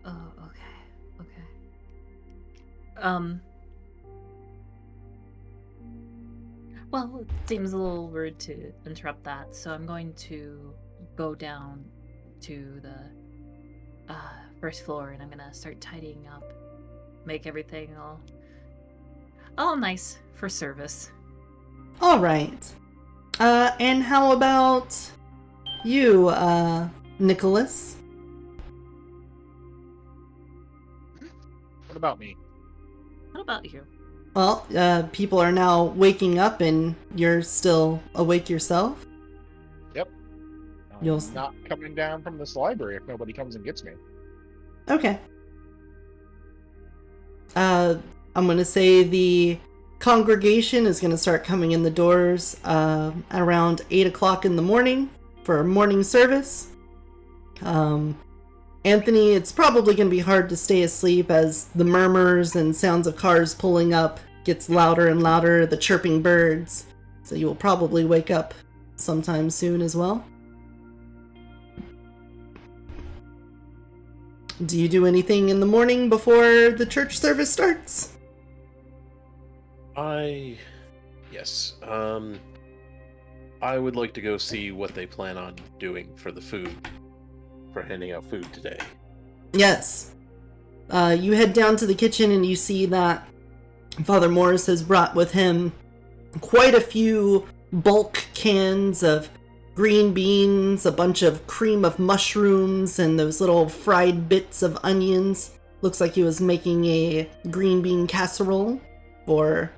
Oh, okay. Well, it seems a little rude to interrupt that, so I'm going to go down to the first floor, and I'm gonna start tidying up, make everything all nice for service. All right. And how about you, Nicholas? What about me? What about you? Well, people are now waking up, and you're still awake yourself. You'll I'm not coming down from this library if nobody comes and gets me. Okay. I'm gonna say the congregation is gonna start coming in the doors around 8 o'clock in the morning for morning service. Anthony, it's probably gonna be hard to stay asleep as the murmurs and sounds of cars pulling up gets louder and louder, the chirping birds, so you will probably wake up sometime soon as well. Do you do anything in the morning before the church service starts? Yes. I would like to go see what they plan on doing for the food, for handing out food today. Yes. You head down to the kitchen and you see that Father Morris has brought with him quite a few bulk cans of green beans, a bunch of cream of mushrooms, and those little fried bits of onions. Looks like he was making a green bean casserole for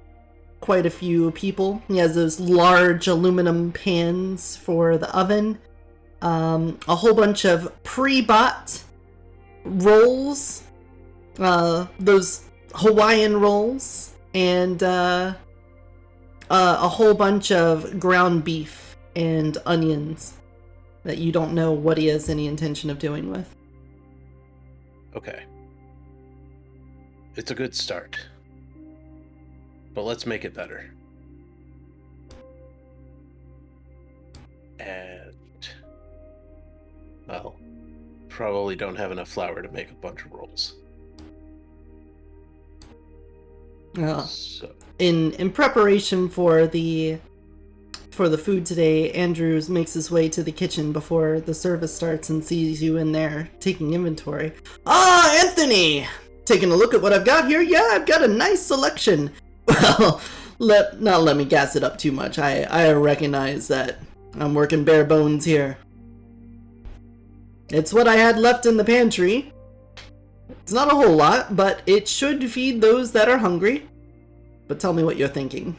quite a few people. He has those large aluminum pans for the oven. A whole bunch of pre-bought rolls, those Hawaiian rolls, and a whole bunch of ground beef and onions that you don't know what he has any intention of doing with. Okay. It's a good start. But let's make it better. And, well, probably don't have enough flour to make a bunch of rolls. So, In preparation for the food today, Andrews makes his way to the kitchen before the service starts and sees you in there taking inventory. Ah, Anthony! Taking a look at what I've got here? Yeah, I've got a nice selection. Well, let me gas it up too much. I recognize that I'm working bare bones here. It's what I had left in the pantry. It's not a whole lot, but it should feed those that are hungry. But tell me what you're thinking.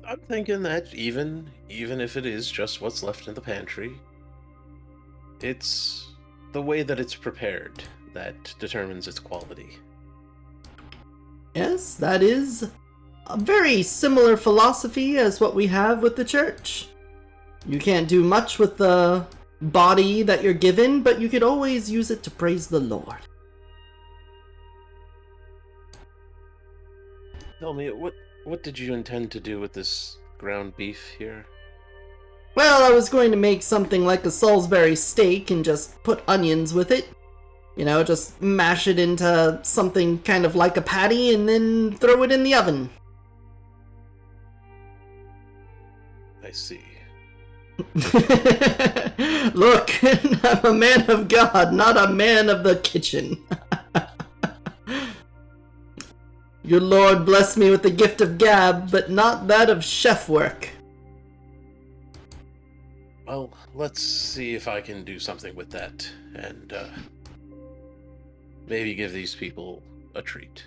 I'm thinking that even if it is just what's left in the pantry, it's the way that it's prepared that determines its quality. Yes, that is a very similar philosophy as what we have with the church. You can't do much with the body that you're given, but you could always use it to praise the Lord. Tell me, what did you intend to do with this ground beef here? Well, I was going to make something like a Salisbury steak and just put onions with it. You know, just mash it into something kind of like a patty and then throw it in the oven. I see. Look, I'm a man of God, not a man of the kitchen. Your Lord bless me with the gift of gab, but not that of chef work. Well, let's see if I can do something with that, and maybe give these people a treat.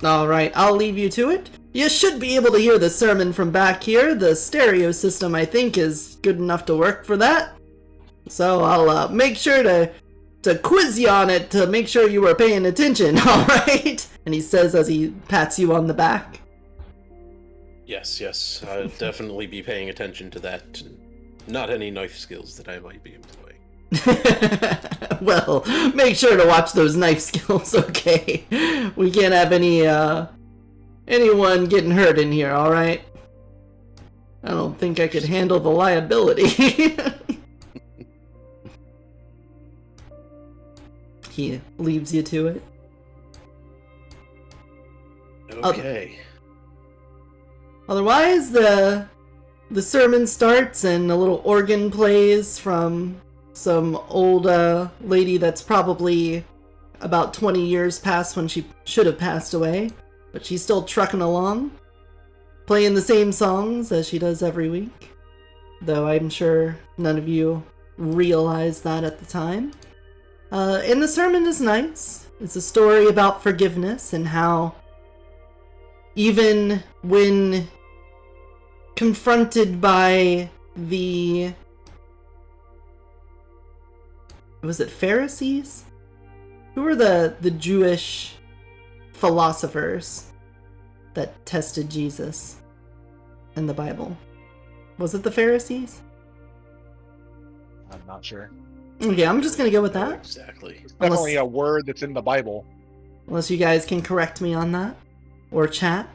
Alright, I'll leave you to it. You should be able to hear the sermon from back here. The stereo system, I think, is good enough to work for that. So I'll make sure to quiz you on it to make sure you were paying attention, alright? And he says as he pats you on the back. Yes, I'll definitely be paying attention to that. Not any knife skills that I might be employing. Well, make sure to watch those knife skills, okay? We can't have anyone getting hurt in here, alright? I don't think I could handle the liability. He leaves you to it. Okay. Otherwise, the sermon starts and a little organ plays from some old lady that's probably about 20 years past when she should have passed away, but she's still trucking along, playing the same songs as she does every week, though I'm sure none of you realized that at the time. And the sermon is nice. It's a story about forgiveness and how even when confronted by the... was it Pharisees? Who were the Jewish philosophers that tested Jesus in the Bible? Was it the Pharisees? I'm not sure. Okay, I'm just gonna go with Not that. exactly. It's definitely a word that's in the Bible. Unless you guys can correct me on that. Or chat.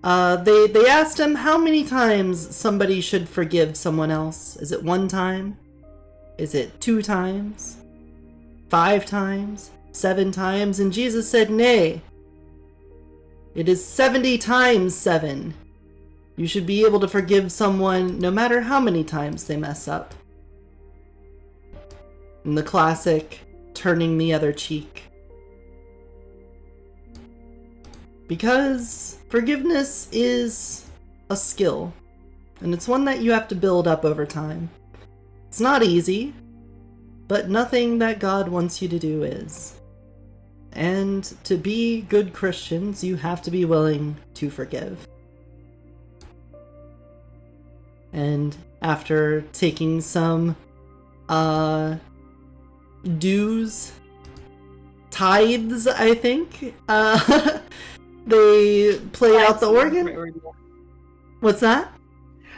They asked him how many times somebody should forgive someone else. Is it 1 time? Is it 2 times? 5 times? 7 times? And Jesus said, nay. It is 70 times 7. You should be able to forgive someone no matter how many times they mess up. And the classic, turning the other cheek. Because forgiveness is a skill, and it's one that you have to build up over time. It's not easy, but nothing that God wants you to do is. And to be good Christians, you have to be willing to forgive. And after taking some, dues, tithes, I think, they play out the organ. What's that?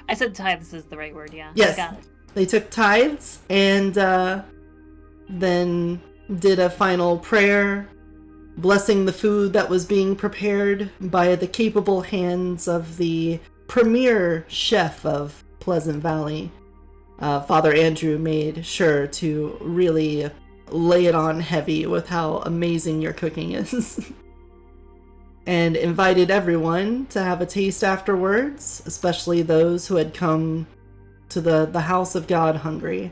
I said tithes is the right word, yeah. Yes. Got it. They took tithes and then did a final prayer, blessing the food that was being prepared by the capable hands of the premier chef of Pleasant Valley. Father Andrew made sure to really lay it on heavy with how amazing your cooking is. And invited everyone to have a taste afterwards, especially those who had come to the house of God hungry.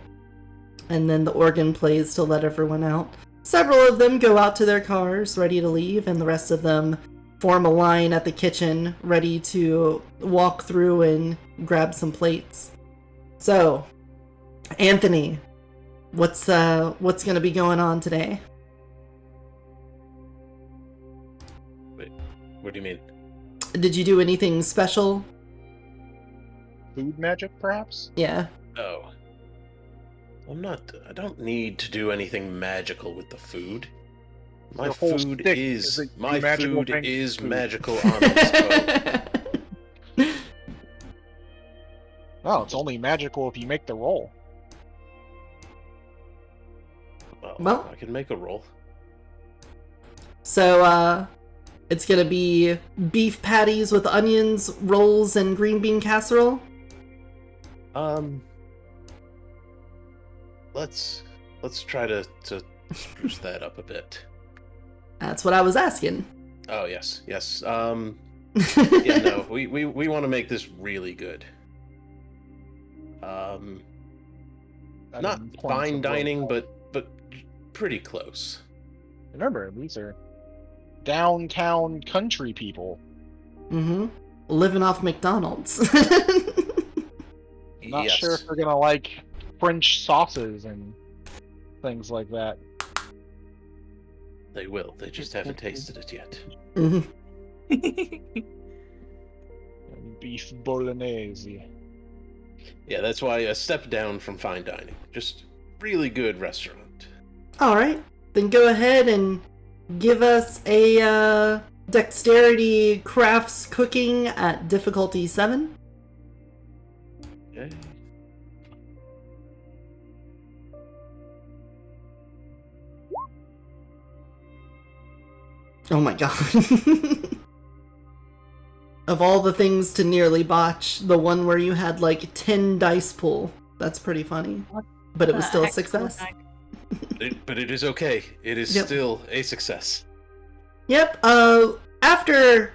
And then the organ plays to let everyone out. Several of them go out to their cars, ready to leave, and the rest of them form a line at the kitchen, ready to walk through and grab some plates. So, Anthony, what's gonna be going on today? What do you mean? Did you do anything special? Food magic, perhaps? Yeah. Oh. I don't need to do anything magical with the food. My Your whole food stick is is a my magical food thing. is Food. magical on its own. Oh, it's only magical if you make the roll. Well- I can make a roll. So, it's gonna be beef patties with onions, rolls, and green bean casserole? Let's try to spruce that up a bit. That's what I was asking. Oh yes. Yeah, no, we want to make this really good. I Not mean, points fine of dining, growth. but pretty close. Remember, these are downtown country people. Mm-hmm. Living off McDonald's. I'm not sure if Yes. they're gonna like French sauces and things like that. They will. They just haven't tasted it yet. Mhm. And beef bolognese. Yeah, that's why a step down from fine dining. Just really good restaurant. All right, then go ahead and give us a dexterity crafts cooking at difficulty 7. Okay. Oh my god. Of all the things to nearly botch, the one where you had like 10 dice pool. That's pretty funny. But it was still a success. But it is okay. It is Yep. still a success. Yep, after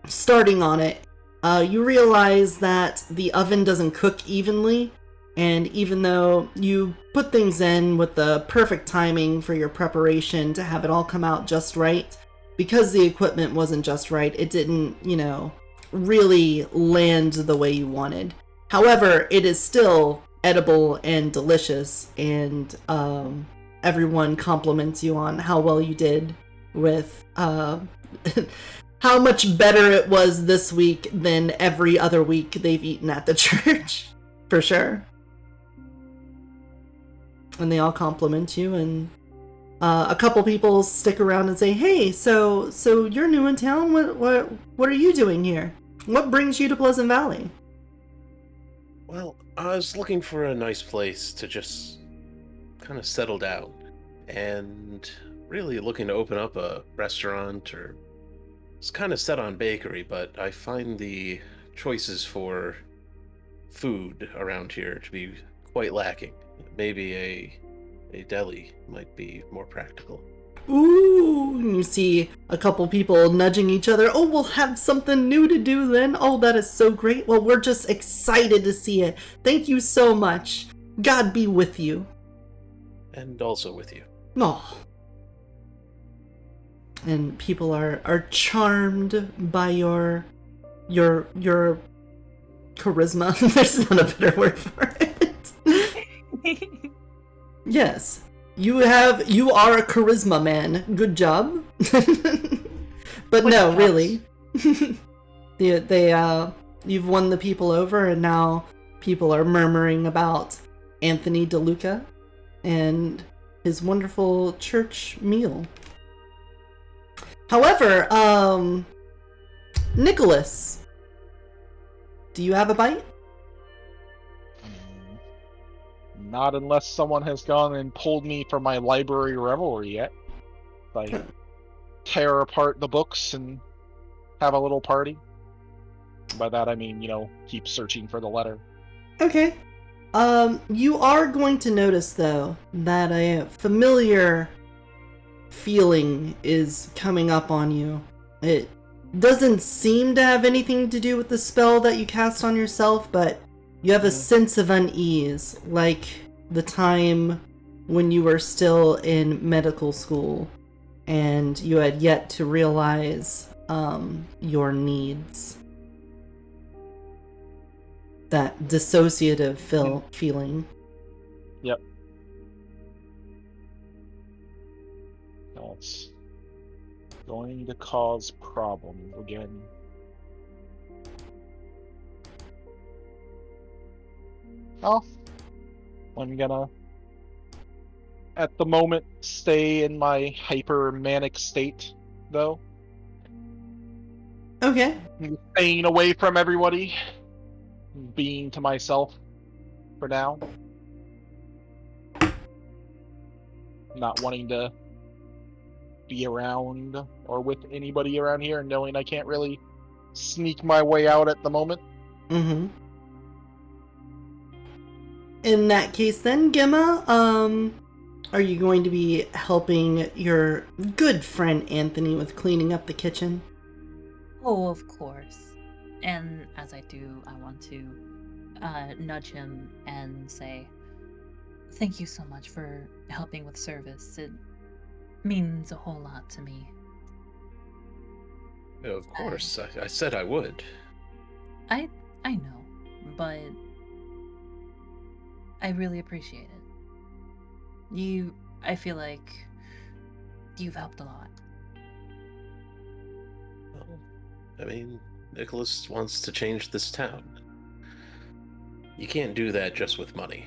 starting on it, you realize that the oven doesn't cook evenly, and even though you put things in with the perfect timing for your preparation to have it all come out just right, because the equipment wasn't just right, it didn't, really land the way you wanted. However, it is still edible and delicious, and everyone compliments you on how well you did with how much better it was this week than every other week they've eaten at the church, for sure. And they all compliment you, and a couple people stick around and say, "Hey, so you're new in town. What are you doing here? What brings you to Pleasant Valley?" Well, I was looking for a nice place to just kind of settle down, and really looking to open up a restaurant, or it's kind of set on bakery, but I find the choices for food around here to be quite lacking. Maybe a deli might be more practical. Ooh, you see a couple people nudging each other. "Oh, we'll have something new to do then. Oh, that is so great. Well, we're just excited to see it. Thank you so much. God be with you." And also with you. Oh. And people are charmed by your charisma. There's not a better word for it. Yes. You are a charisma man. Good job. But no, really. You've won the people over, and now people are murmuring about Anthony DeLuca and his wonderful church meal. However, Nicholas, do you have a bite? Not unless someone has gone and pulled me from my library revelry yet. I tear apart the books and have a little party. By that I mean, keep searching for the letter. Okay. You are going to notice, though, that a familiar feeling is coming up on you. It doesn't seem to have anything to do with the spell that you cast on yourself, but you have a sense of unease, like the time when you were still in medical school and you had yet to realize your needs. That dissociative feeling. Yep. That's going to cause problems again. Oh, I'm gonna, at the moment, stay in my hyper-manic state, though. Okay. I'm staying away from everybody, being to myself for now. Not wanting to be around or with anybody around here, and knowing I can't really sneak my way out at the moment. Mm-hmm. In that case then, Gemma, are you going to be helping your good friend Anthony with cleaning up the kitchen? Oh, of course. And as I do, I want to nudge him and say, "Thank you so much for helping with service. It means a whole lot to me." Of course, I said I would. I know, but I really appreciate it. I feel like you've helped a lot. Well, I mean, Nicholas wants to change this town. You can't do that just with money.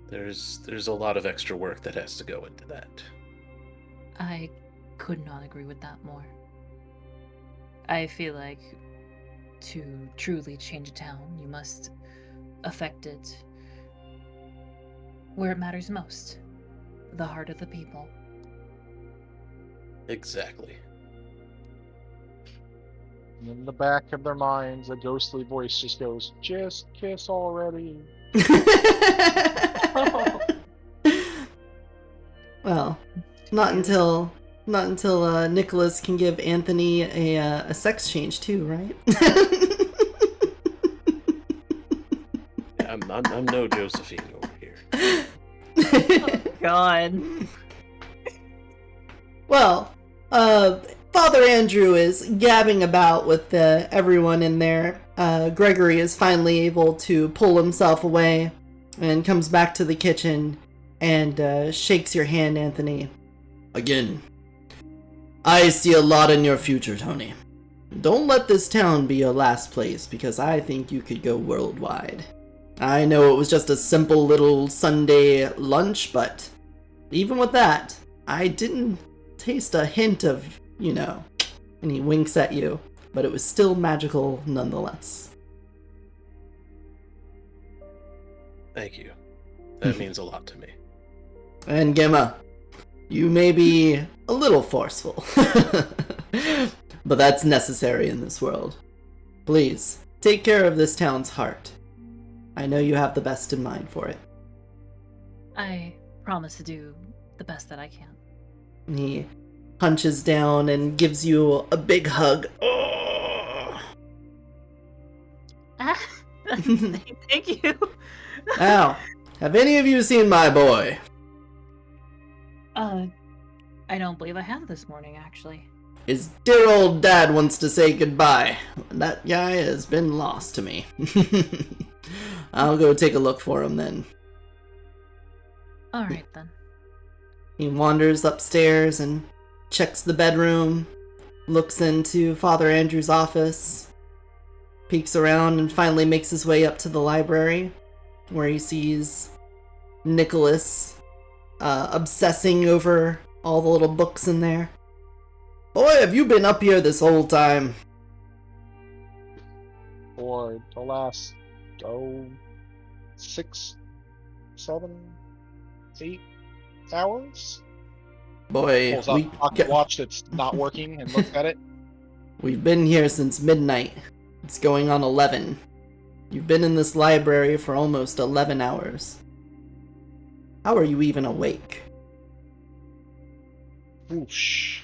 There's a lot of extra work that has to go into that. I could not agree with that more. I feel like to truly change a town, you must affect it where it matters most, the heart of the people. Exactly. In the back of their minds, a ghostly voice just goes, "Just kiss already." Well, not until Nicholas can give Anthony a sex change too, right? I'm no Josephine over here. Oh, God. Well, Father Andrew is gabbing about with everyone in there. Gregory is finally able to pull himself away and comes back to the kitchen and shakes your hand, Anthony. Again, I see a lot in your future, Tony. Don't let this town be your last place, because I think you could go worldwide. I know it was just a simple little Sunday lunch, but even with that, I didn't taste a hint of, and he winks at you, but it was still magical nonetheless. Thank you. That means a lot to me. And Gemma, you may be a little forceful, but that's necessary in this world. Please, take care of this town's heart. I know you have the best in mind for it. I promise to do the best that I can. And he hunches down and gives you a big hug. Oh. Thank you. Now, have any of you seen my boy? I don't believe I have this morning, actually. His dear old dad wants to say goodbye. That guy has been lost to me. I'll go take a look for him then. Alright then. He wanders upstairs and checks the bedroom, looks into Father Andrew's office, peeks around, and finally makes his way up to the library, where he sees Nicholas obsessing over all the little books in there. Boy, have you been up here this whole time? For the last 6, 7, 8 hours. Boy, Pulls out a pocket watch that's not working and looks at it. We've been here since midnight. It's going on 11. You've been in this library for almost 11 hours. How are you even awake? Whoosh.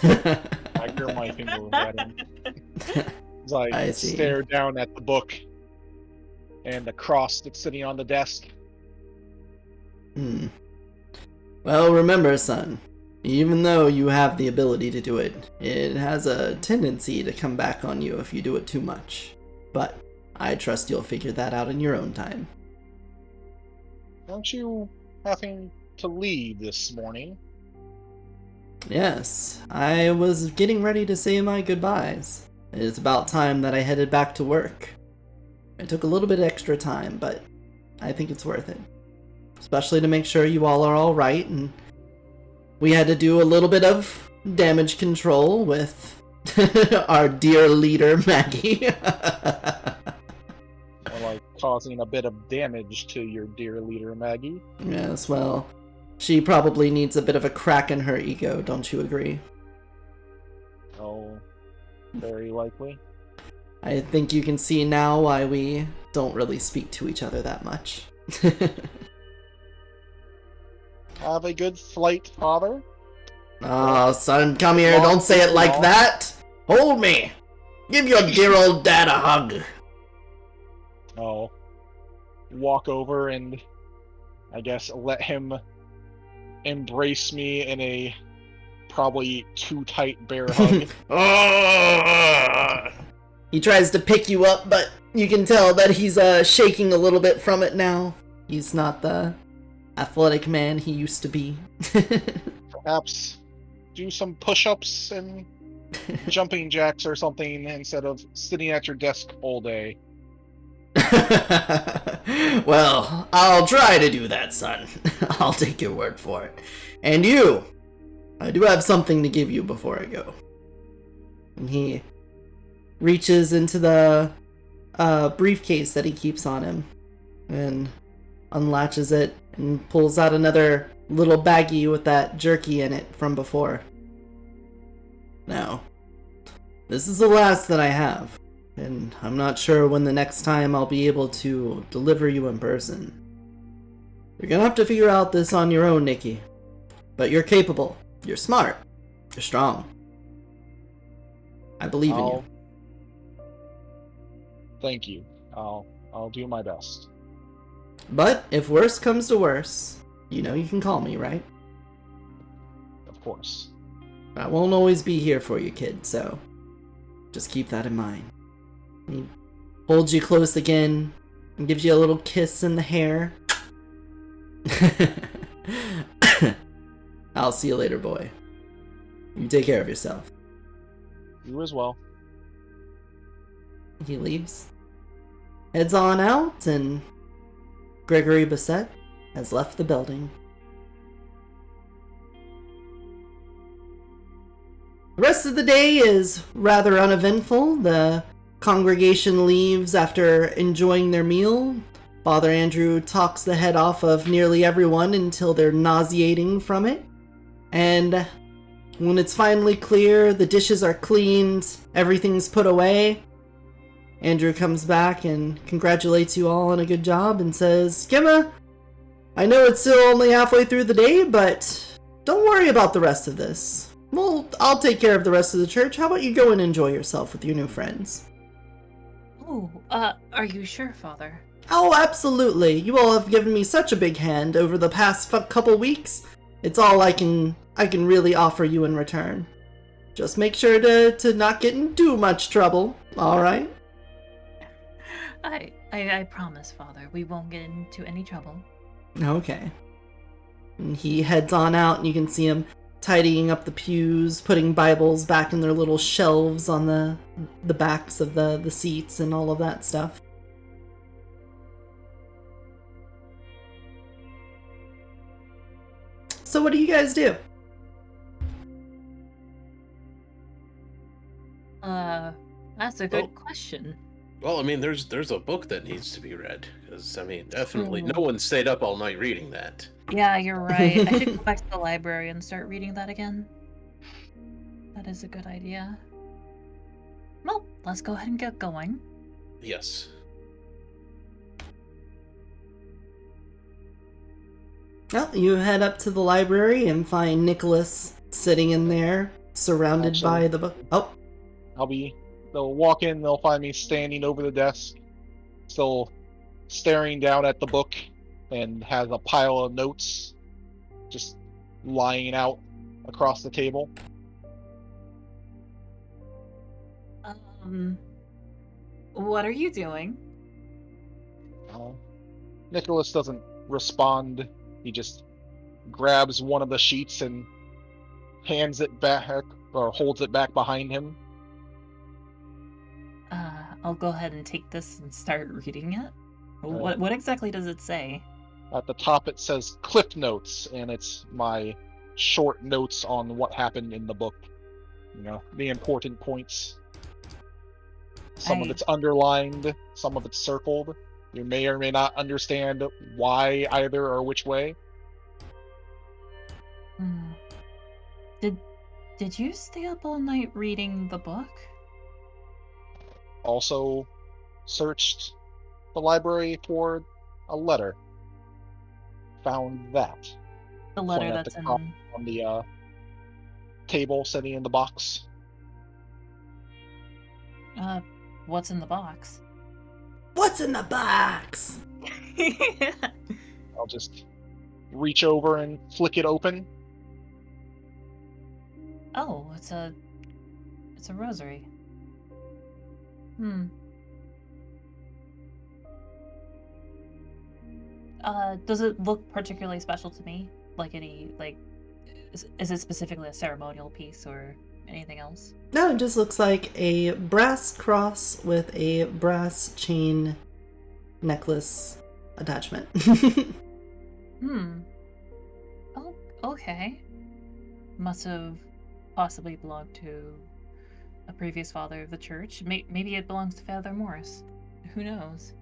I hear my finger at him. As I see. stare down at the book and the cross that's sitting on the desk. Well, remember, son, even though you have the ability to do it, it has a tendency to come back on you if you do it too much. But I trust you'll figure that out in your own time. Aren't you having to leave this morning? Yes, I was getting ready to say my goodbyes. It's about time that I headed back to work. It took a little bit extra time, but I think it's worth it. Especially to make sure you all are alright, and we had to do a little bit of damage control with our dear leader, Maggie. Or like causing a bit of damage to your dear leader, Maggie? Yes, well, she probably needs a bit of a crack in her ego, don't you agree? Oh, very likely. I think you can see now why we don't really speak to each other that much. Have a good flight, Father. Oh, son, come here, don't say it like that! Hold me! Give your dear old dad a hug! I'll walk over and I guess let him embrace me in a probably too tight bear hug. He tries to pick you up, but you can tell that he's shaking a little bit from it now. He's not the athletic man he used to be. Perhaps do some push-ups and jumping jacks or something instead of sitting at your desk all day. Well, I'll try to do that, son. I'll take your word for it. And you, I do have something to give you before I go. And he reaches into the briefcase that he keeps on him and unlatches it and pulls out another little baggie with that jerky in it from before. Now, this is the last that I have, and I'm not sure when the next time I'll be able to deliver you in person. You're gonna have to figure out this on your own, Nikki. But you're capable, you're smart, you're strong. I believe in you. Thank you. I'll do my best. But if worse comes to worse, you know you can call me, right? Of course. I won't always be here for you, kid, so just keep that in mind. He holds you close again and gives you a little kiss in the hair. I'll see you later, boy. You take care of yourself. You as well. He leaves. Heads on out, and Gregory Bassett has left the building. The rest of the day is rather uneventful. The congregation leaves after enjoying their meal. Father Andrew talks the head off of nearly everyone until they're nauseating from it. And when it's finally clear, the dishes are cleaned, everything's put away, Andrew comes back and congratulates you all on a good job and says, Gemma, I know it's still only halfway through the day, but don't worry about the rest of this. Well, I'll take care of the rest of the church. How about you go and enjoy yourself with your new friends? Oh, are you sure, Father? Oh, absolutely. You all have given me such a big hand over the past couple weeks. It's all I can really offer you in return. Just make sure to not get in too much trouble, alright? I promise, Father, we won't get into any trouble. Okay. And he heads on out, and you can see him tidying up the pews, putting Bibles back in their little shelves on the backs of the seats and all of that stuff. So what do you guys do? That's a good question. Well, I mean, there's a book that needs to be read, because, I mean, definitely no one stayed up all night reading that. Yeah, you're right. I should go back to the library and start reading that again. That is a good idea. Well, let's go ahead and get going. Yes. Well, you head up to the library and find Nicholas sitting in there, surrounded by the book. Oh. They'll walk in, they'll find me standing over the desk, still staring down at the book, and has a pile of notes just lying out across the table. What are you doing? Nicholas doesn't respond. He just grabs one of the sheets and hands it back, or holds it back behind him. I'll go ahead and take this and start reading it. What exactly does it say? At the top it says Cliff Notes, and it's my short notes on what happened in the book. You know, the important points. Some of it's underlined, some of it's circled. You may or may not understand why either or which way. Did you stay up all night reading the book? Also searched the library for a letter. Found that. The letter One at that's the top on the table sitting in the box. What's in the box? What's in the box? I'll just reach over and flick it open. Oh, it's a rosary. Hmm. Does it look particularly special to me? Like is it specifically a ceremonial piece or anything else? No, it just looks like a brass cross with a brass chain necklace attachment. Hmm. Oh, okay. Must have possibly belonged to a previous father of the church. Maybe it belongs to Father Morris. Who knows?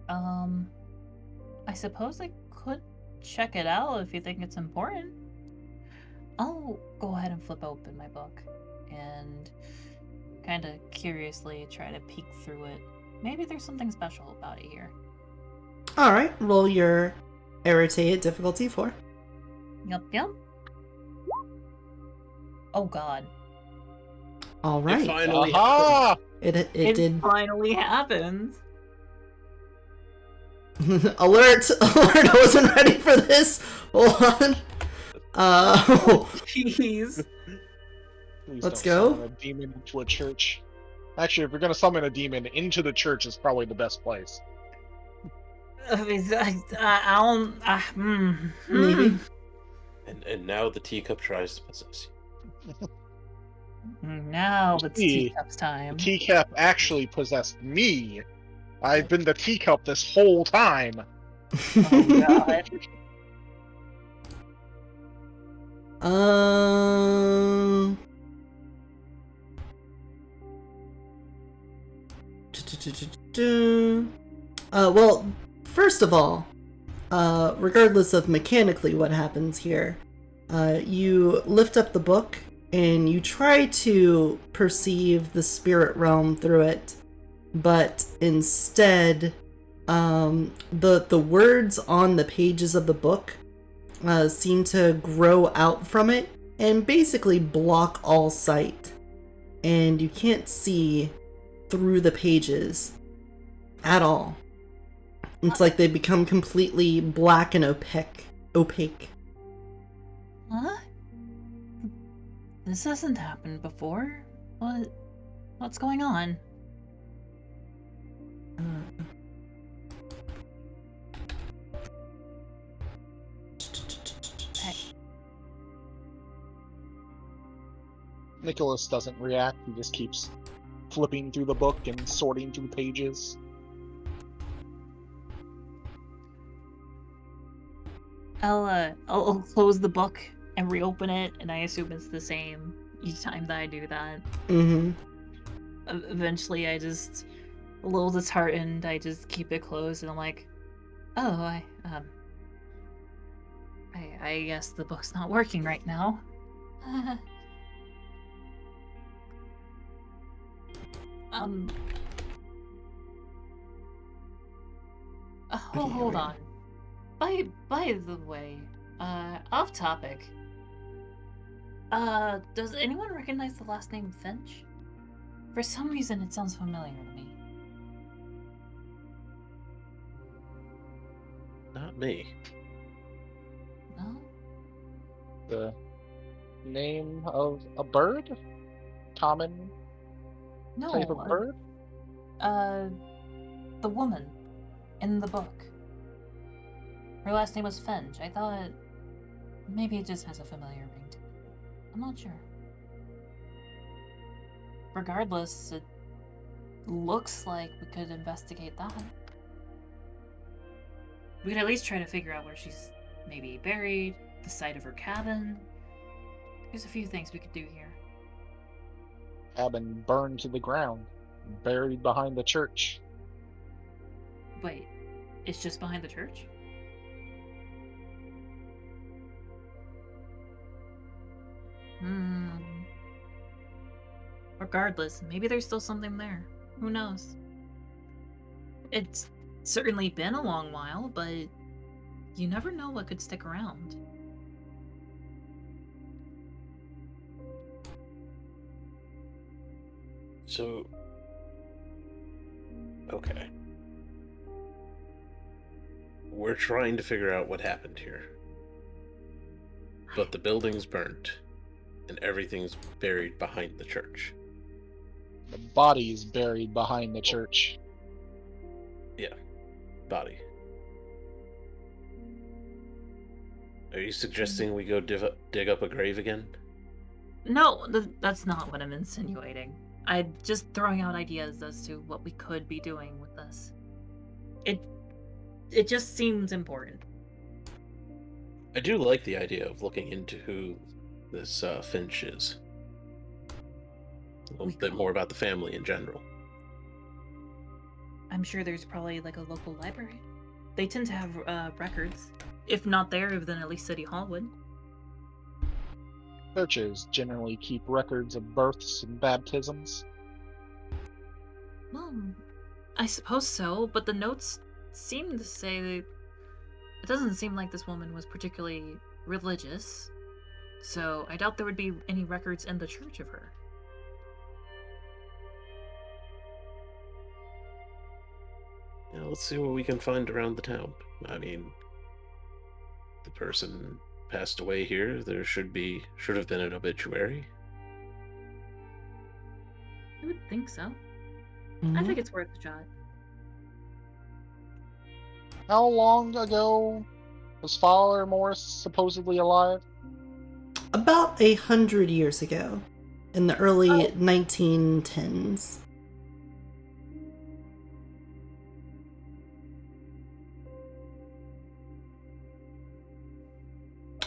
I suppose I could check it out if you think it's important. I'll go ahead and flip open my book and kind of curiously try to peek through it. Maybe there's something special about it here. Alright, roll your irritate difficulty 4. Yep. Oh god. It Alright. finally Aha! It It did. finally happens. Alert! Alert! I wasn't ready for this! Hold on. Jeez. Please Let's don't go. summon a demon into a church. Actually, if you're gonna summon a demon into the church, is probably the best place. I mean, I don't. Maybe. And now the teacup tries to possess you. Now it's See, teacups The time. teacup actually possessed me. I've been the teacup this whole time. Oh god. Um. Well, first of all, regardless of mechanically what happens here, you lift up the book and you try to perceive the spirit realm through it, but instead, the words on the pages of the book seem to grow out from it and basically block all sight, and you can't see through the pages at all. It's like they become completely black and opaque. Huh? This hasn't happened before. What's going on? Hey, Nicholas doesn't react. He just keeps flipping through the book and sorting through pages. I'll close the book and reopen it, and I assume it's the same each time that I do that. Mm-hmm. Eventually, I just a little disheartened. I just keep it closed, and I'm like, oh, I guess the book's not working right now. Hold on. By the way, off topic. Does anyone recognize the last name Finch? For some reason, it sounds familiar to me. Not me. No? The name of a bird? Common No. type of bird? The woman in the book. Her last name was Finch. I thought maybe it just has a familiar ring to it. I'm not sure. Regardless, it looks like we could investigate that. We could at least try to figure out where she's maybe buried, the site of her cabin. There's a few things we could do here. Cabin burned to the ground, buried behind the church. Wait, it's just behind the church? Regardless, maybe there's still something there. Who knows? It's certainly been a long while, but you never know what could stick around. So, Okay. We're trying to figure out what happened here. But the building's burnt, and everything's buried behind the church. The body is buried behind the church. Yeah, body. Are you suggesting we go dig up a grave again? No, that's not what I'm insinuating. I'm just throwing out ideas as to what we could be doing with this. It just seems important. I do like the idea of looking into who this Finch is. A little bit more about the family in general. I'm sure there's probably like a local library. They tend to have records. If not there, then at least City Hall would. Churches generally keep records of births and baptisms. Well, I suppose so, but the notes seem to say that it doesn't seem like this woman was particularly religious. So I doubt there would be any records in the church of her. Yeah, let's see what we can find around the town. I mean, the person passed away here. There should have been an obituary. I would think so. Mhm. I think it's worth a shot. How long ago was Father Morris supposedly alive? About 100 years ago, in the early 1910s.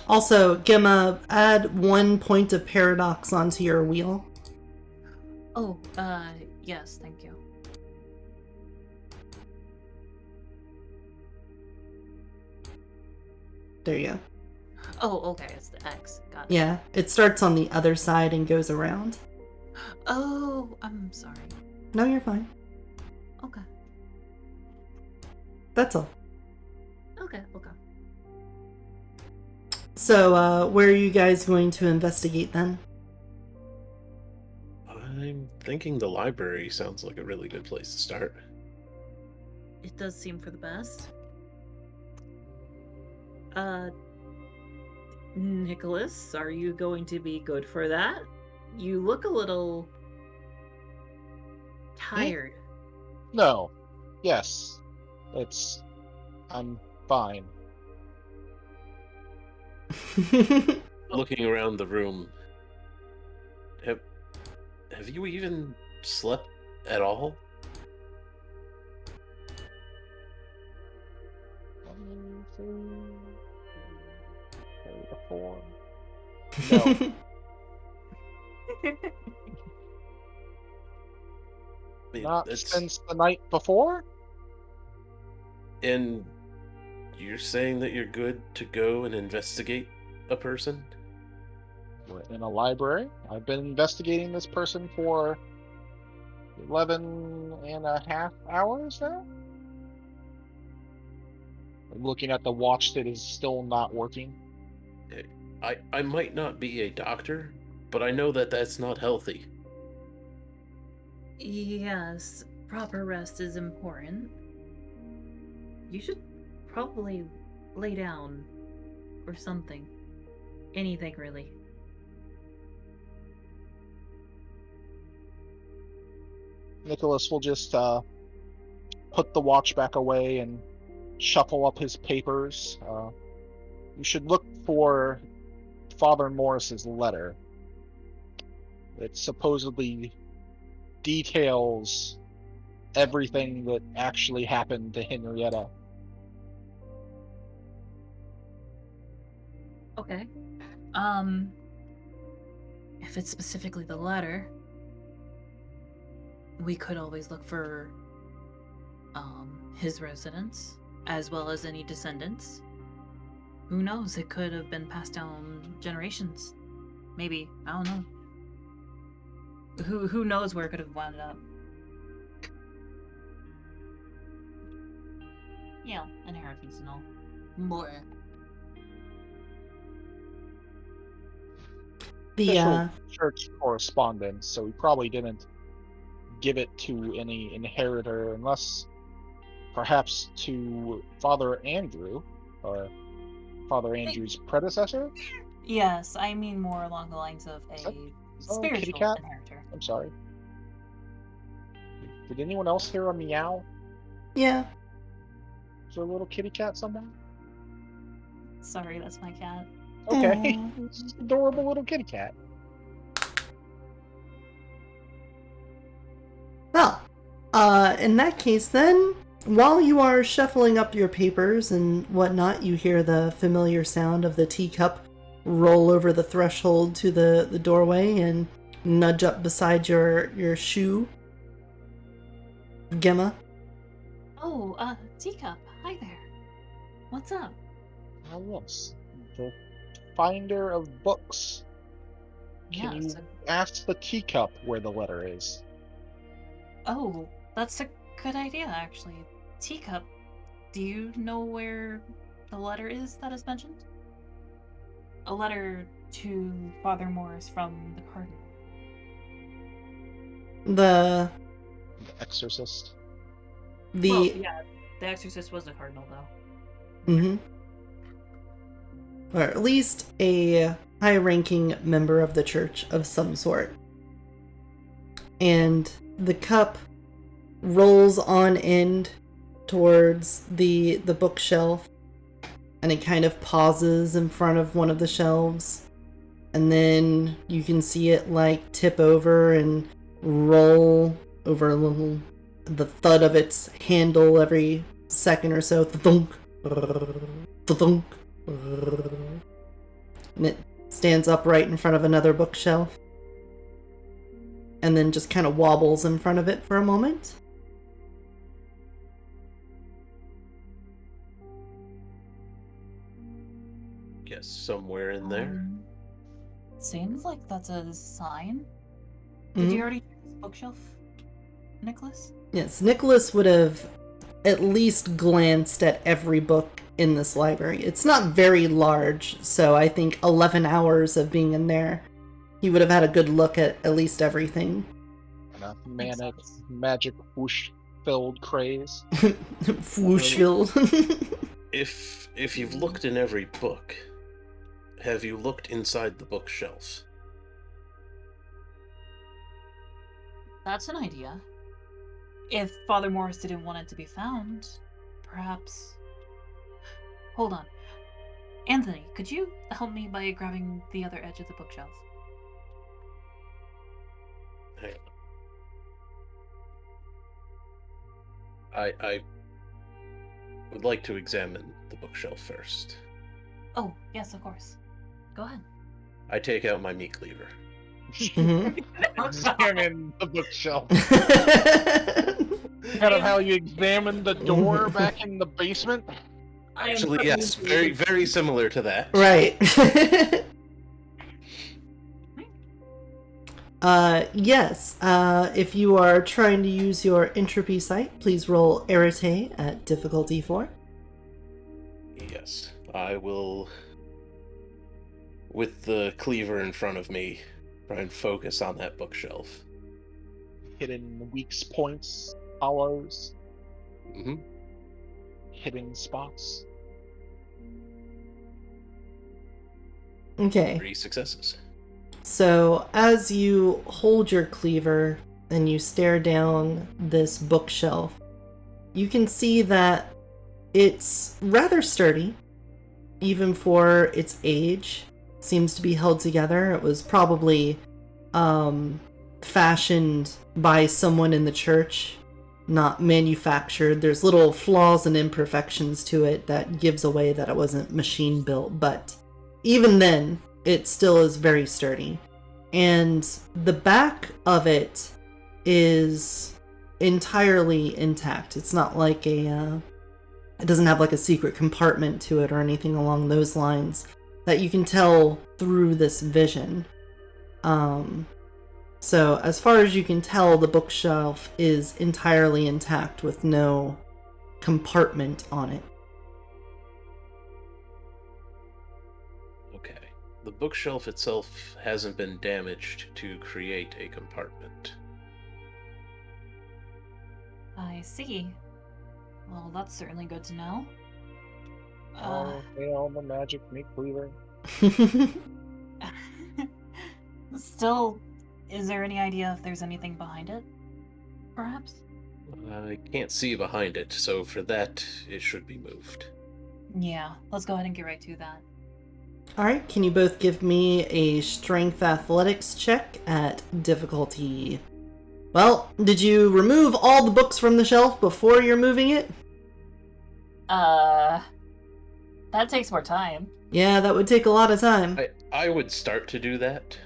Also, Gemma, add 1 point of paradox onto your wheel. Oh, yes, thank you. There you go. Oh, okay, it's the X. Got it. Yeah, it starts on the other side and goes around. Oh, I'm sorry. No, you're fine. Okay. That's all. Okay. So, where are you guys going to investigate then? I'm thinking the library sounds like a really good place to start. It does seem for the best. Nicholas, are you going to be good for that? You look a little tired. No. Yes. I'm fine. Looking around the room, have you even slept at all? Let me see. 3 to 4. No. I mean, Not it's- since the night before? And you're saying that you're good to go and investigate a person? We're in a library. I've been investigating this person for 11 and a half hours now. I'm looking at the watch that is still not working. I might not be a doctor, but I know that that's not healthy. Yes, proper rest is important. You should probably lay down or something. Anything, really. Nicholas will just put the watch back away and shuffle up his papers. You should look for Father Morris's letter. It supposedly details everything that actually happened to Henrietta. Okay. If it's specifically the letter, we could always look for his residence as well as any descendants. Who knows? It could have been passed down generations. Maybe. I don't know. Who knows where it could have wound up? Yeah, inheritance and all. More. The Official church correspondence, so he probably didn't give it to any inheritor unless perhaps to Father Andrew, or Father Andrew's predecessor? Yes, I mean more along the lines of Is that- a is that a kitty spiritual cat? inheritor. I'm sorry. Did anyone else hear a meow? Yeah. Is there a little kitty cat somewhere? Sorry, that's my cat. Okay. Aw. It's just an adorable little kitty cat. Well, in that case then, while you are shuffling up your papers and whatnot, you hear the familiar sound of the teacup roll over the threshold to the doorway and nudge up beside your shoe. Gemma. Oh, Teacup, hi there. What's up? Ah, yes. The finder of books. Can Yeah, you so, ask the teacup where the letter is? oh, that's a good idea, actually. Teacup, do you know where the letter is that is mentioned? A letter to Father Morris from the Cardinal. The The exorcist. Well, the yeah, the Exorcist was a Cardinal, though. mhm. Or at least a high-ranking member of the church of some sort. And the cup rolls on end towards the bookshelf, and it kind of pauses in front of one of the shelves, and then you can see it like tip over and roll over a little, the thud of its handle every second or so, thunk, thunk, and it stands upright in front of another bookshelf and then just kind of wobbles in front of it for a moment. Yes, somewhere in there. Seems like that's a sign. Did you already check this bookshelf, Nicholas? Yes, Nicholas would have at least glanced at every book in this library. It's not very large, so I think 11 hours of being in there, he would have had a good look at least everything. And a Makes manic, sense. magic whoosh-filled craze. Whooshville. If you've looked in every book, have you looked inside the bookshelf? That's an idea. If Father Morris didn't want it to be found, perhaps... Hold on. Anthony, could you help me by grabbing the other edge of the bookshelf? Hang on. I would like to examine the bookshelf first. Oh, yes, of course. Go ahead. I take out my meat cleaver. Mhm. Examine the bookshelf. Kind of how you examined the door back in the basement. Actually, yes, very, very similar to that. Right. Yes. If you are trying to use your entropy sight, please roll Arete at difficulty 4. Yes, I will, with the cleaver in front of me, try and focus on that bookshelf. Hidden weak points, hollows, Mm-hmm. hidden spots. Okay. 3 successes. So, as you hold your cleaver and you stare down this bookshelf, you can see that it's rather sturdy, even for its age. Seems to be held together. It was probably fashioned by someone in the church, not manufactured. There's little flaws and imperfections to it that gives away that it wasn't machine built, but even then, it still is very sturdy. And the back of it is entirely intact. It's not like it doesn't have like a secret compartment to it or anything along those lines that you can tell through this vision. So as far as you can tell, the bookshelf is entirely intact with no compartment on it. Okay. The bookshelf itself hasn't been damaged to create a compartment. I see. Well, that's certainly good to know. Oh, hail the magic meat cleaver. Still, is there any idea if there's anything behind it? Perhaps? I can't see behind it, so for that, it should be moved. Yeah, let's go ahead and get right to that. Alright, can you both give me a strength athletics check at difficulty? Well, did you remove all the books from the shelf before you're moving it? That takes more time. Yeah, that would take a lot of time. I would start to do that.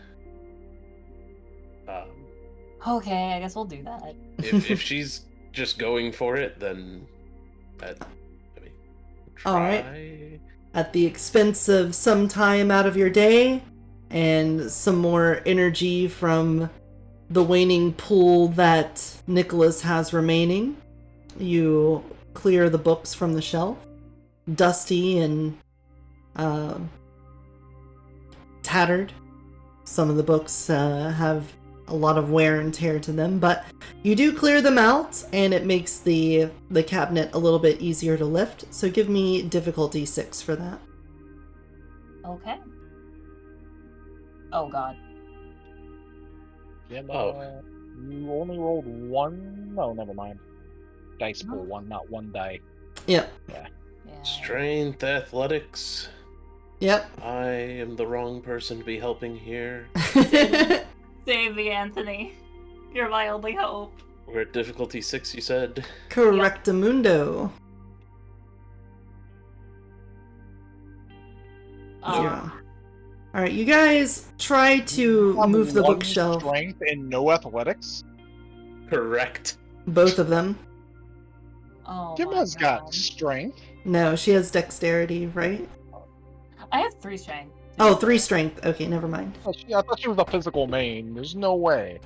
Okay, I guess we'll do that. If she's just going for it, then I mean, try. Alright. At the expense of some time out of your day and some more energy from the waning pool that Nicholas has remaining, you clear the books from the shelf. Dusty and tattered. Some of the books have a lot of wear and tear to them, but you do clear them out, and it makes the cabinet a little bit easier to lift. So give me difficulty 6 for that. Okay. Oh god. Yeah, Oh. You only rolled one? No, never mind. Dice pool No. one, not one die. Yep. Yeah. Strength, athletics. Yep. I am the wrong person to be helping here. Save me, Anthony. You're my only hope. We're at difficulty 6, you said? Correctamundo. Um, 0. Alright, you guys try to Have move the one bookshelf. Strength and no athletics. Correct. Both of them. Oh Gemma's my got God. strength. No, she has dexterity, right? I have 3 strength. Oh, 3 strength. Okay, never mind. Oh, I thought she was a physical main. There's no way.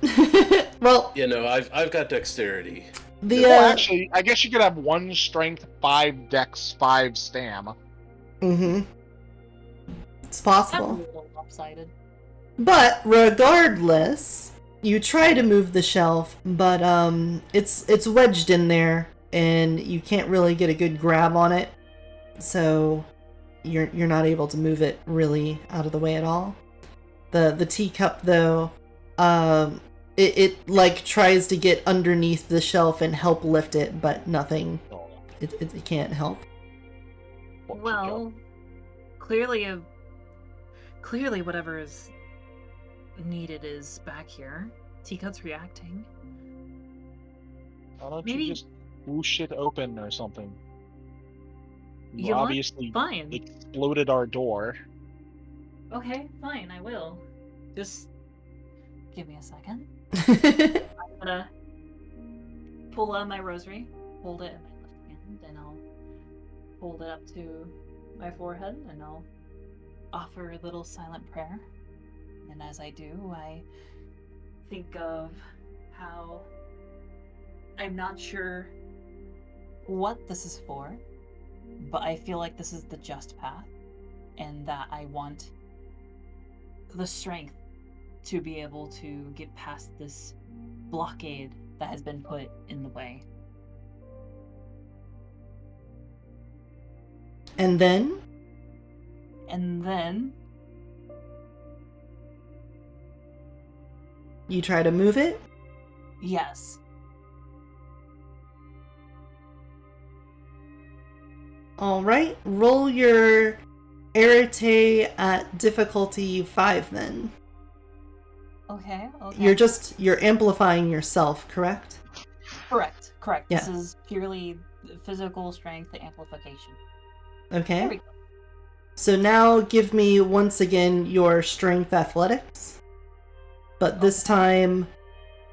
Well, Yeah, no, I've got dexterity. the Well, actually, I guess you could have 1 strength, 5 dex, 5 stam. it's That's a possible. little lopsided. But regardless, you try to move the shelf, but it's wedged in there, and you can't really get a good grab on it. So you're not able to move it really out of the way at all. The teacup though, it like tries to get underneath the shelf and help lift it, but nothing. Oh, It can't help. what Well, clearly whatever is needed is back here. Teacup's reacting. Why don't maybe- you just whoosh it open or something? You You know what? obviously Fine. exploded our door. Okay, fine, I will. Just give me a second. I'm gonna pull out my rosary, hold it in my left hand, and I'll hold it up to my forehead, and I'll offer a little silent prayer. And as I do, I think of how I'm not sure what this is for, but I feel like this is the just path, and that I want the strength to be able to get past this blockade that has been put in the way. And then And then, you try to move it. yes, Alright, roll your arete at difficulty 5 then. okay. You're amplifying yourself, correct? Correct. Yeah. This is purely physical strength amplification. There we Okay. go. So now give me once again your strength athletics. But this time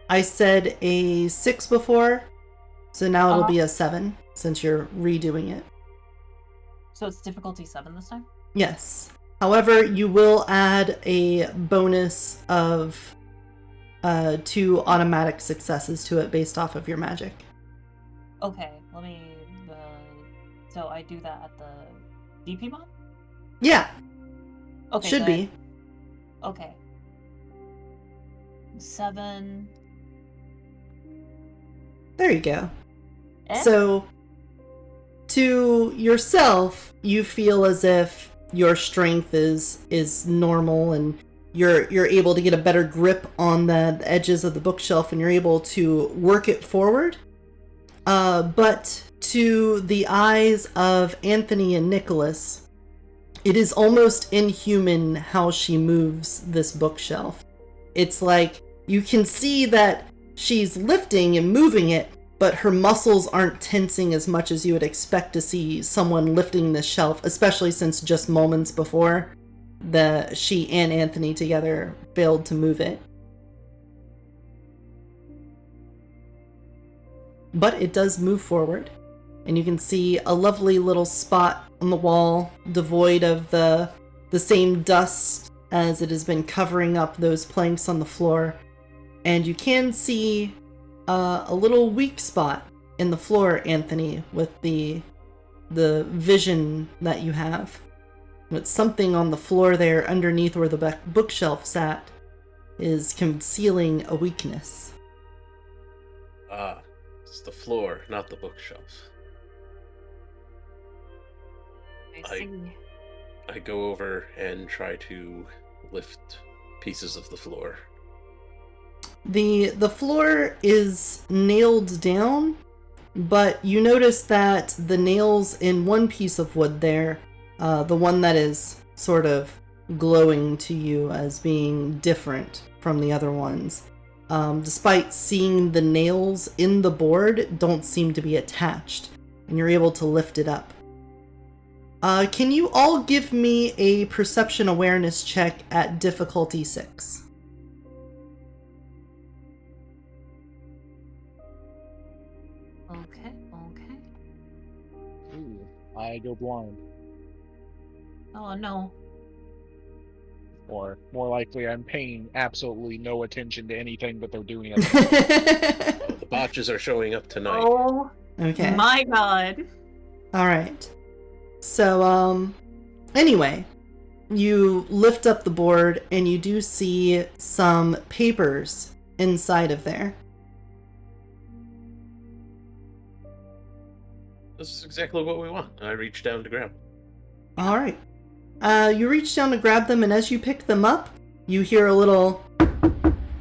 I said a 6 before, so now it'll be a 7 since you're redoing it. So it's difficulty 7 this time? Yes. However, you will add a bonus of 2 automatic successes to it based off of your magic. Okay, let me. So I do that at the DP mod? Yeah, Okay. should so be. Okay. 7. There you go. So, to yourself, you feel as if your strength is normal, and you're able to get a better grip on the edges of the bookshelf, and you're able to work it forward. But to the eyes of Anthony and Nicholas, it is almost inhuman how she moves this bookshelf. It's like you can see that she's lifting and moving it, but her muscles aren't tensing as much as you would expect to see someone lifting this shelf, especially since just moments before she and Anthony together failed to move it. But it does move forward, and you can see a lovely little spot on the wall, devoid of the same dust as it has been covering up those planks on the floor. And you can see a little weak spot in the floor, Anthony, with the vision that you have. With something on the floor there underneath where the bookshelf sat is concealing a weakness. It's the floor, not the bookshelf. I see. I go over and try to lift pieces of the floor. The floor is nailed down, but you notice that the nails in one piece of wood there, the one that is sort of glowing to you as being different from the other ones, despite seeing the nails in the board, don't seem to be attached, and you're able to lift it up. Can you all give me a perception awareness check at difficulty 6? Okay. Ooh, I go blind. Oh no. Or more likely, I'm paying absolutely no attention to anything that they're doing. The botches are showing up tonight. Oh Okay. my god. All right. So, anyway, you lift up the board and you do see some papers inside of there. This is exactly what we want. I reached down to grab. All right. You reach down to grab them, and as you pick them up, you hear a little,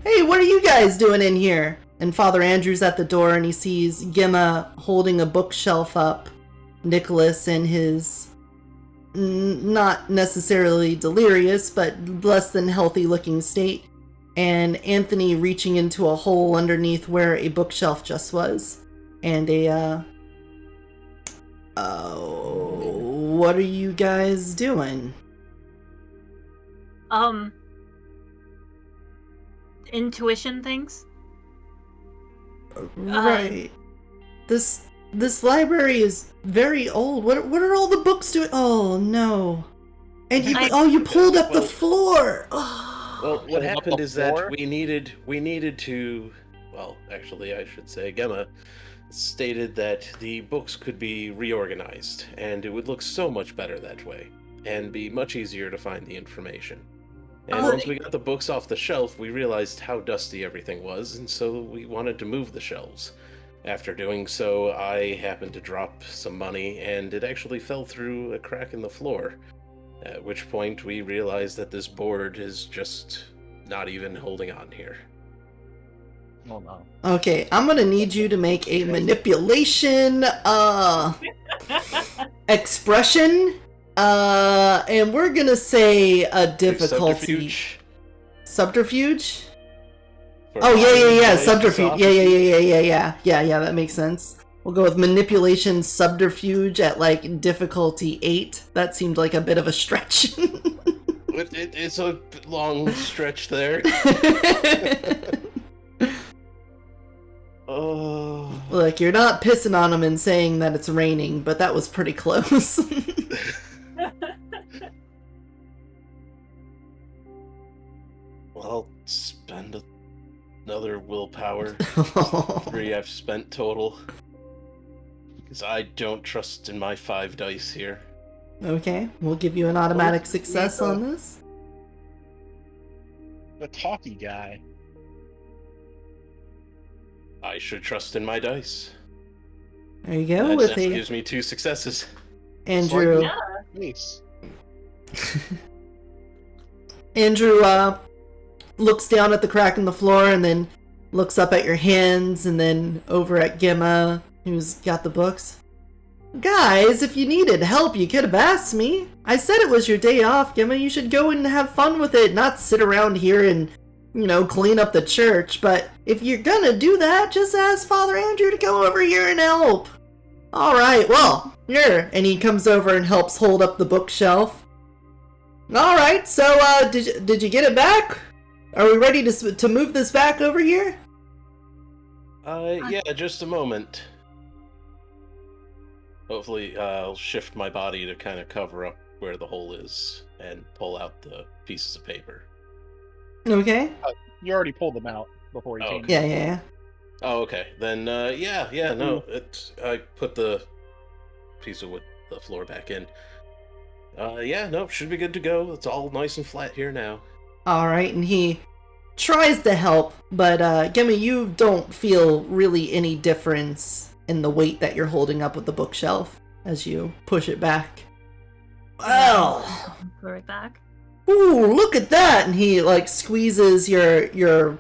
"Hey, what are you guys doing in here?" And Father Andrew's at the door, and he sees Gemma holding a bookshelf up, Nicholas in his not necessarily delirious, but less than healthy looking state, and Anthony reaching into a hole underneath where a bookshelf just was, and what are you guys doing? Intuition things? Right. This library is very old. What are all the books doing? Oh no. And you pulled up the floor. Well, what happened is that we needed to, well, actually I should say Gemma stated that the books could be reorganized, and it would look so much better that way, and be much easier to find the information. And once we got the books off the shelf, we realized how dusty everything was, and so we wanted to move the shelves. After doing so, I happened to drop some money, and it actually fell through a crack in the floor, at which point we realized that this board is just not even holding on here. Oh no. Okay, I'm gonna need you to make a manipulation expression, and we're gonna say a difficulty subterfuge. Oh yeah, subterfuge. Yeah, that makes sense. We'll go with manipulation subterfuge at like difficulty 8. That seemed like a bit of a stretch. It's a long stretch there. Oh. Look, you're not pissing on them and saying that it's raining, but that was pretty close. Well, I'll spend another willpower. 3 I've spent total. Because I don't trust in my 5 dice here. Okay, we'll give you an automatic success on this. The talkie guy. I should trust in my dice. There you go. That With gives me 2 successes. Andrew. Yeah. Nice. Andrew looks down at the crack in the floor and then looks up at your hands and then over at Gemma, who's got the books. Guys, if you needed help, you could have asked me. I said it was your day off, Gemma. You should go and have fun with it, not sit around here and, clean up the church. But if you're gonna do that, just ask Father Andrew to come over here and help. Alright, well, here. And he comes over and helps hold up the bookshelf. Alright, so, did you get it back? Are we ready to move this back over here? Yeah, just a moment. Hopefully, I'll shift my body to kind of cover up where the hole is and pull out the pieces of paper. Okay. You already pulled them out before you came. Yeah, yeah. Oh, okay. Then, no. I put the piece of wood, the floor back in. Should be good to go. It's all nice and flat here now. Alright, and he tries to help, but Gimme, you don't feel really any difference in the weight that you're holding up with the bookshelf as you push it back. Well, Put it back. ooh, look at that! And he squeezes your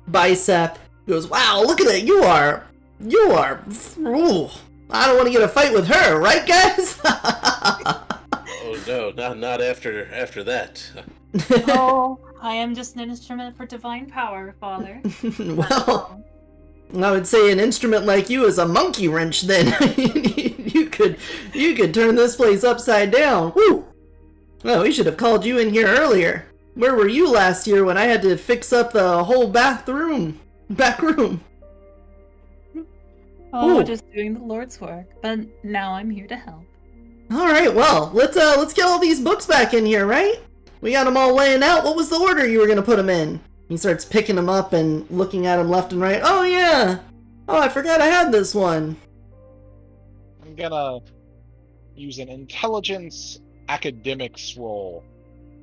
bicep. Goes, wow, look at it! You are, ooh, I don't want to get a fight with her, right, guys? Oh no, not after that. Oh, I am just an instrument for divine power, Father. Well, I would say an instrument like you is a monkey wrench. Then you could turn this place upside down. Woo! Well, we should have called you in here earlier. Where were you last year when I had to fix up the whole back room? Oh, Ooh. just doing the Lord's work. But now I'm here to help. All right, well, let's get all these books back in here, right? We got them all laying out. What was the order you were gonna put them in? He starts picking them up and looking at them left and right. Oh yeah. Oh, I forgot I had this one. I'm gonna use an intelligence academics roll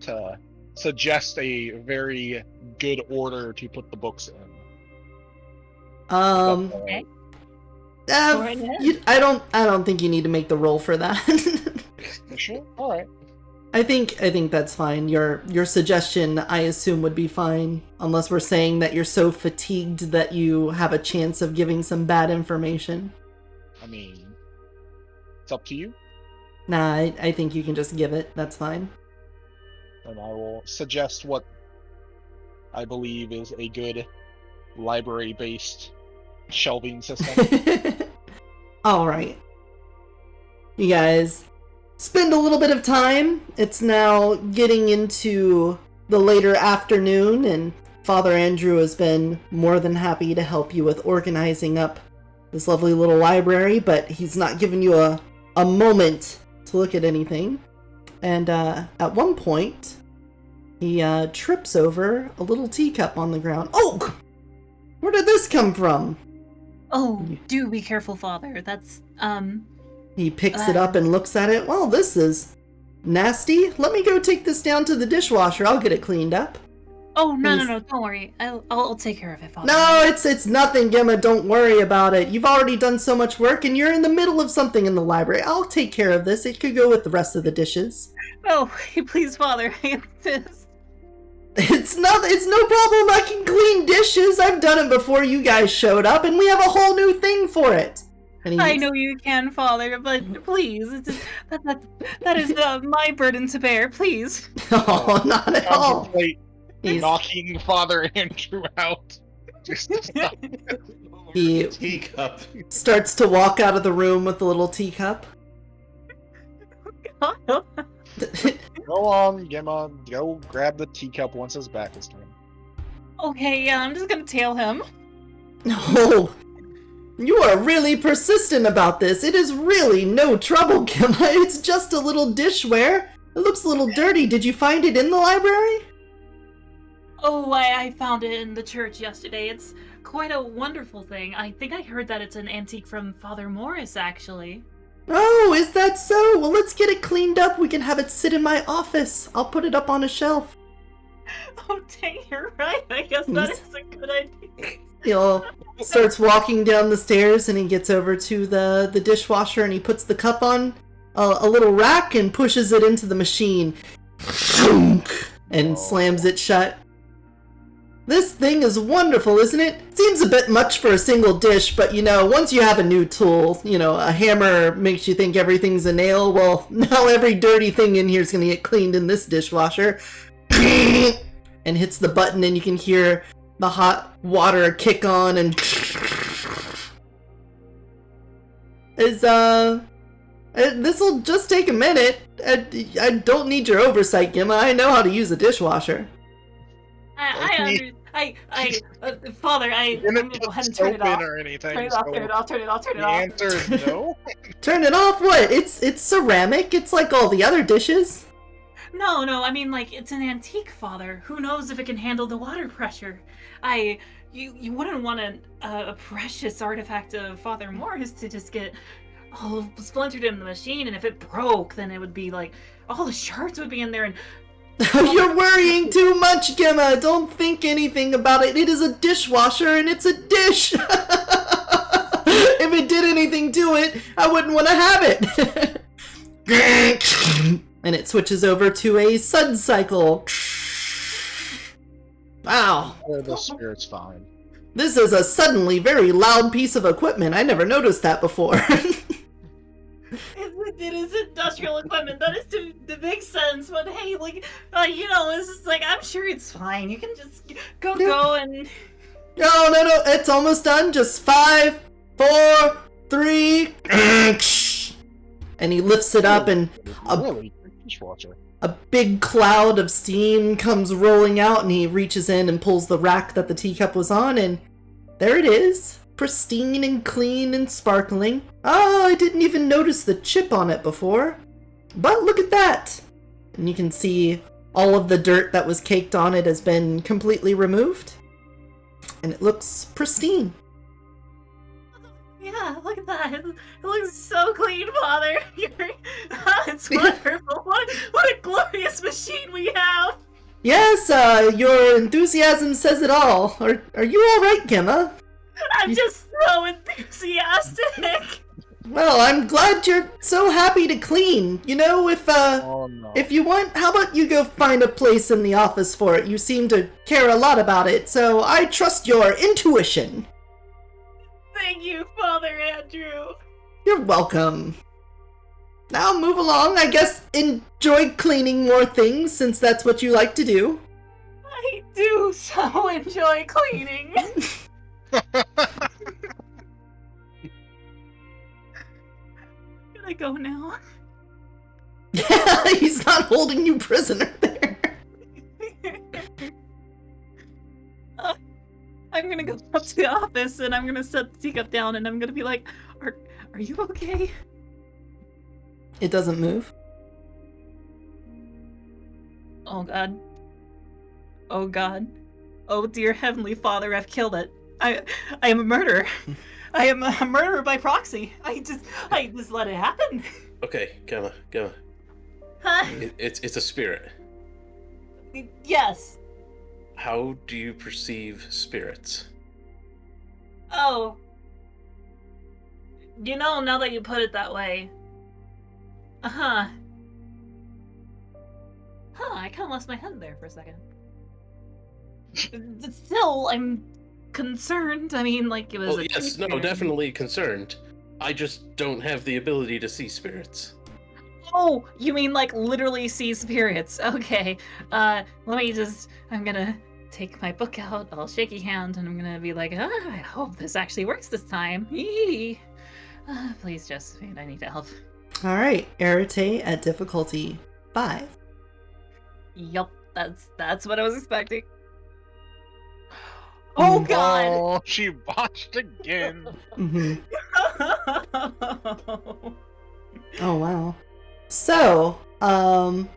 to suggest a very good order to put the books in. Okay. Go right ahead. I don't think you need to make the roll for that. You sure? All right. I think that's fine. Your suggestion, I assume, would be fine, unless we're saying that you're so fatigued that you have a chance of giving some bad information. I mean, it's up to you. Nah, I think you can just give it. That's fine. And I will suggest what I believe is a good library-based shelving system. All right. You guys spend a little bit of time. It's now getting into the later afternoon, and Father Andrew has been more than happy to help you with organizing up this lovely little library, but he's not giving you a moment to look at anything. And at one point, he trips over a little teacup on the ground. Oh! Where did this come from? Oh, do be careful, Father. That's, He picks it up and looks at it. Well, this is nasty. Let me go take this down to the dishwasher. I'll get it cleaned up. Oh, no, don't worry. I'll take care of it, Father. No, it's nothing, Gemma. Don't worry about it. You've already done so much work, and you're in the middle of something in the library. I'll take care of this. It could go with the rest of the dishes. Oh, please, Father. I insist. It's no problem. I can clean dishes. I've done it before you guys showed up, and we have a whole new thing for it. And I know you can, Father, but please, that is my burden to bear. Please. Oh, not at all. Contemplate He's- knocking Father Andrew out. Just to stop. He Teacup. starts to walk out of the room with the little teacup. Go on, Gemma. Go grab the teacup once his back is turned. Okay, yeah, I'm just gonna tail him. No, you are really persistent about this. It is really no trouble, Gemma. It's just a little dishware. It looks a little dirty. Did you find it in the library? Oh, I found it in the church yesterday. It's quite a wonderful thing. I think I heard that it's an antique from Father Morris, actually. Oh, is that so? Well, let's get it cleaned up. We can have it sit in my office. I'll put it up on a shelf. Oh, dang, you're right. I guess that is a good idea. Starts walking down the stairs, and he gets over to the dishwasher, and he puts the cup on a little rack and pushes it into the machine. And slams it shut. This thing is wonderful, isn't it? Seems a bit much for a single dish, but once you have a new tool, a hammer makes you think everything's a nail. Well, now every dirty thing in here is going to get cleaned in this dishwasher. And hits the button, and you can hear the hot water kick on, and this'll just take a minute. I don't need your oversight, Gemma. I know how to use a dishwasher. Father, I'm gonna go ahead and turn it off. Or anything, Turn it off, turn it off, turn it off, turn it the off. answer is no. Turn it off? What? It's ceramic. It's like all the other dishes. No, I mean, like, it's an antique, Father. Who knows if it can handle the water pressure? You wouldn't want a precious artifact of Father Morris to just get all splintered in the machine, and if it broke, then it would be like, all the shards would be in there, and... You're worrying too much, Gemma. Don't think anything about it. It is a dishwasher, and it's a dish. If it did anything to it, I wouldn't want to have it. And it switches over to a sun cycle. Wow. The spirit's fine. This is a suddenly very loud piece of equipment. I never noticed that before. It is industrial equipment. That is to make sense. But hey, it's just like, I'm sure it's fine. You can just go and... No, it's almost done. Just 5, 4, 3... And he lifts it up, and a big cloud of steam comes rolling out, and he reaches in and pulls the rack that the teacup was on, and there it is. Pristine and clean and sparkling. Oh, I didn't even notice the chip on it before. But look at that! And you can see all of the dirt that was caked on it has been completely removed. And it looks pristine. Yeah, look at that. It looks so clean, Father. It's wonderful. What a glorious machine we have. Yes, your enthusiasm says it all. Are you alright, Gemma? I'm just so enthusiastic. Well, I'm glad you're so happy to clean. If you want, how about you go find a place in the office for it? You seem to care a lot about it, so I trust your intuition. Thank you, Father Andrew. You're welcome. Now move along. I guess enjoy cleaning more things, since that's what you like to do. I do so enjoy cleaning. Can I go now? Yeah, he's not holding you prisoner there. I'm gonna go up to the office, and I'm gonna set the teacup down, and I'm gonna be like, are you okay? It doesn't move. Oh god. Oh god. Oh dear Heavenly Father, I've killed it. I am a murderer. I am a murderer by proxy. I just let it happen. Okay, Gemma. Huh? It's a spirit. Yes. How do you perceive spirits? Oh. Now that you put it that way. Uh-huh. I kind of lost my head there for a second. Still, I'm concerned. I mean, like, it was yes, no, definitely concerned. I just don't have the ability to see spirits. Oh, you mean, like, literally see spirits. Okay. I'm gonna take my book out, all shaky hand, and I'm gonna be like, I hope this actually works this time. Please, Josephine, I need help. Alright, Arete at difficulty 5. Yup, that's what I was expecting. Oh god! Oh, she botched again. Mm-hmm. Oh wow. So, I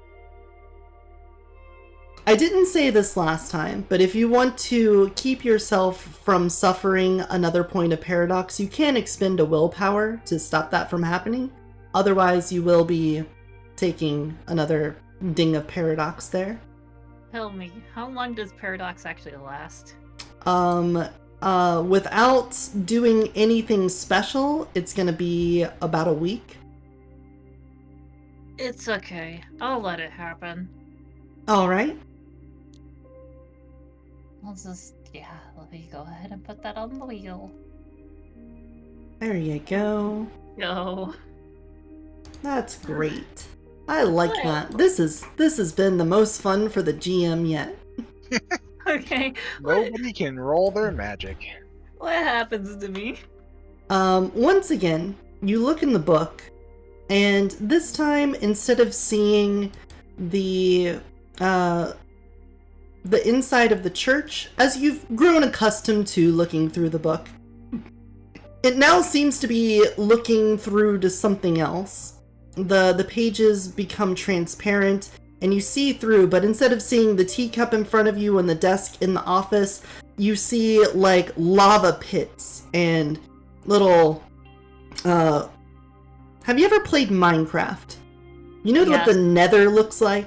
didn't say this last time, but if you want to keep yourself from suffering another point of paradox, you can expend a willpower to stop that from happening. Otherwise, you will be taking another ding of paradox there. Tell me, how long does paradox actually last? Without doing anything special, it's gonna be about a week. It's okay. I'll let it happen. All right. Let me go ahead and put that on the wheel. There you go. Go. That's great. I like What? that. This has been the most fun for the GM yet. Okay. Nobody can roll their magic. What happens to me? Once again, you look in the book, and this time, instead of seeing the inside of the church, as you've grown accustomed to looking through the book, it now seems to be looking through to something else. The pages become transparent, and you see through, but instead of seeing the teacup in front of you and the desk in the office, you see, like, lava pits and little, have you ever played Minecraft? You know what Yes. the nether looks like?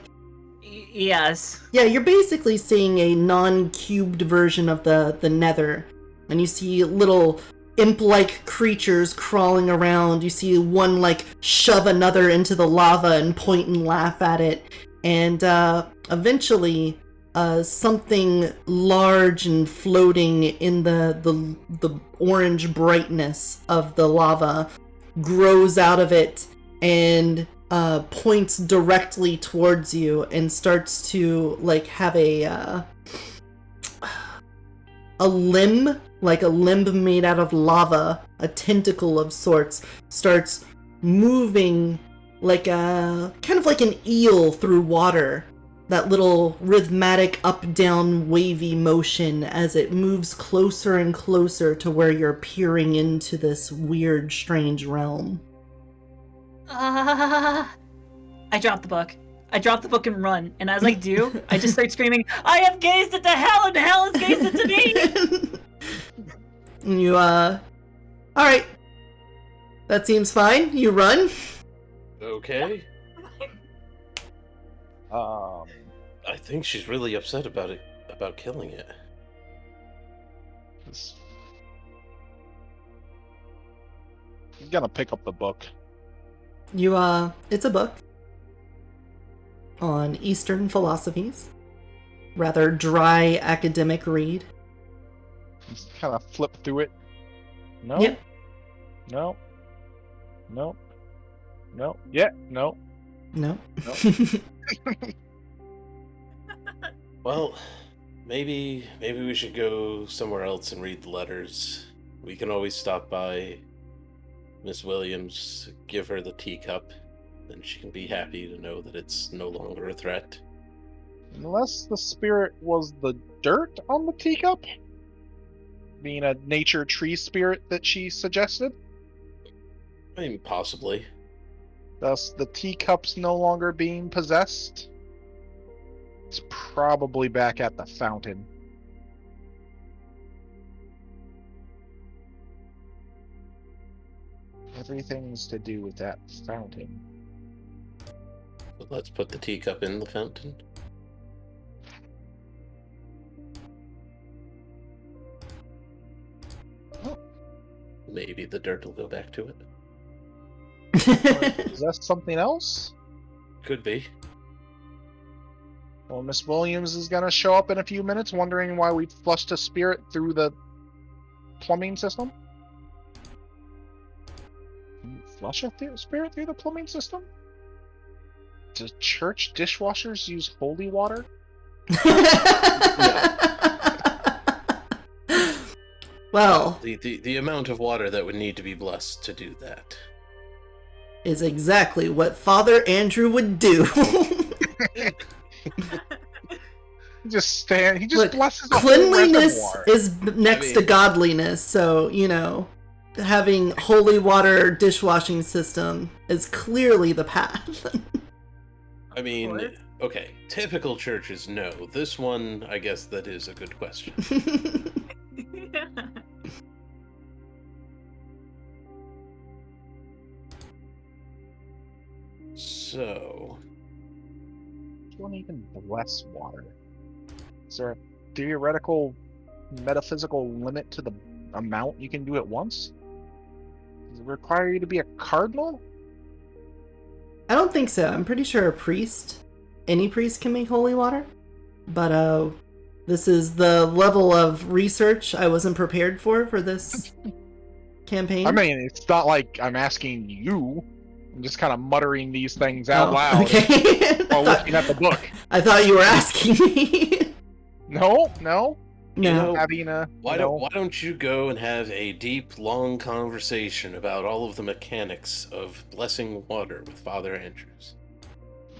Yes. Yeah, you're basically seeing a non-cubed version of the nether. And you see little imp-like creatures crawling around. You see one, like, shove another into the lava and point and laugh at it. And eventually, something large and floating in the orange brightness of the lava grows out of it and points directly towards you and starts to, like, have a limb, like a limb made out of lava, a tentacle of sorts, starts moving like a kind of like an eel through water. That little rhythmic up-down wavy motion as it moves closer and closer to where you're peering into this weird, strange realm. I drop the book. I drop the book and run. And as I do, I just start screaming, I have gazed into hell and hell has gazed into me! And you, alright. That seems fine. You run. Okay. Um, I think she's really upset about it, about killing it. he's gonna pick up the book. You, it's a book on Eastern philosophies. Rather dry academic read. He's kind of flip through it. No. Yep. No. No. No. Yeah. No. No. Well, maybe we should go somewhere else and read the letters. We can always stop by Miss Williams, give her the teacup, and she can be happy to know that it's no longer a threat. Unless the spirit was the dirt on the teacup, being a nature tree spirit that she suggested. I mean, possibly. Thus, the teacup's no longer being possessed. It's probably back at the fountain. Everything's to do with that fountain. So let's put the teacup in the fountain. Maybe the dirt will go back to it. Is that something else? Could be. Well, Miss Williams is gonna show up in a few minutes, wondering why we flushed a spirit through the plumbing system. You flush a spirit through the plumbing system? Do church dishwashers use holy water? Well, The amount of water that would need to be blessed to do that. is exactly what Father Andrew would do. He just Look, blesses the whole cleanliness reservoir. is next to godliness, so, you know, having holy water dishwashing system is clearly the path. I mean, What? okay, typical churches, no. This one, I guess that is a good question. So, Don't even bless water. Is there a theoretical metaphysical limit to the amount you can do at once? Does it require you to be a cardinal? I don't think so. I'm pretty sure a priest, any priest can make holy water. But this is the level of research I wasn't prepared for this campaign. I mean, it's not like I'm asking you. I'm just kind of muttering these things out Oh, loud okay. while looking at the book. I thought you were asking me. No. No. know, Having a Why don't you go and have a deep, long conversation about all of the mechanics of blessing water with Father Andrews?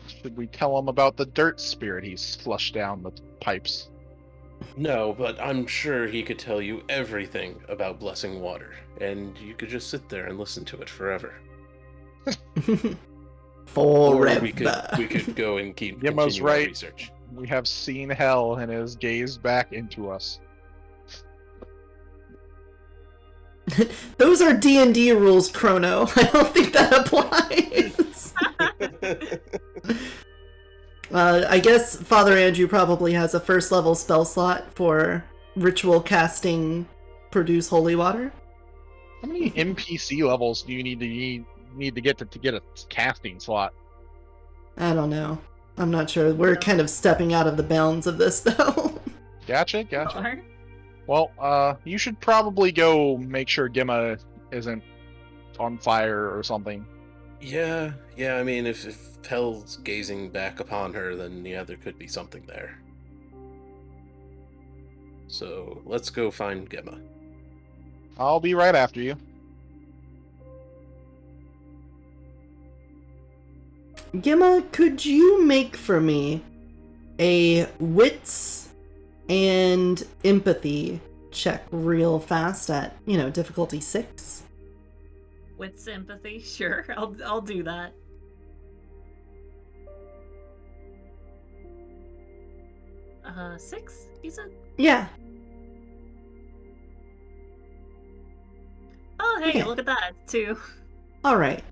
Should we tell him about the dirt spirit he's flushed down the pipes? No, but I'm sure he could tell you everything about blessing water, and you could just sit there and listen to it forever. Or Forever. we could go and keep Yimma's continue our right. research. We have seen hell and has gazed back into us. Those are D&D rules, Chrono. I don't think that applies. I guess Father Andrew probably has a first level spell slot for ritual casting produce holy water. How many NPC levels do you need to get to get a casting slot? I don't know. I'm not sure. We're kind of stepping out of the bounds of this, though. Gotcha. Well, you should probably go make sure Gimma isn't on fire or something. Yeah, I mean, if hell's gazing back upon her, then yeah, there could be something there. So, let's go find Gemma. I'll be right after you. Gemma, could you make for me a wits and empathy check real fast at, difficulty 6? With sympathy, sure. I'll do that. Six, you said? Yeah. Oh, hey, Okay. look at that, too. All right.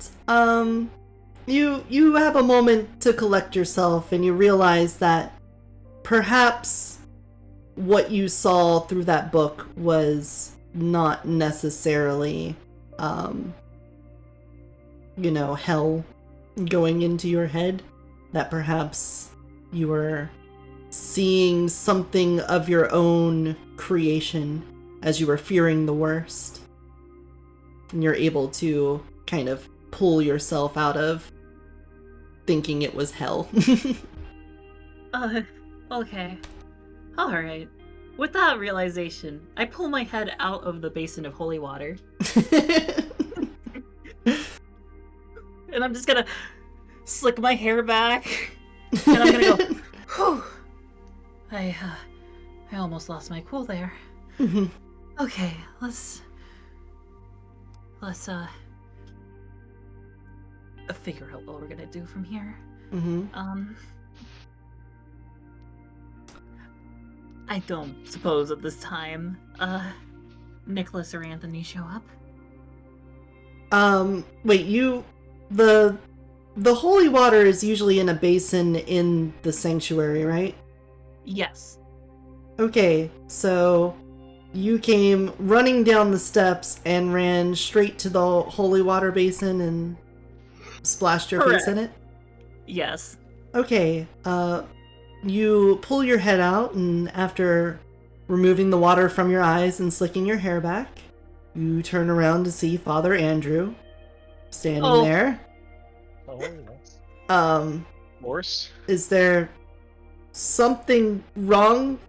You have a moment to collect yourself, and you realize that perhaps what you saw through that book was not necessarily, hell going into your head. That perhaps you were seeing something of your own creation as you were fearing the worst. And you're able to kind of pull yourself out of thinking it was hell. Okay. Alright. With that realization, I pull my head out of the basin of holy water, and I'm just gonna slick my hair back, and I'm gonna go, whew. I almost lost my cool there. Mhm. Okay, let's figure out what we're gonna do from here. Mhm. I don't suppose at this time, Nicholas or Anthony show up. Wait, the holy water is usually in a basin in the sanctuary, right? Yes. Okay, so you came running down the steps and ran straight to the holy water basin and splashed your face in it? Yes. Okay, you pull your head out, and after removing the water from your eyes and slicking your hair back, you turn around to see Father Andrew standing there. Oh, yes. Of course. Is there something wrong?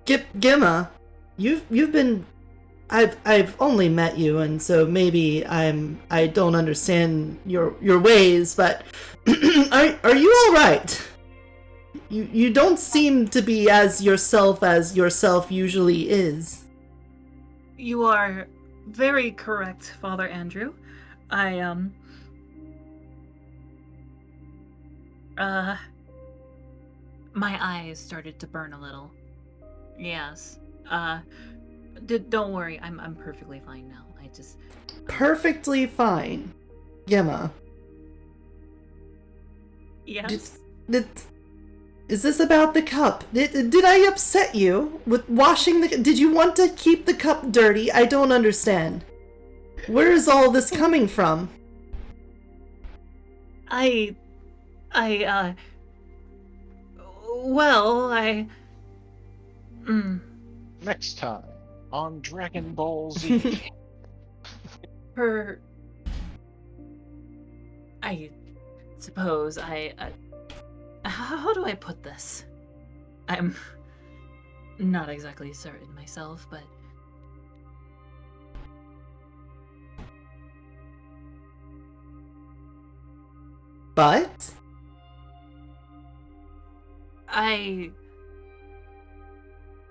Gimma, you've been... I've only met you, and so maybe I don't understand your ways, but are you all right? You don't seem to be as yourself usually is. You are very correct, Father Andrew. My eyes started to burn a little. Yes. Don't worry, I'm perfectly fine now. I just... Perfectly fine. Gemma. Yes? Is this about the cup? Did I upset you with washing the... Did you want to keep the cup dirty? I don't understand. Where is all this coming from? Well, Next time on Dragon Ball Z. I suppose how do I put this? I'm not exactly certain myself, but But?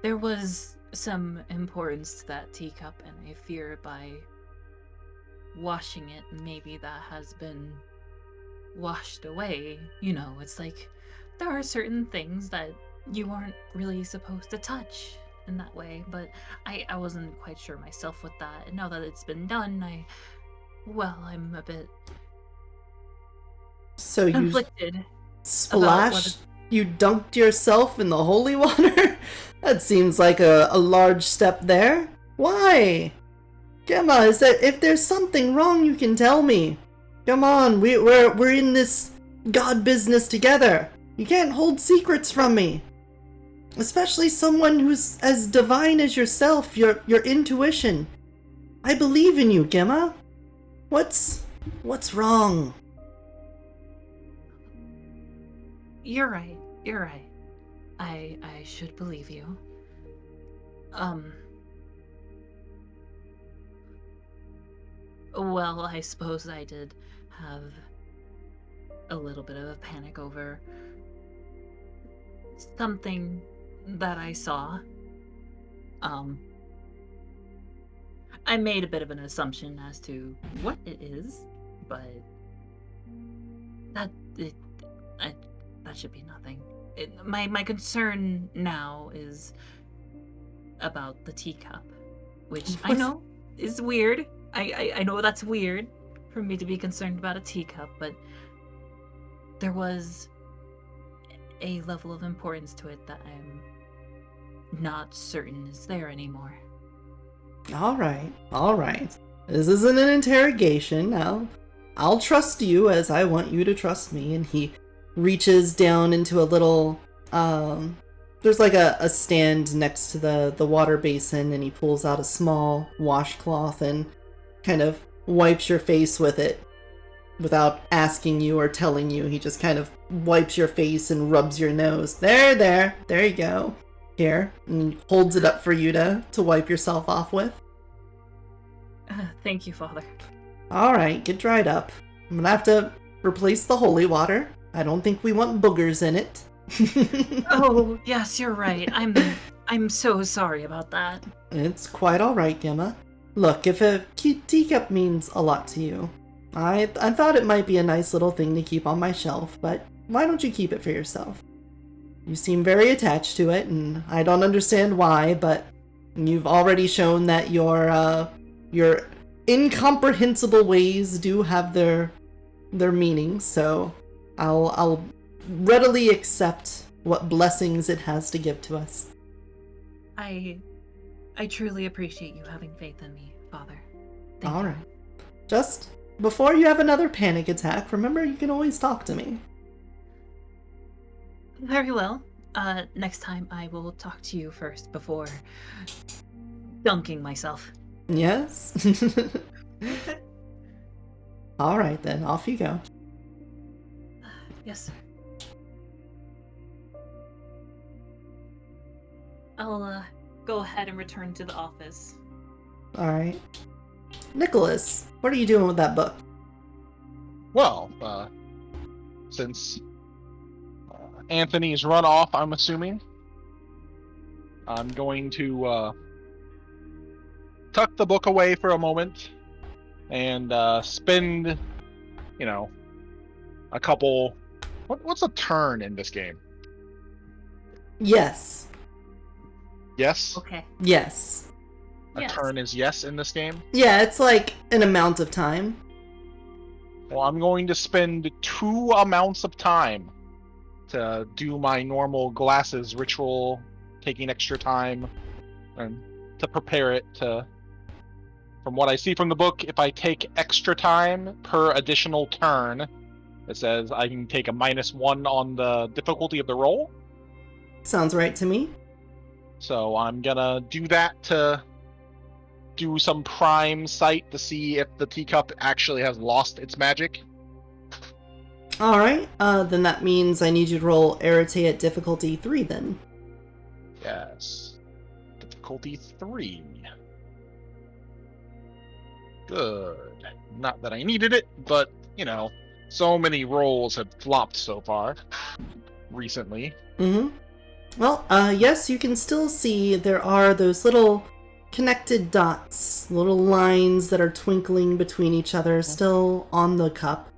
there was some importance to that teacup, and I fear by washing it, maybe that has been washed away. You know, it's like there are certain things that you aren't really supposed to touch in that way, but I wasn't quite sure myself with that. And now that it's been done, I'm a bit So you conflicted. splashed? You dunked yourself in the holy water? That seems like a large step there. Why? Gemma, is that if there's something wrong, you can tell me. Come on, we're in this god business together. You can't hold secrets from me. Especially someone who's as divine as yourself, your intuition. I believe in you, Gemma. What's wrong? You're right. I should believe you. Well, I suppose I did have a little bit of a panic over something that I saw. I made a bit of an assumption as to what it is, but that should be nothing. My concern now is about the teacup, which I know is weird. I know that's weird for me to be concerned about a teacup, but there was a level of importance to it that I'm not certain is there anymore. All right. This isn't an interrogation. I'll trust you as I want you to trust me. And he reaches down into a little, there's like a stand next to the water basin, and he pulls out a small washcloth and kind of wipes your face with it without asking you or telling you. He just kind of wipes your face and rubs your nose. There you go. Here, and holds it up for you to wipe yourself off with. Thank you, Father. Alright, get dried up. I'm gonna have to replace the holy water. I don't think we want boogers in it. Oh, yes, you're right. I'm so sorry about that. It's quite alright, Gemma. Look, if a teacup means a lot to you, I thought it might be a nice little thing to keep on my shelf, but why don't you keep it for yourself? You seem very attached to it, and I don't understand why, but you've already shown that your incomprehensible ways do have their meaning, so I'll readily accept what blessings it has to give to us. I truly appreciate you having faith in me, Father. Thank you. Alright. Just before you have another panic attack, remember you can always talk to me. Very well. Next time I will talk to you first before dunking myself. Yes? Alright then, off you go. Yes, sir. I'll go ahead and return to the office. Alright. Nicholas, what are you doing with that book? Well, since Anthony's run off, I'm assuming, I'm going to tuck the book away for a moment and spend, a couple... What's a turn in this game? Yes. Yes? Okay. Yes. A Yes. turn is yes in this game? Yeah, it's like an amount of time. Well, I'm going to spend 2 amounts of time to do my normal glasses ritual, taking extra time and to prepare it to. From what I see from the book, if I take extra time per additional turn, it says I can take a -1 on the difficulty of the roll. Sounds right to me. So I'm gonna do that to do some prime sight to see if the teacup actually has lost its magic. Alright, then that means I need you to roll Arete at difficulty 3 then. Yes. Difficulty 3. Good. Not that I needed it, but, so many rolls have flopped so far recently. Mm-hmm. Well, yes, you can still see there are those little connected dots, little lines that are twinkling between each other still on the cup.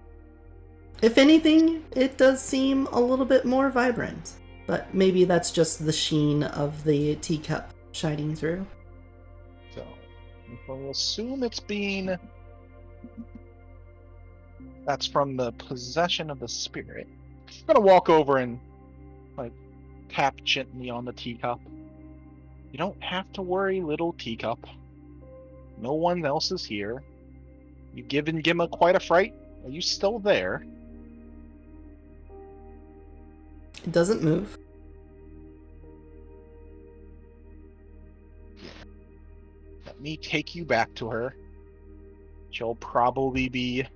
If anything, it does seem a little bit more vibrant, but maybe that's just the sheen of the teacup shining through. So, we'll assume it's being. That's from the possession of the spirit. I'm gonna walk over and, tap gently on the teacup. You don't have to worry, little teacup. No one else is here. You've given Gimma quite a fright. Are you still there? It doesn't move. Let me take you back to her. She'll probably be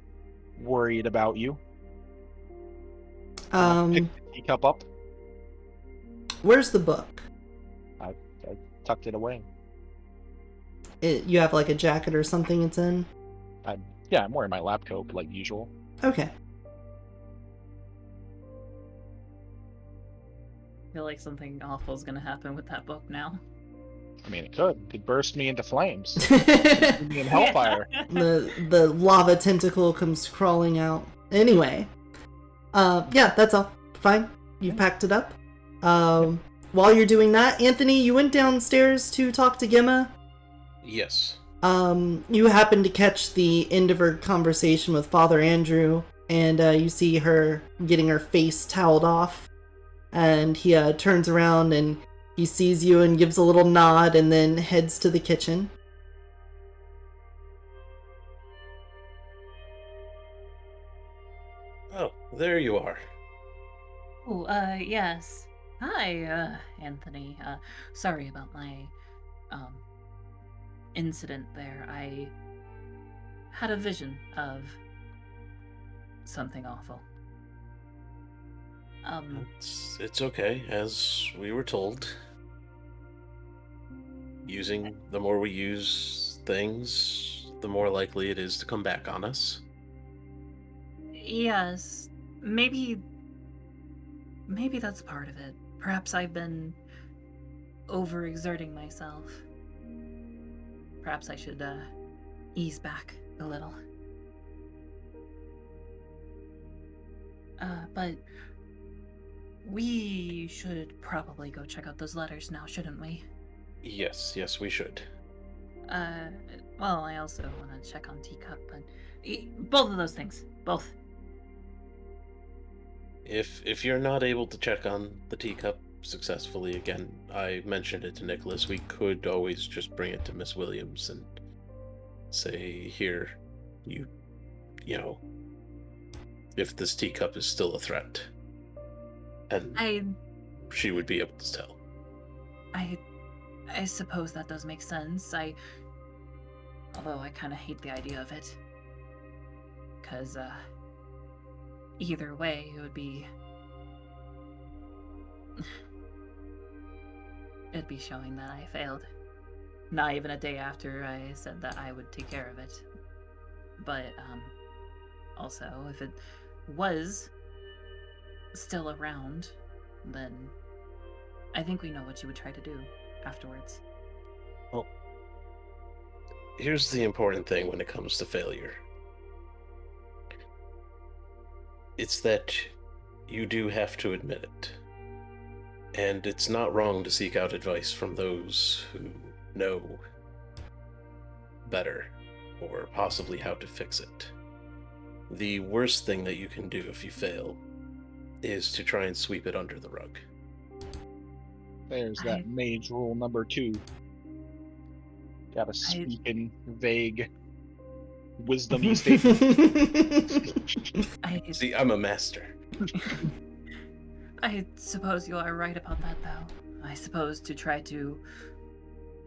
worried about you. Pick the teacup up. Where's the book? I tucked it away. You have like a jacket or something it's in? Yeah, I'm wearing my lab coat like usual. Okay. I feel like something awful is gonna happen with that book now. I mean, it could. It could burst me into flames. Consume me in hellfire. The lava tentacle comes crawling out. Anyway. Yeah, that's all. Fine. You packed it up. While you're doing that, Anthony, you went downstairs to talk to Gimma. Yes. You happen to catch the end of her conversation with Father Andrew, and you see her getting her face toweled off. And he turns around and he sees you and gives a little nod and then heads to the kitchen. Oh, there you are. Oh, yes. Hi, Anthony. Sorry about my, incident there. I had a vision of something awful. It's okay, as we were told. The more we use things, the more likely it is to come back on us. Yes, maybe that's part of it. Perhaps I've been overexerting myself. Perhaps I should, ease back a little. But we should probably go check out those letters now, shouldn't we? Yes, we should. Well, I also want to check on Teacup, but both of those things. Both. If you're not able to check on the teacup successfully again, I mentioned it to Nicholas, we could always just bring it to Miss Williams and say, here, you know, if this teacup is still a threat. And she would be able to tell. I suppose that does make sense. Although I kind of hate the idea of it. Because, either way, it would be... It'd be showing that I failed. Not even a day after I said that I would take care of it. But, also, if it was still around, then I think we know what you would try to do afterwards. Well, here's the important thing when it comes to failure. It's that you do have to admit it. And it's not wrong to seek out advice from those who know better, or possibly how to fix it. The worst thing that you can do if you fail is to try and sweep it under the rug. There's that mage rule number 2. Gotta speak in vague, wisdom-y statements. See, I'm a master. I suppose you are right about that, though. I suppose to try to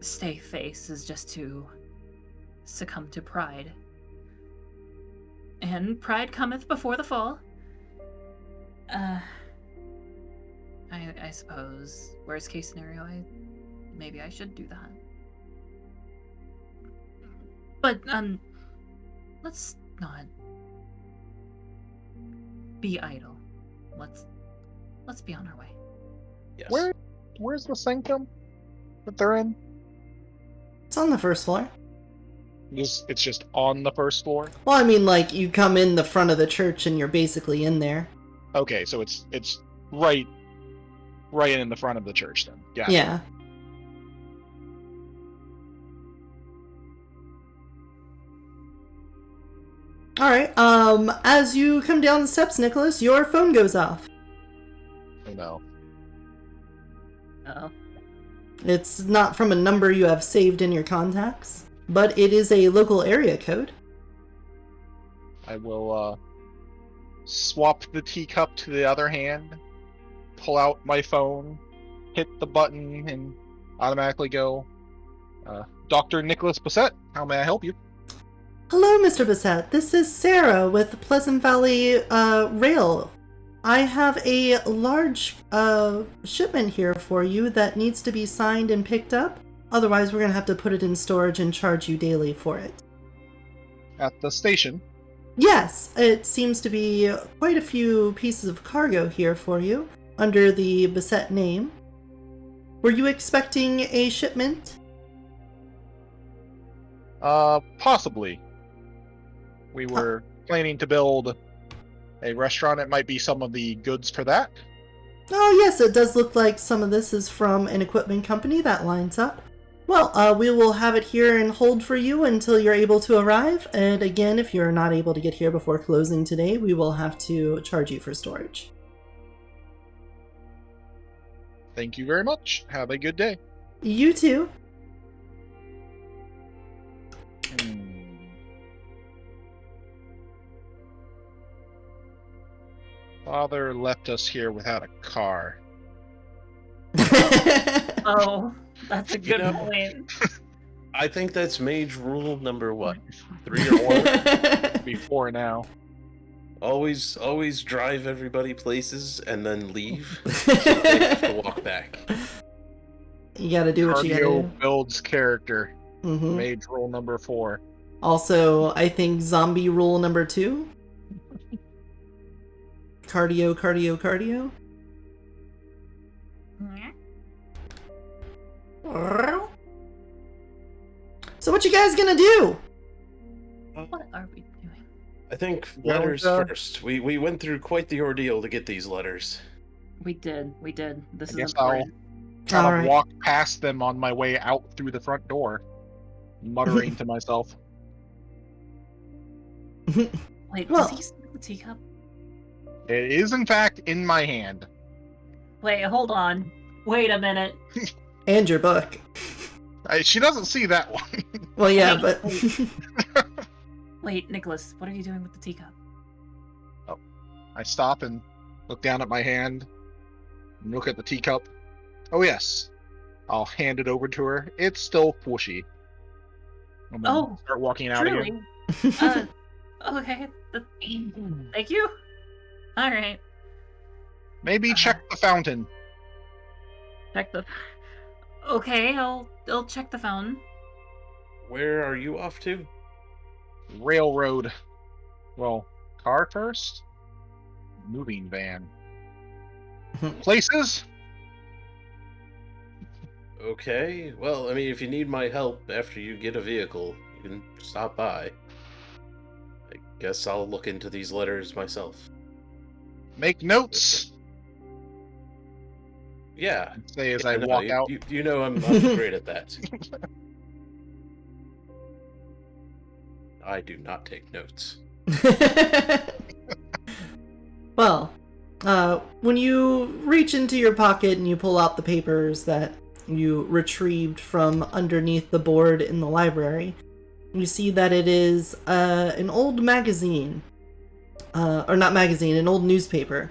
stay face is just to succumb to pride. And pride cometh before the fall. I suppose, worst case scenario, maybe I should do that. But, let's not be idle. Let's be on our way. Yes. Where's the sanctum that they're in? It's on the first floor. It's just on the first floor? Well, I mean, like, you come in the front of the church and you're basically in there. Okay, so it's right in the front of the church then. Yeah. Yeah. Alright, as you come down the steps, Nicholas, your phone goes off. Oh no. Uh-oh. It's not from a number you have saved in your contacts, but it is a local area code. I will swap the teacup to the other hand, pull out my phone, hit the button, and automatically go, Dr. Nicholas Bassett, how may I help you? Hello, Mr. Bassett. This is Sarah with Pleasant Valley Rail. I have a large shipment here for you that needs to be signed and picked up. Otherwise, we're going to have to put it in storage and charge you daily for it. At the station. Yes, it seems to be quite a few pieces of cargo here for you under the Bassett name. Were you expecting a shipment? Possibly. We were planning to build a restaurant. It might be some of the goods for that. Oh yes, it does look like some of this is from an equipment company. That lines up. Well, we will have it here and hold for you until you're able to arrive. And again, if you're not able to get here before closing today, we will have to charge you for storage. Thank you very much. Have a good day. You too. Father left us here without a car. Oh, that's a good know- point. I think that's mage rule number what? 3 or 4? Before now. Always drive everybody places and then leave so they have to walk back. You gotta do what you gotta Cardio do. builds character. Mhm. Mage rule number 4. Also, I think zombie rule number 2. Cardio, cardio, cardio. So what you guys gonna do? What are we doing? I think Yeah, letters we're done. first. We went through quite the ordeal to get these letters. We did. This I is guess I'll important. kind of Alright. walk past them on my way out through the front door, muttering to myself. Wait, Well- does he still have the teacup? It is, in fact, in my hand. Wait, hold on. Wait a minute. And your book. She doesn't see that one. Well, yeah, Wait, but... Wait, Nicholas, what are you doing with the teacup? I stop and look down at my hand and look at the teacup. Oh, yes. I'll hand it over to her. It's still squishy. And then Oh, start walking out Truly? again. Okay. Thank you. All right. Maybe check the fountain. Check the. Okay, I'll check the fountain. Where are you off to? Railroad. Well, car first? Moving van. Places? Okay. Well, I mean, if you need my help after you get a vehicle, you can stop by. I guess I'll look into these letters myself. Make notes. Yeah. Say as Yeah, I no, walk you, out. You know I'm great at that. I do not take notes. Well, When you reach into your pocket and you pull out the papers that you retrieved from underneath the board in the library, you see that it is an old magazine, or not magazine, an old newspaper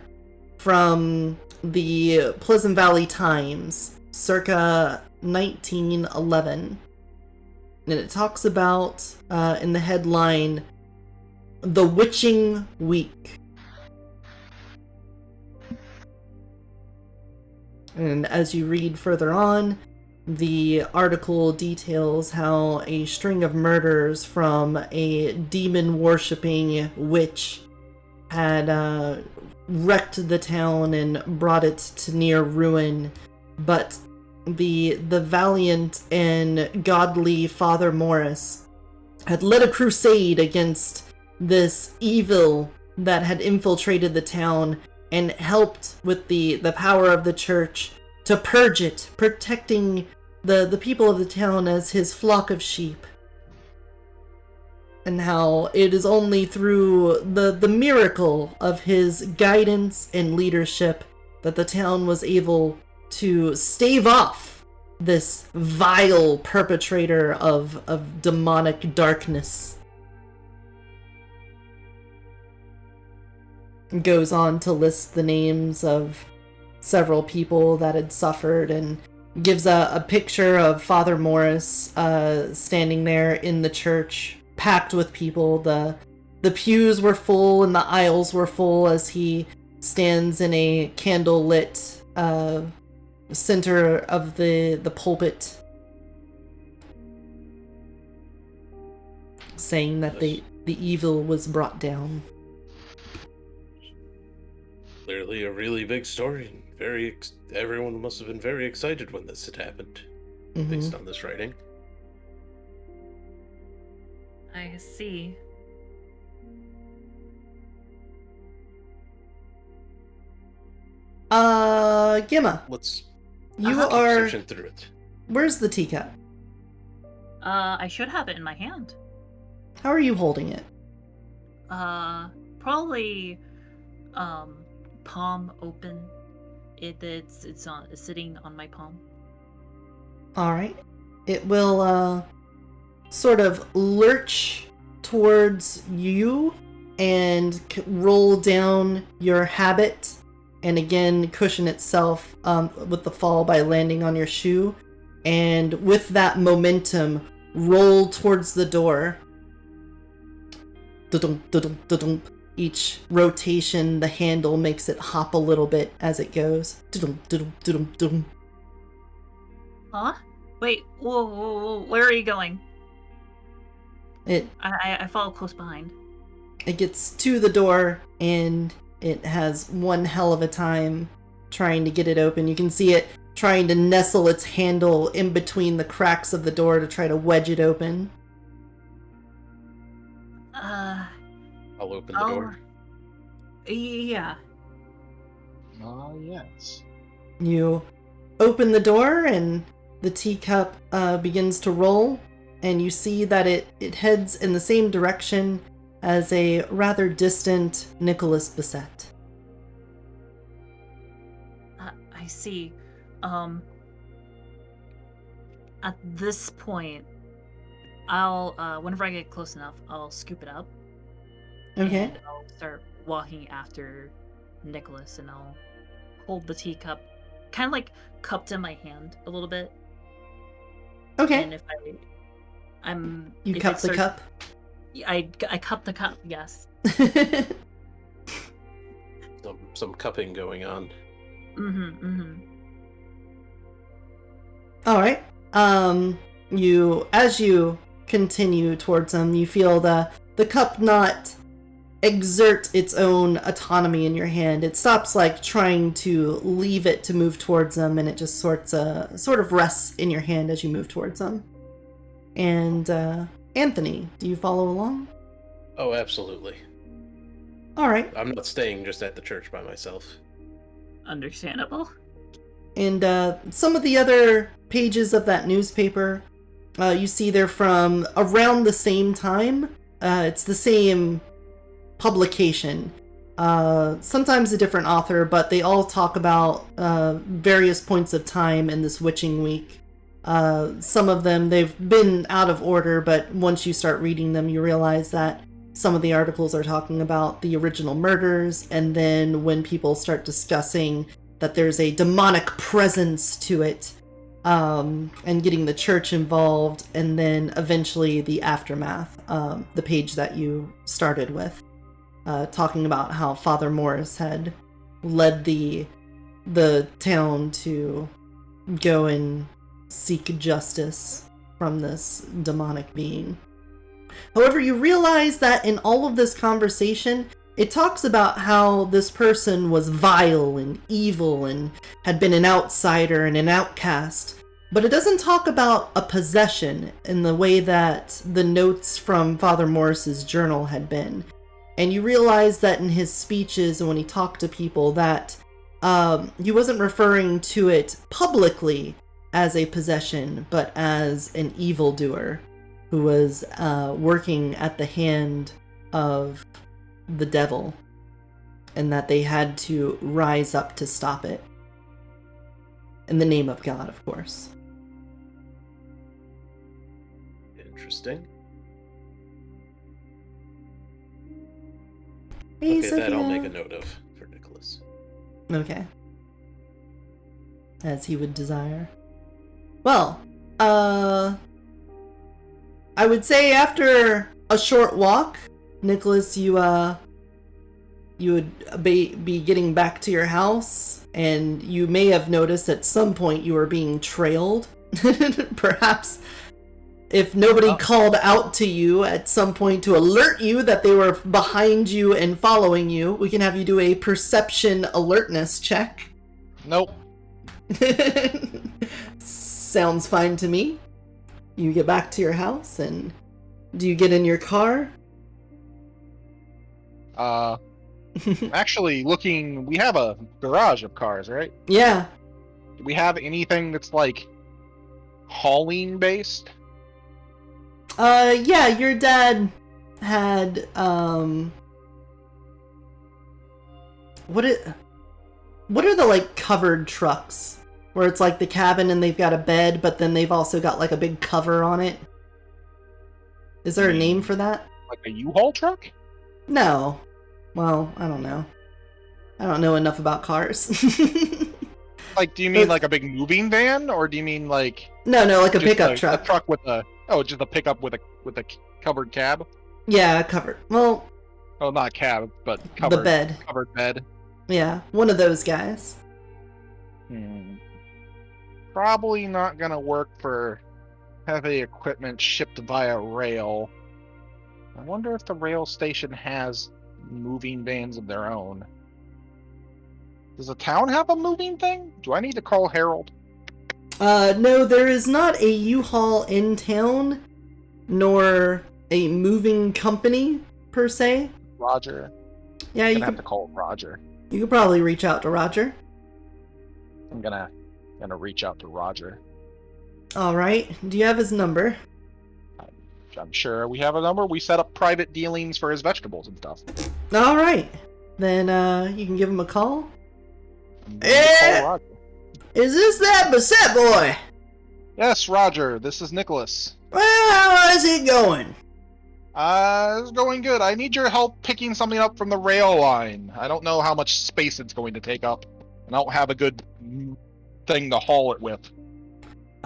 from the Pleasant Valley Times, circa 1911. And it talks about, in the headline, The Witching Week. And as you read further on, the article details how a string of murders from a demon-worshipping witch had wrecked the town and brought it to near ruin, but the valiant and godly Father Morris had led a crusade against this evil that had infiltrated the town and helped with the power of the church to purge it, protecting the people of the town as his flock of sheep. And how it is only through the miracle of his guidance and leadership that the town was able to stave off this vile perpetrator of demonic darkness. Goes on to list the names of several people that had suffered and gives a picture of Father Morris standing there in the church, packed with people. The pews were full and the aisles were full as he stands in a candle-lit center of the pulpit, saying that the evil was brought down. Clearly a really big story. Everyone must have been very excited when this had happened, based on this writing. I see. Gimma, Let's you keep are... searching through it. Where's the teacup? I should have it in my hand. How are you holding it? Probably, palm open. It's sitting on my palm. Alright. It will, sort of lurch towards you and roll down your habit, and again cushion itself with the fall by landing on your shoe, and with that momentum roll towards the door. Da-dum, da-dum, da-dum. Each rotation, the handle makes it hop a little bit as it goes. Da-dum, da-dum, da-dum, da-dum. Huh? Wait, whoa, where are you going? I follow close behind. It gets to the door, and it has one hell of a time trying to get it open. You can see it trying to nestle its handle in between the cracks of the door to try to wedge it open. I'll open the door. Yeah. Yes. You open the door, and the teacup begins to roll, and you see that it heads in the same direction as a rather distant Nicholas Bissett. I see. At this point, I'll, whenever I get close enough, I'll scoop it up. Okay. And I'll start walking after Nicholas, and I'll hold the teacup, kind of like cupped in my hand a little bit. Okay. And if You cup the cup? I cup the cup, yes. Some cupping going on. All right. As you continue towards them, you feel the cup not exert its own autonomy in your hand. It stops like trying to leave it to move towards them, and it just sort of rests in your hand as you move towards them. And Anthony, do you follow along? Oh, absolutely. All right. I'm not staying just at the church by myself. Understandable. And some of the other pages of that newspaper, you see they're from around the same time. It's the same publication. sometimes a different author, but they all talk about various points of time in this witching week. Some of them, they've been out of order, but once you start reading them, you realize that some of the articles are talking about the original murders, and then when people start discussing that there's a demonic presence to it, and getting the church involved, and then eventually the aftermath, the page that you started with, talking about how Father Morris had led the town to go and seek justice from this demonic being. However, you realize that in all of this conversation, it talks about how this person was vile and evil and had been an outsider and an outcast, but it doesn't talk about a possession in the way that the notes from Father Morris's journal had been. And you realize that in his speeches and when he talked to people that he wasn't referring to it publicly as a possession, but as an evildoer who was working at the hand of the devil, and that they had to rise up to stop it. In the name of God, of course. Interesting. Hey, Okay, that I'll Sophia. make a note of for Nicholas. Okay. As he would desire. Well, I would say after a short walk, Nicholas, you would be getting back to your house, and you may have noticed at some point you were being trailed. Perhaps if nobody called out to you at some point to alert you that they were behind you and following you, we can have you do a perception alertness check. Nope. Sounds fine to me. You get back to your house, and do you get in your car? Actually looking, we have a garage of cars, right? Yeah. Do we have anything that's like hauling based? Yeah, your dad had, what are the, like, covered trucks? Where it's like the cabin and they've got a bed, but then they've also got like a big cover on it. Is there a name for that? Like a U-Haul truck? No. Well, I don't know. I don't know enough about cars. Like, do you mean like a big moving van, or do you mean like No, like a just pickup a truck. truck with a just a pickup with a covered cab? Yeah, covered. Well, Oh, not cab, but covered the bed. covered bed. Yeah, one of those guys. Probably not gonna work for heavy equipment shipped via rail. I wonder if the rail station has moving vans of their own. Does the town have a moving thing? Do I need to call Harold? No, there is not a U-Haul in town, nor a moving company, per se. Roger. Yeah, I'm you gonna have could, to call Roger. you could probably reach out to Roger. I'm gonna reach out to Roger. Alright, do you have his number? I'm sure we have a number. We set up private dealings for his vegetables and stuff. Alright, then you can give him a call. I'm gonna call Roger. Is this that Bassett boy? Yes, Roger. This is Nicholas. Well, how is it going? It's going good. I need your help picking something up from the rail line. I don't know how much space it's going to take up, and I don't have a good thing to haul it with.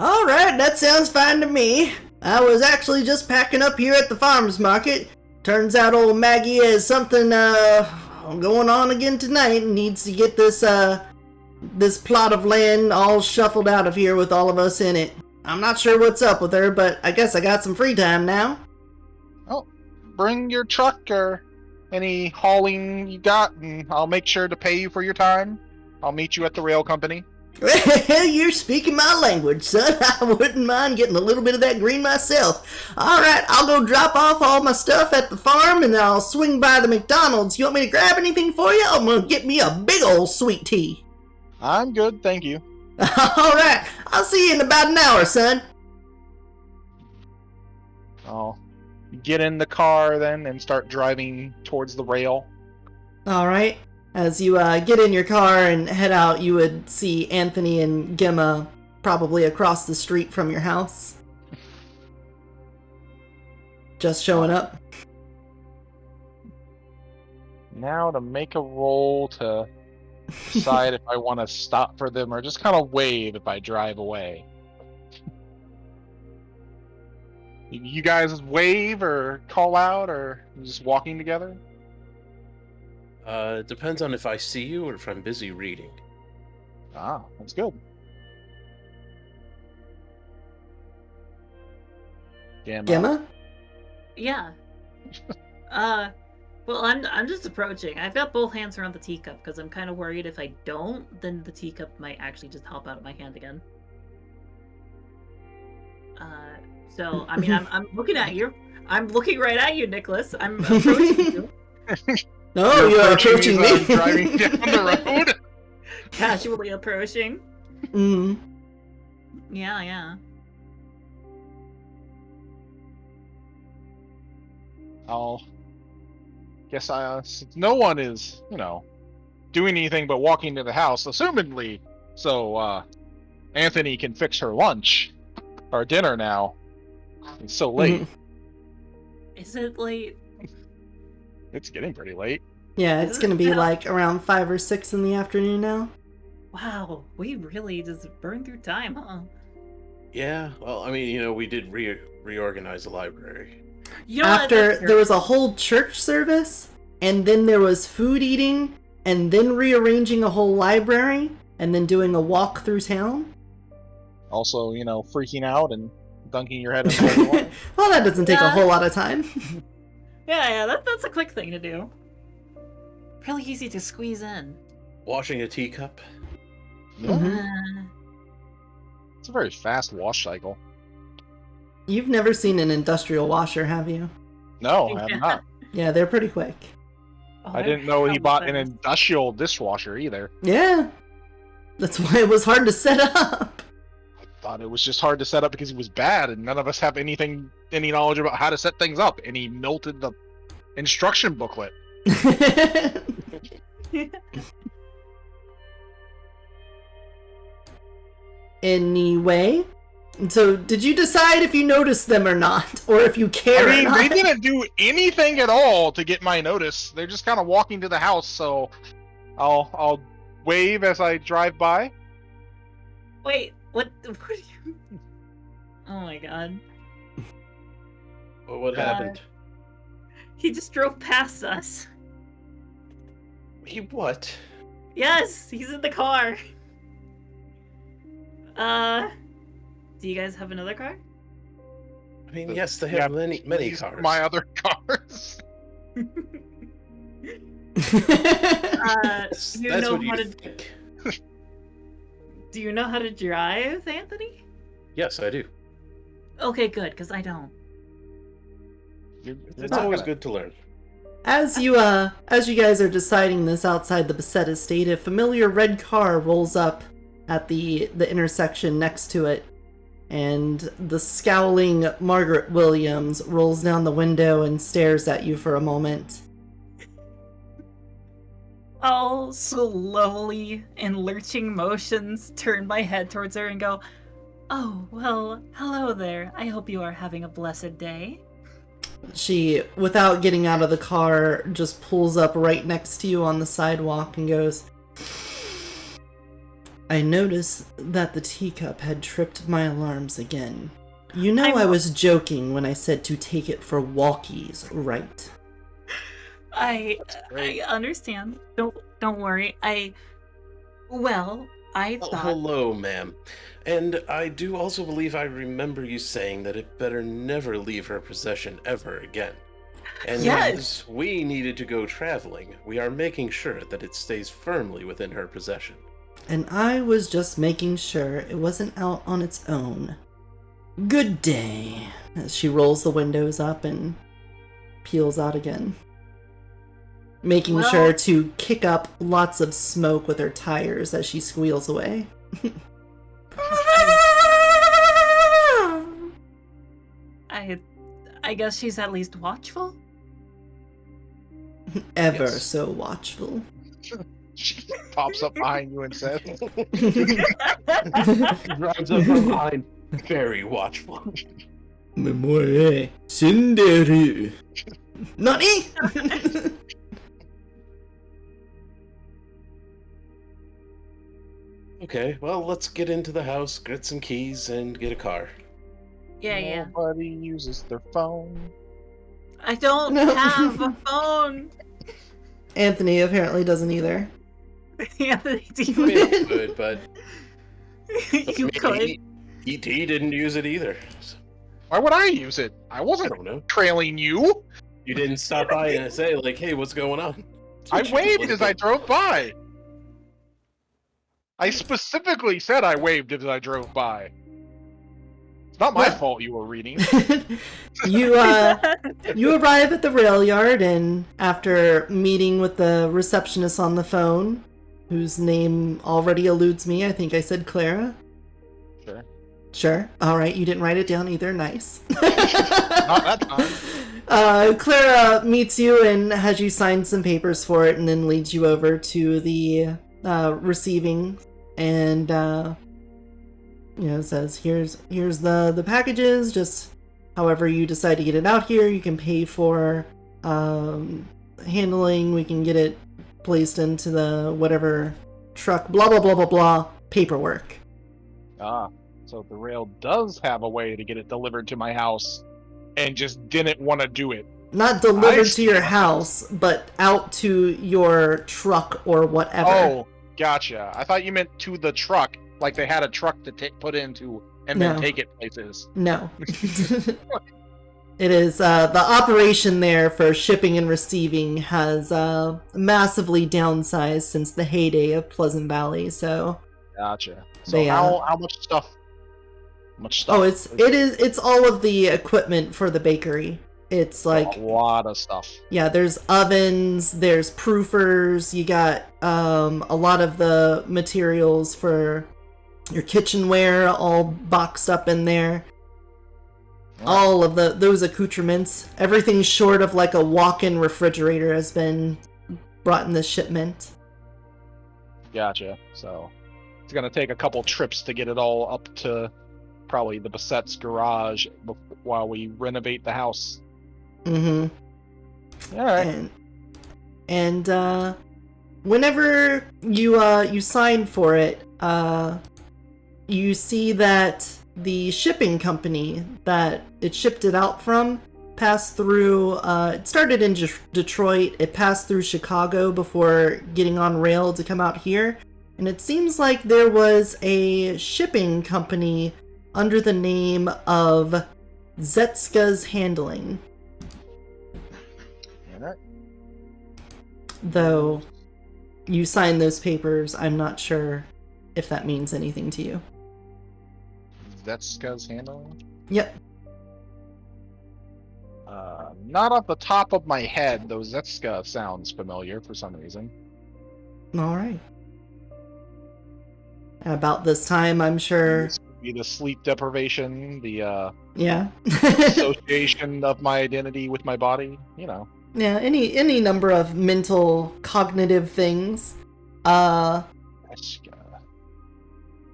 Alright, that sounds fine to me. I was actually just packing up here at the farmer's market. Turns out old Maggie has something going on again tonight and needs to get this plot of land all shuffled out of here with all of us in it. I'm not sure what's up with her, but I guess I got some free time now. Oh, bring your truck or any hauling you got, and I'll make sure to pay you for your time. I'll meet you at the rail company. Well, you're speaking my language, son. I wouldn't mind getting a little bit of that green myself. Alright, I'll go drop off all my stuff at the farm and I'll swing by the McDonald's. You want me to grab anything for you? I'm gonna get me a big old sweet tea. I'm good, thank you. Alright, I'll see you in about an hour, son. I'll get in the car then and start driving towards the rail. All right. As you get in your car and head out, you would see Anthony and Gemma probably across the street from your house. Just showing up. Now to make a roll to decide if I want to stop for them or just kind of wave if I drive away. You guys wave or call out or just walking together? It depends on if I see you or if I'm busy reading. Ah, that's good. Gemma? Yeah. Well, I'm just approaching. I've got both hands around the teacup because I'm kind of worried if I don't, then the teacup might actually just hop out of my hand again. So I mean, I'm looking at you. I'm looking right at you, Nicholas. I'm approaching you. No, you're approaching me. me. Driving down the road. Casually approaching. Mm. Yeah. I'll guess since no one is, doing anything but walking to the house, assumedly, so Anthony can fix her lunch or dinner now. It's so late. Is it late? It's getting pretty late. Yeah, it's gonna be like around 5 or 6 in the afternoon now. Wow, we really just burned through time, huh? Yeah, well, I mean, we did reorganize the library. You know After there was a whole church service, and then there was food eating, and then rearranging a whole library, and then doing a walk through town. Also, freaking out and dunking your head in the water. Well, that doesn't take a whole lot of time. Yeah, that's a quick thing to do. Really easy to squeeze in. Washing a teacup. It's a very fast wash cycle. You've never seen an industrial washer, have you? No, I have not. Yeah, they're pretty quick. I didn't know he bought an industrial dishwasher either. Yeah. That's why it was hard to set up. I thought it was just hard to set up because he was bad and none of us have any knowledge about how to set things up, and he melted the instruction booklet. Anyway, so did you decide if you noticed them or not, or if you care? I mean, or not? they didn't do anything at all to get my notice. They're just kind of walking to the house, so I'll wave as I drive by. Wait, what are you... Oh my god. Well, what happened? He just drove past us. He what? Yes, he's in the car. Do you guys have another car? I mean, yes, they have many cars. My other cars. That's Do you know what how you to... think. Do you know how to drive, Anthony? Yes, I do. Okay, good, because I don't. It's always good to learn. As you guys are deciding this outside the Beset estate, a familiar red car rolls up at the intersection next to it, and the scowling Margaret Williams rolls down the window and stares at you for a moment. I'll slowly, in lurching motions, turn my head towards her and go, "Oh, well, hello there. I hope you are having a blessed day." She, without getting out of the car, just pulls up right next to you on the sidewalk and goes, "I noticed that the teacup had tripped my alarms again. You know I was joking when I said to take it for walkies, right?" I understand. Don't worry. I thought... Hello, ma'am. And I do also believe I remember you saying that it better never leave her possession ever again. And Yes! as we needed to go traveling, we are making sure that it stays firmly within her possession. And I was just making sure it wasn't out on its own. Good day. As she rolls the windows up and peels out again. Making sure to kick up lots of smoke with her tires as she squeals away. I guess she's at least watchful? Ever Yes. so watchful. She pops up behind you and says, Drives up from behind, very watchful. Memoe Shinderu. Nani? Okay, well, let's get into the house, get some keys, and get a car. Yeah. nobody uses their phone. I don't No. have a phone. Anthony apparently doesn't either. Anthony, do I mean, you, I could, but you could. he didn't use it either. So, Why would I use it? I I wasn't don't know. trailing you. You didn't stop by and say, like, hey, what's going on? That's I what you waved did. as I drove by. I specifically said I waved as I drove by. It's not my Well- fault you were reading. You you arrive at the rail yard, and after meeting with the receptionist on the phone, whose name already eludes me, I think I said Clara. Sure. Sure. All right, you didn't write it down either. Nice. Not that time. Clara meets you and has you sign some papers for it, and then leads you over to the receiving, and says, "Here's the packages. Just however you decide to get it out here, you can pay for handling. We can get it placed into the whatever truck. Blah blah blah blah blah. Paperwork." So the rail does have a way to get it delivered to my house, and just didn't want to do it. Not delivered to see. your house, but out to your truck or whatever. Oh, gotcha. I thought you meant to the truck, like they had a truck to put into and then No. take it places. No. It is, the operation there for shipping and receiving has massively downsized since the heyday of Pleasant Valley, so... Gotcha. So They, how much stuff? Much stuff. Oh, it's all of the equipment for the bakery. It's like, a lot of stuff. yeah, there's ovens, there's proofers, you got a lot of the materials for your kitchenware all boxed up in there. All of those accoutrements, everything short of like a walk-in refrigerator has been brought in this shipment. Gotcha. So it's gonna take a couple trips to get it all up to probably the Bassette's garage while we renovate the house. Mm-hmm. All right. And whenever you sign for it, you see that the shipping company that it shipped it out from passed through, it started in Detroit, it passed through Chicago before getting on rail to come out here, and it seems like there was a shipping company under the name of Zetska's Handling. All right. Though you signed those papers, I'm not sure if that means anything to you. Zetska's handle. Yep. Not off the top of my head, though Zetska sounds familiar for some reason. Alright. About this time, I'm sure. This could be the sleep deprivation, the Yeah. association of my identity with my body, you know. Yeah, any number of mental, cognitive things. Zetska.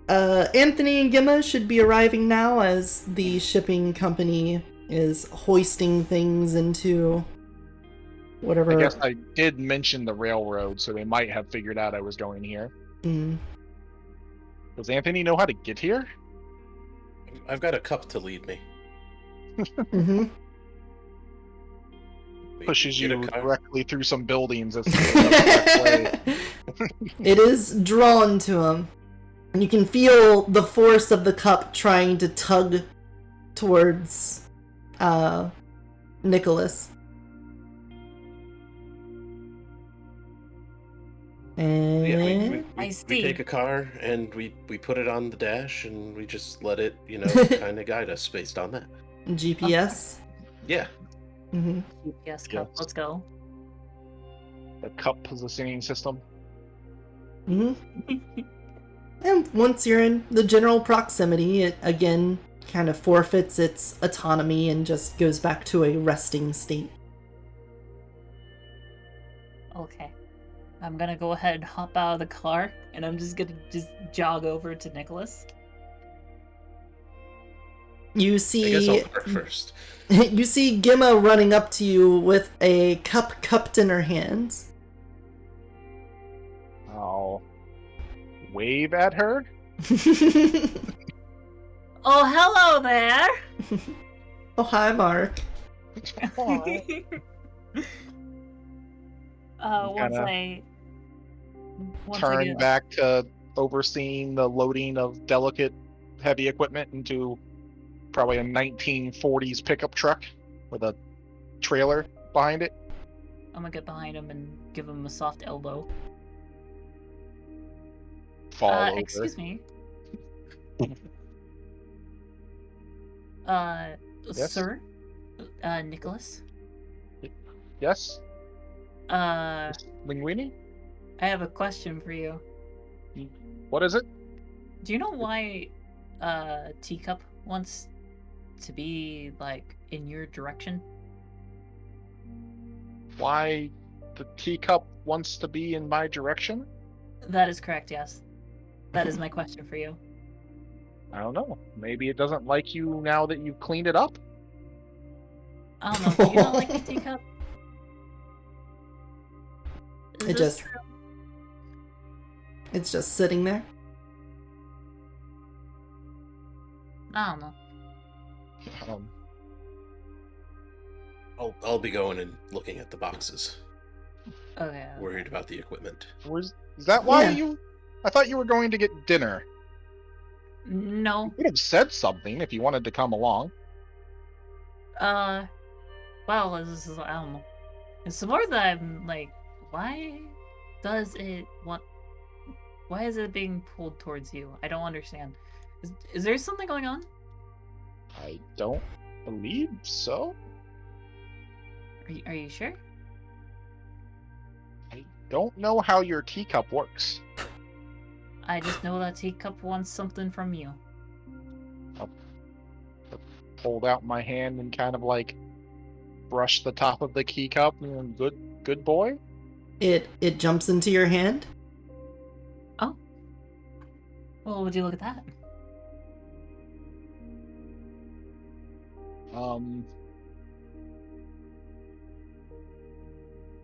Anthony and Gemma should be arriving now as the shipping company is hoisting things into whatever. I guess I did mention the railroad, so they might have figured out I was going here. Mm. Does Anthony know how to get here? I've got a cup to lead me. Mm-hmm. We Pushes get you a car. directly through some buildings. That's the correct way. It is drawn to him. And you can feel the force of the cup trying to tug towards Nicholas. And Yeah, I we see. take a car and we put it on the dash and we just let it, kind of guide us based on that. GPS. Yeah. Hmm. Yes, cup. Yes. Let's go. The cup positioning system. Hmm. And once you're in the general proximity, it again kind of forfeits its autonomy and just goes back to a resting state. Okay. I'm gonna go ahead and hop out of the car, and I'm just gonna jog over to Nicholas. You I guess I'll see, park first. you see Gimma running up to you with a cup cupped in her hands. I'll wave at her. Oh, hello there! Oh, hi, Mark. Once Kinda I turn get back to overseeing the loading of delicate heavy equipment into probably a 1940s pickup truck with a trailer behind it. I'm gonna get behind him and give him a soft elbow. Fall over. Excuse me. Yes? Sir? Nicholas? Yes? I Linguini? have a question for you. What is it? Do you know why, Teacup wants to be, like, in your direction? Why the teacup wants to be in my direction? That is correct, yes. That is my question for you. I don't know. Maybe it doesn't like you now that you've cleaned it up? I don't know, do you not like the teacup? Is It this just- true? It's just sitting there. I don't know. Um, I'll be going and looking at the boxes. Okay. Worried about the equipment. is that why Yeah. you... I thought you were going to get dinner. No. You could have said something if you wanted to come along. Well, this is, I don't know. It's more that I'm like, why does it want... Why is it being pulled towards you? I don't understand. Is there something going on? I don't believe so. Are you sure? I don't know how your teacup works. I just know that teacup wants something from you. Hold out my hand and kind of like brush the top of the teacup. Good boy. It jumps into your hand. Oh. Well, would you look at that?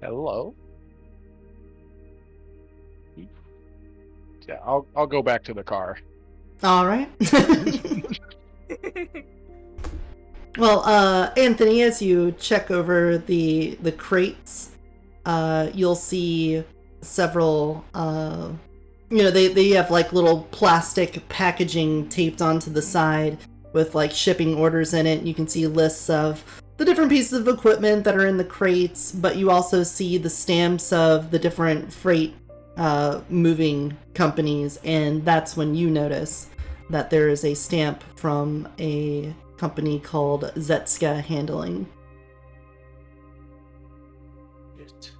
Hello. Yeah, I'll go back to the car. All right. Well, Anthony, as you check over the crates, you'll see several. They have like little plastic packaging taped onto the side with like shipping orders in it. You can see lists of the different pieces of equipment that are in the crates, but you also see the stamps of the different freight moving companies, and that's when you notice that there is a stamp from a company called Zetska Handling. It.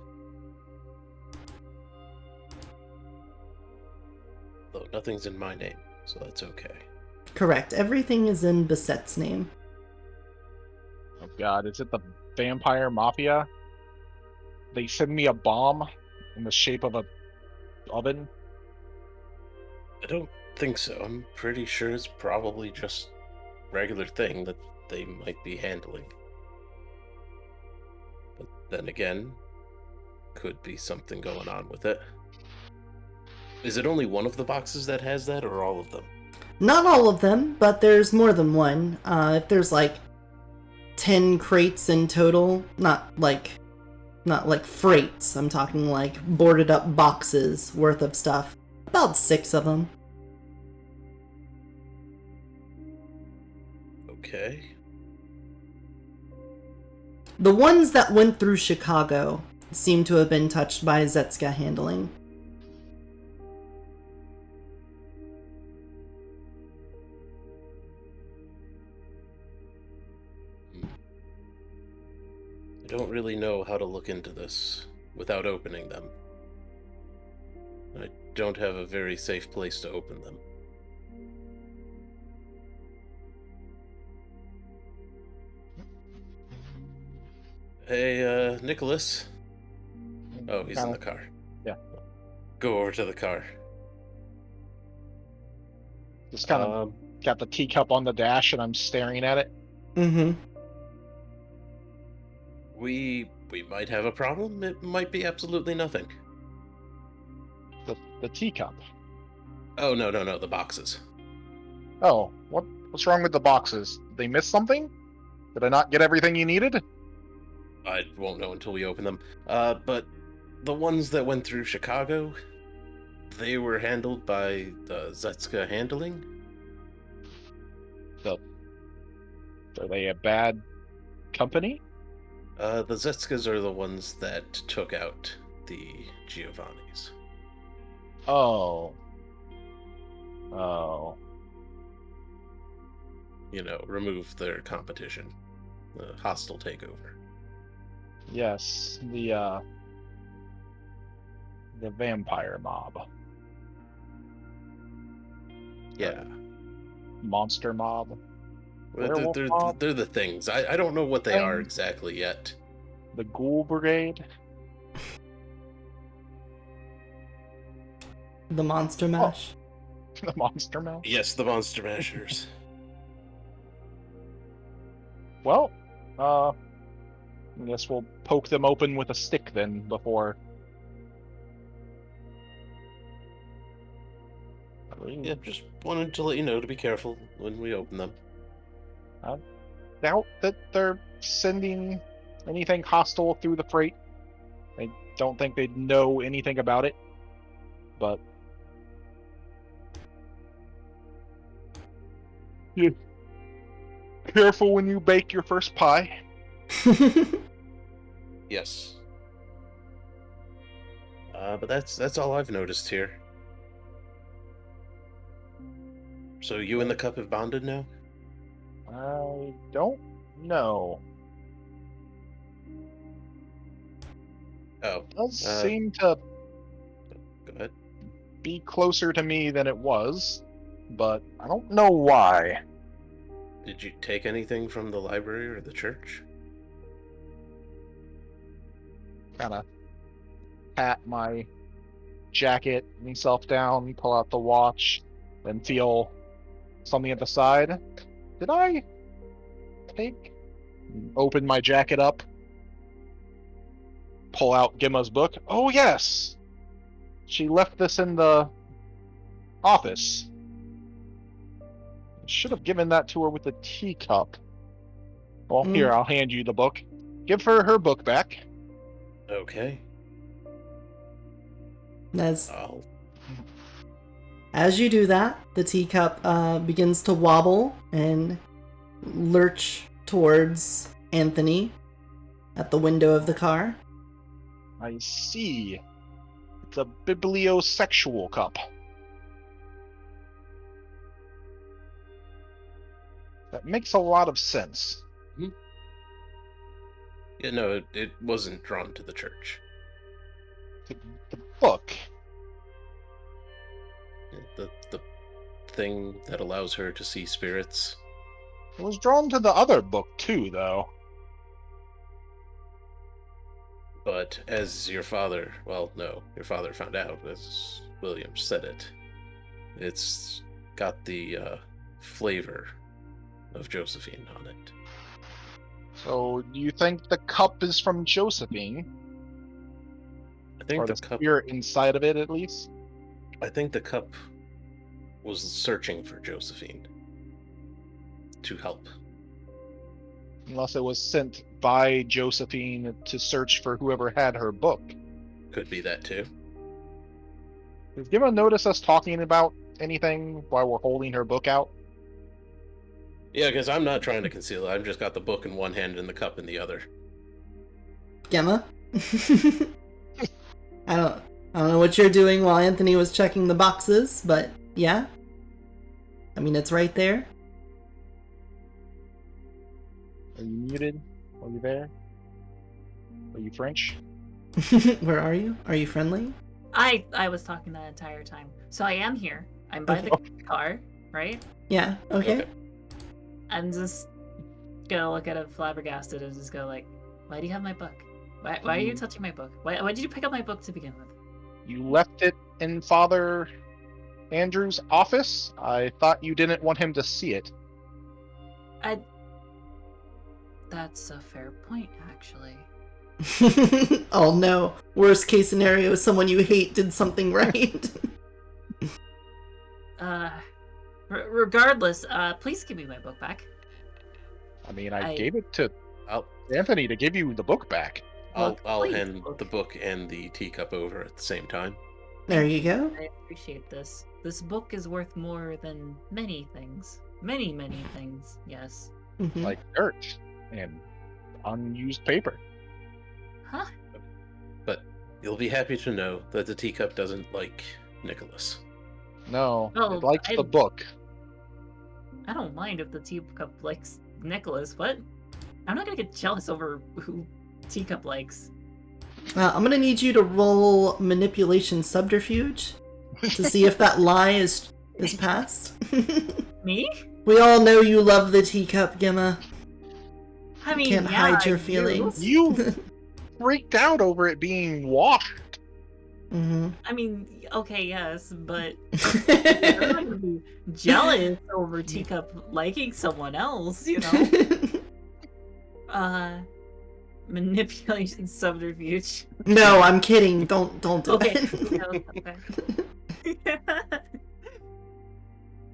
Though nothing's in my name, so that's okay. Correct. Everything is in Beset's name. Oh God, is it the vampire mafia? They send me a bomb in the shape of a oven. I don't think so. I'm pretty sure it's probably just regular thing that they might be handling. But then again, could be something going on with it. Is it only one of the boxes that has that, or all of them? Not all of them, but there's more than one. If there's like 10 crates in total, not like freights, I'm talking like boarded up boxes worth of stuff. About 6 of them. Okay. The ones that went through Chicago seem to have been touched by Zetska Handling. I don't really know how to look into this without opening them. I don't have a very safe place to open them. Hey, Nicholas. Oh, he's in the car. Yeah. Go over to the car. Just kind of got the teacup on the dash, and I'm staring at it. Mm-hmm. We might have a problem. It might be absolutely nothing. The teacup. Oh, no, the boxes. Oh, what's wrong with the boxes? Did they miss something? Did I not get everything you needed? I won't know until we open them. But the ones that went through Chicago, they were handled by the Zetska handling. Are they a bad company? The Zetskas are the ones that took out the Giovannis. Oh. Remove their competition. The hostile takeover. Yes, the vampire mob. Yeah. Monster mob. Well, Werewolf mob? they're the things. I don't know what they are Thing? exactly yet. The Ghoul Brigade? The Monster Mash. The Monster Mob? Yes, the Monster Mashers. Well, I guess we'll poke them open with a stick then before. Yeah, just wanted to let you know to be careful when we open them. I doubt that they're sending anything hostile through the freight. I don't think they'd know anything about it. But yeah. Careful when you bake your first pie. Yes. But that's all I've noticed here. So you and the cup have bonded now? I don't know. Oh. It does seem to Go ahead. be closer to me than it was, but I don't know why. Did you take anything from the library or the church? Kind of pat my jacket, myself down, pull out the watch, then feel something at the side. Did I take? Open my jacket up, pull out Gemma's book. Oh yes! She left this in the office. I should have given that to her with the teacup. Well, here, I'll hand you the book. Give her her book back. Okay. As you do that, the teacup begins to wobble and lurch towards Anthony at the window of the car. I see. It's a bibliosexual cup. That makes a lot of sense. Yeah, no, it wasn't drawn to the church. The book. The thing that allows her to see spirits. It was drawn to the other book too, though. But as your father found out, as William said it, it's got the flavor of Josephine on it. So, do you think the cup is from Josephine? I think or the the cup. spirit inside of it, at least? I think the cup was searching for Josephine to help. Unless it was sent by Josephine to search for whoever had her book. Could be that too. Does Gemma notice us talking about anything while we're holding her book out? Yeah, because I'm not trying to conceal it. I've just got the book in one hand and the cup in the other. Gemma? I don't know what you're doing while Anthony was checking the boxes, but yeah. I mean, it's right there. Are you muted? Are you there? Are you French? Where are you? Are you friendly? I was talking that entire time. So I am here. I'm by the car, right? Yeah, okay. I'm just gonna look at it flabbergasted and just go like, why do you have my book? Why are you touching my book? Why did you pick up my book to begin with? You left it in Father Andrew's office. I thought you didn't want him to see it. That's a fair point, actually. Oh no. Worst case scenario, someone you hate did something right. Regardless, please give me my book back. I mean, I gave it to Anthony to give you the book back. I'll Please, hand book. the book and the teacup over at the same time. There you go. I appreciate this. This book is worth more than many things. Many, many things, yes. Mhm. Like dirt and unused paper. Huh? But you'll be happy to know that the teacup doesn't like Nicholas. No, Oh, it likes the book. I don't mind if the teacup likes Nicholas. What? I'm not gonna get jealous over who teacup likes. I'm gonna need you to roll manipulation subterfuge to see if that lie is passed. Me? We all know you love the teacup, Gemma. I mean, Can't yeah, hide your I do. feelings. You freaked out over it being washed. Mm-hmm. I mean, okay, yes, but I'm not gonna be jealous over teacup liking someone else, you know? Manipulation subterfuge. No, I'm kidding. Don't do Okay. it.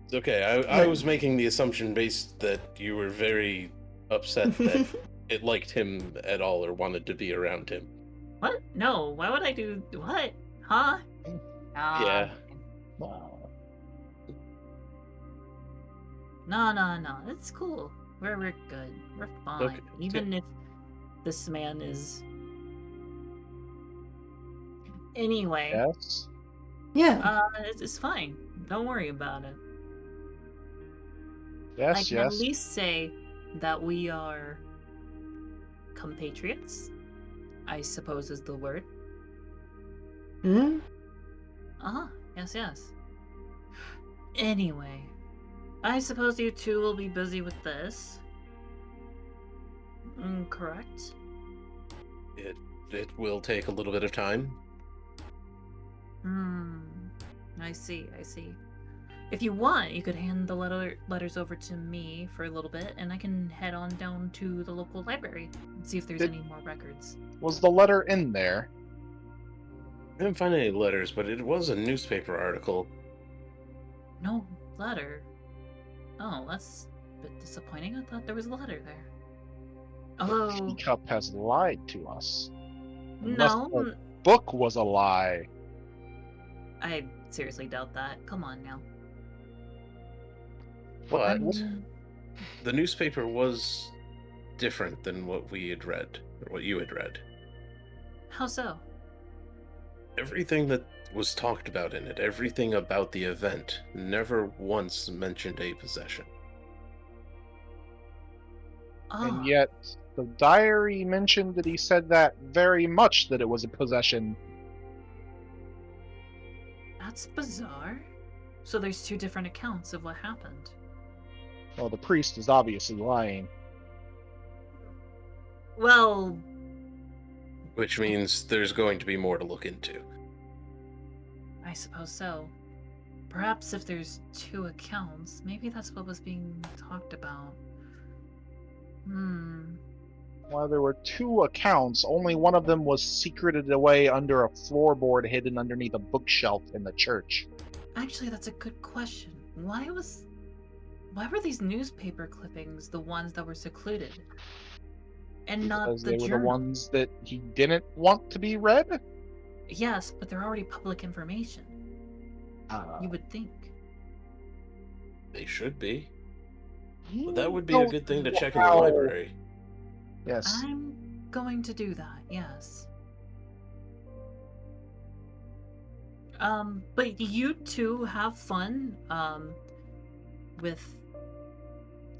It's okay. I was making the assumption based that you were very upset that it liked him at all or wanted to be around him. What? No, why would I do what? Huh? Yeah. No. It's cool. We're good. We're fine. Okay, Even if this man is. Anyway. Yes. Yeah. It's fine. Don't worry about it. I Yes, can at yes. least say that we are compatriots, I suppose is the word. Hmm? Uh-huh. Yes. Anyway, I suppose you two will be busy with this. Correct? It will take a little bit of time. I see. If you want, you could hand the letters over to me for a little bit, and I can head on down to the local library and see if there's any more records. Was the letter in there? I didn't find any letters, but it was a newspaper article. No letter. Oh, that's a bit disappointing. I thought there was a letter there. Although, Teacup has lied to us. Unless no, the book was a lie. I seriously doubt that. Come on now. But the newspaper was different than what we had read, or what you had read. How so? Everything that was talked about in it, everything about the event, never once mentioned a possession. And yet, the diary mentioned that he said that very much that it was a possession. That's bizarre. So there's two different accounts of what happened. Well, the priest is obviously lying. Well, Which means there's going to be more to look into. I suppose so. Perhaps if there's two accounts, maybe that's what was being talked about. While there were two accounts, only one of them was secreted away under a floorboard hidden underneath a bookshelf in the church. Actually, that's a good question. Why were these newspaper clippings the ones that were secluded? And not Because the they were journal? the ones that he didn't want to be read? Yes, but they're already public information. You would think. They should be. But that would be a don't good thing to know check in the how- library. Yes. I'm going to do that, yes. But you two have fun, with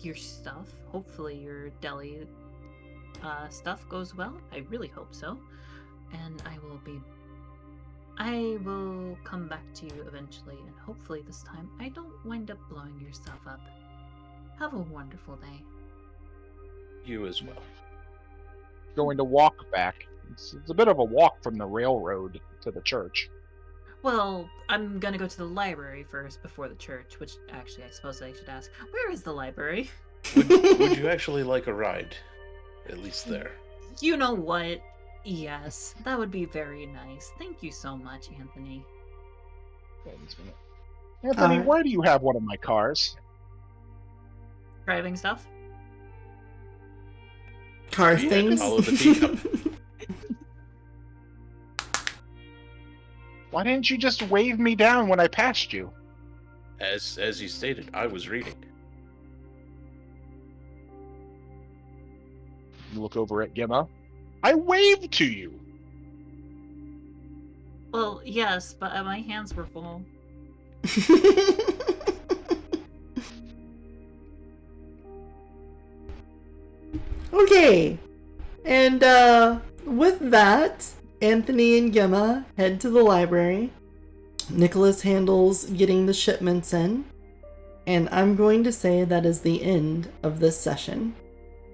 your stuff. Hopefully your deli, stuff goes well. I really hope so. And I will come back to you eventually, and hopefully this time I don't wind up blowing your stuff up. Have a wonderful day. You as well. Going to walk back distance. It's a bit of a walk from the railroad to the church. Well, I'm gonna go to the library first before the church, which actually I suppose I should ask, where is the library? Would you actually like a ride? At least there. You know what? Yes, that would be very nice. Thank you so much, Anthony. Anthony, why do you have one of my cars? Driving stuff? Car Yeah, things. follow the teacup. Why didn't you just wave me down when I passed you? As you stated, I was reading. You look over at Gemma. I waved to you! Well, yes, but my hands were full. Okay. And with that, Anthony and Gemma head to the library. Nicholas handles getting the shipments in. And I'm going to say that is the end of this session.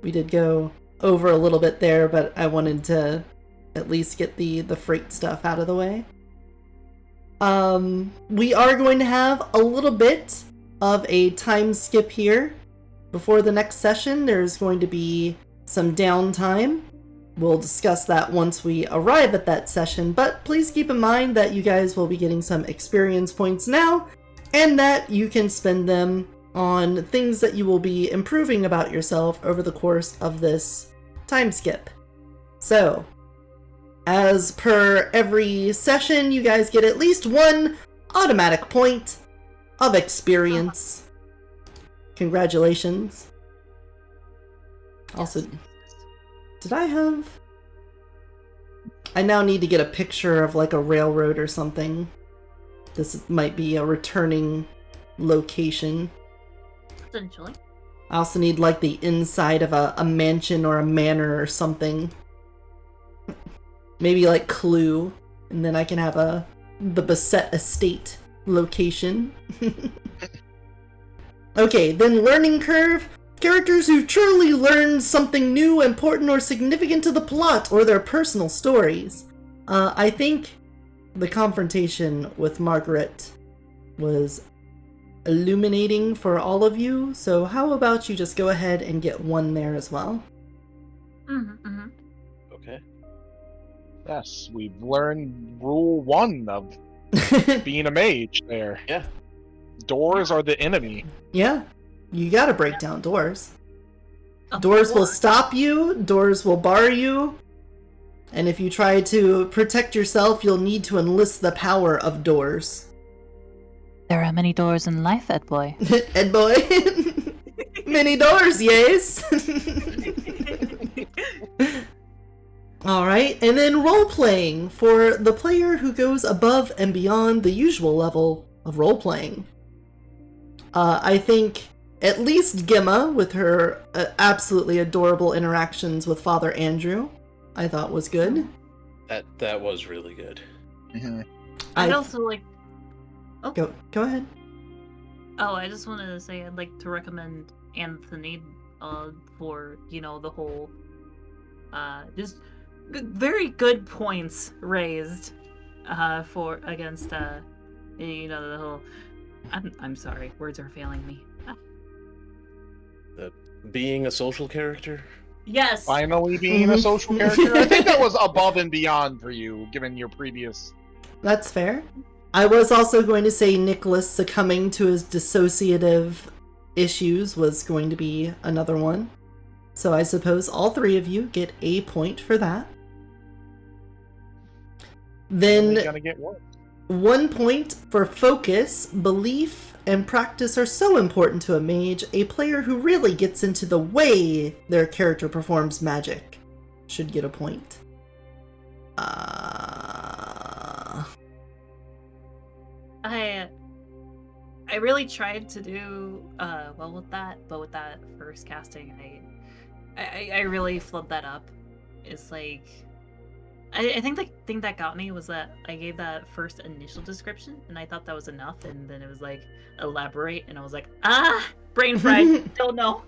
We did go over a little bit there, but I wanted to at least get the freight stuff out of the way. We are going to have a little bit of a time skip here. Before the next session, there's going to be some downtime. We'll discuss that once we arrive at that session, but please keep in mind that you guys will be getting some experience points now, and that you can spend them on things that you will be improving about yourself over the course of this time skip. So, as per every session, you guys get at least one automatic point of experience. Congratulations. Also, did I have... I now need to get a picture of like a railroad or something. This might be a returning location. Essentially. I also need like the inside of a mansion or a manor or something. Maybe like Clue, and then I can have the Beset Estate location. Okay, then learning curve. Characters who truly learned something new, important, or significant to the plot or their personal stories. I think the confrontation with Margaret was illuminating for all of you, so how about you just go ahead and get one there as well? Okay. Yes, we've learned rule 1 of being a mage there. Yeah. Doors are the enemy. Yeah, you gotta break down doors. Doors will stop you, doors will bar you, and if you try to protect yourself, you'll need to enlist the power of doors. There are many doors in life, Ed Boy. Ed boy. Many doors, yes. Alright, and then role-playing for the player who goes above and beyond the usual level of role-playing. I think at least Gemma, with her absolutely adorable interactions with Father Andrew, I thought was good. That was really good. Mm-hmm. I'd also like... Oh. Go ahead. Oh, I just wanted to say I'd like to recommend Anthony for, you know, the whole... just very good points raised for against, you know, the whole... I'm sorry, words are failing me. Being a social character? Yes! Finally being a social character. I think that was above and beyond for you, given your previous... That's fair. I was also going to say Nicholas succumbing to his dissociative issues was going to be another one. So I suppose all three of you get a point for that. Then Gonna get one. 1 point for focus. Belief and practice are so important to a mage. A player who really gets into the way their character performs magic should get a point. I really tried to do well with that, but with that first casting, I really flipped that up. It's like I think the thing that got me was that I gave that first initial description, and I thought that was enough, and then it was like elaborate, and I was like, brain fried, don't know.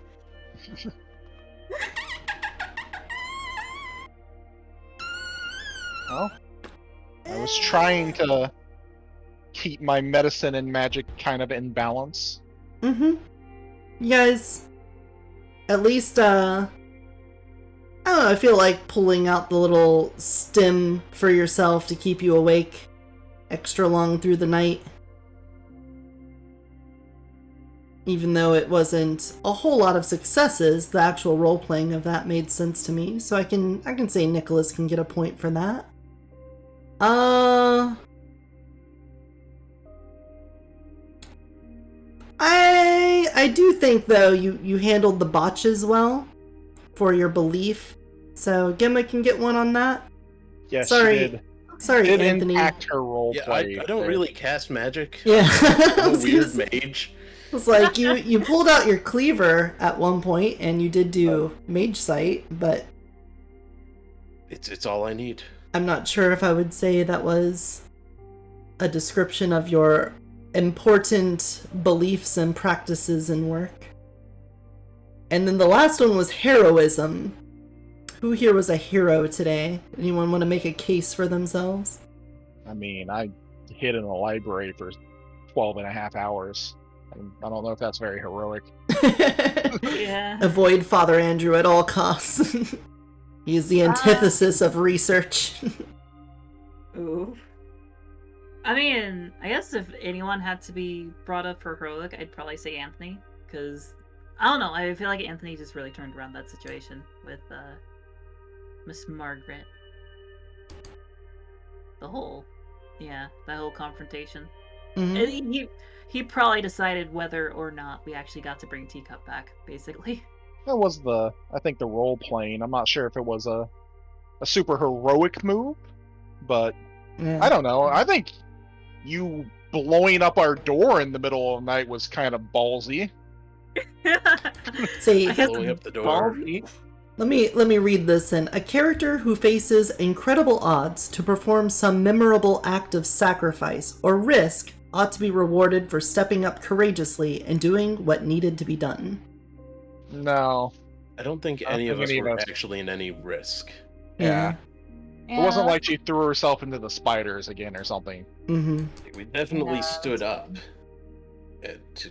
Well, I was trying to keep my medicine and magic kind of in balance. You guys, at least, I don't know, I feel like pulling out the little stim for yourself to keep you awake extra long through the night. Even though it wasn't a whole lot of successes, the actual role-playing of that made sense to me, so I can say Nicholas can get a point for that. I do think, though, you handled the botches well for your belief, so Gemma can get one on that. Yes, Sorry. she did. Sorry, Did Anthony. impact her role Yeah, play. I don't really cast magic. Yeah. I'm a weird mage. It's like you pulled out your cleaver at one point, and you did do Mage Sight, but It's all I need. I'm not sure if I would say that was a description of your important beliefs and practices and work. And then the last one was heroism. Who here was a hero today? Anyone want to make a case for themselves? I mean, I hid in a library for 12 and a half hours. I don't know if that's very heroic. Yeah. Avoid Father Andrew at all costs. He is the antithesis of research. Ooh. I mean, I guess if anyone had to be brought up for heroic, I'd probably say Anthony, because I don't know. I feel like Anthony just really turned around that situation with Miss Margaret. That whole confrontation. Mhm. He probably decided whether or not we actually got to bring Teacup back, basically. That was I think the role playing. I'm not sure if it was a super heroic move, but Yeah. I don't know. I think you blowing up our door in the middle of the night was kind of ballsy. See, I guess Blowing up the door. ballsy. let me read this in. A character who faces incredible odds to perform some memorable act of sacrifice or risk ought to be rewarded for stepping up courageously and doing what needed to be done. No. I don't think I don't any of think us any of were us- actually in any risk. Yeah. It wasn't like she threw herself into the spiders again or something. Mm-hmm. We definitely No. stood up.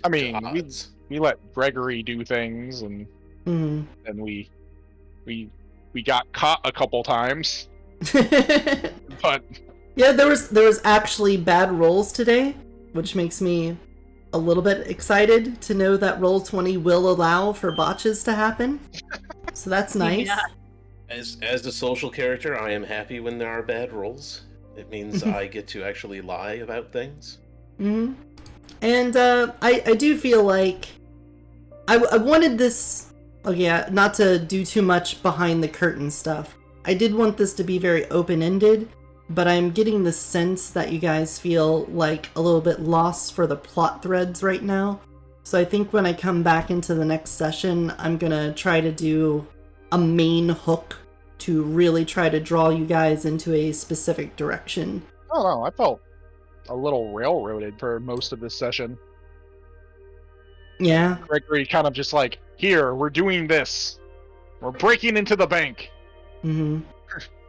I mean, to odds. we let Gregory do things, and Mm-hmm. we got caught a couple times. But Yeah, there was actually bad rolls today, which makes me a little bit excited to know that Roll20 will allow for botches to happen. So that's nice. Yeah. As a social character, I am happy when there are bad rolls. It means I get to actually lie about things. Hmm. And I do feel like I wanted this. Oh yeah, not to do too much behind the curtain stuff. I did want this to be very open-ended, but I'm getting the sense that you guys feel like a little bit lost for the plot threads right now. So I think when I come back into the next session, I'm gonna try to do a main hook to really try to draw you guys into a specific direction. I don't know. I felt a little railroaded for most of this session. Yeah. Gregory kind of just like, here, we're doing this. We're breaking into the bank. Mm-hmm.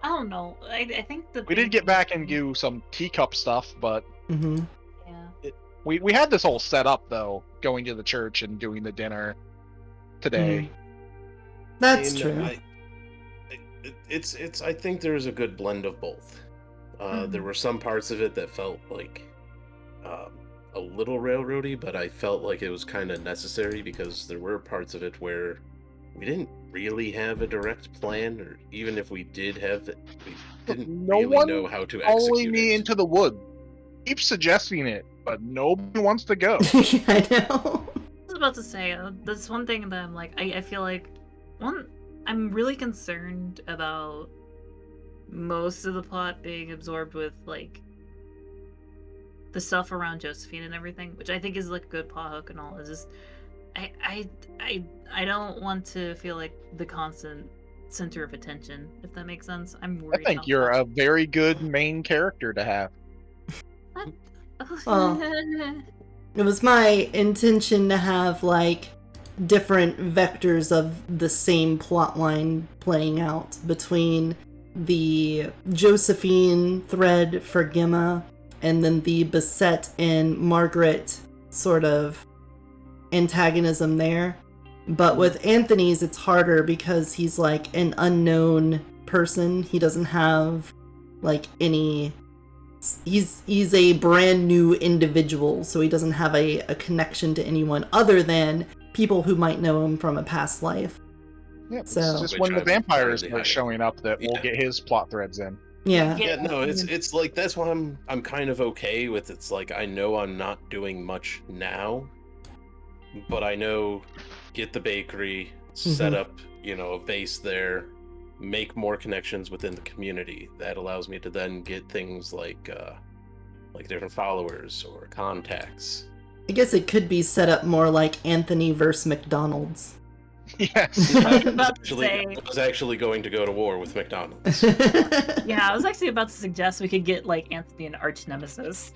I don't know. I think We did get back and do some teacup stuff, but Mm-hmm. Yeah. we had this all set up, though, going to the church and doing the dinner today. That's And true. I think there's a good blend of both. There were some parts of it that felt like a little railroady, but I felt like it was kind of necessary because there were parts of it where we didn't really have a direct plan, or even if we did have it, we didn't No really one know how to Following execute me it. into the wood. Keep suggesting it, but nobody wants to go. I know. I was about to say, that's one thing that I'm like, I feel like, I'm really concerned about most of the plot being absorbed with, like, the stuff around Josephine and everything, which I think is, like, a good plot hook and all. It's just, I don't want to feel like the constant center of attention, if that makes sense. I'm I worried think about you're that. a very good main character to have. Well, It was my intention to have, like, different vectors of the same plot line playing out between the Josephine thread for Gemma, and then the Basset and Margaret sort of antagonism there. But with Anthony's, it's harder because he's like an unknown person. He doesn't have like any. He's a brand new individual, so he doesn't have a connection to anyone other than people who might know him from a past life. Yeah, So- it's just Which when the I've vampires already start had. showing up that we'll Yeah. get his plot threads in. Yeah. Yeah, no, it's like that's why I'm kind of okay with. It's like I know I'm not doing much now, but I know get the bakery, set Mhm. up, a base there, make more connections within the community. That allows me to then get things like different followers or contacts. I guess it could be set up more like Anthony versus McDonald's. Yes. I was about to Actually, say, I was actually going to go to war with McDonald's. yeah, I was actually about to suggest we could get like Anthony an arch nemesis,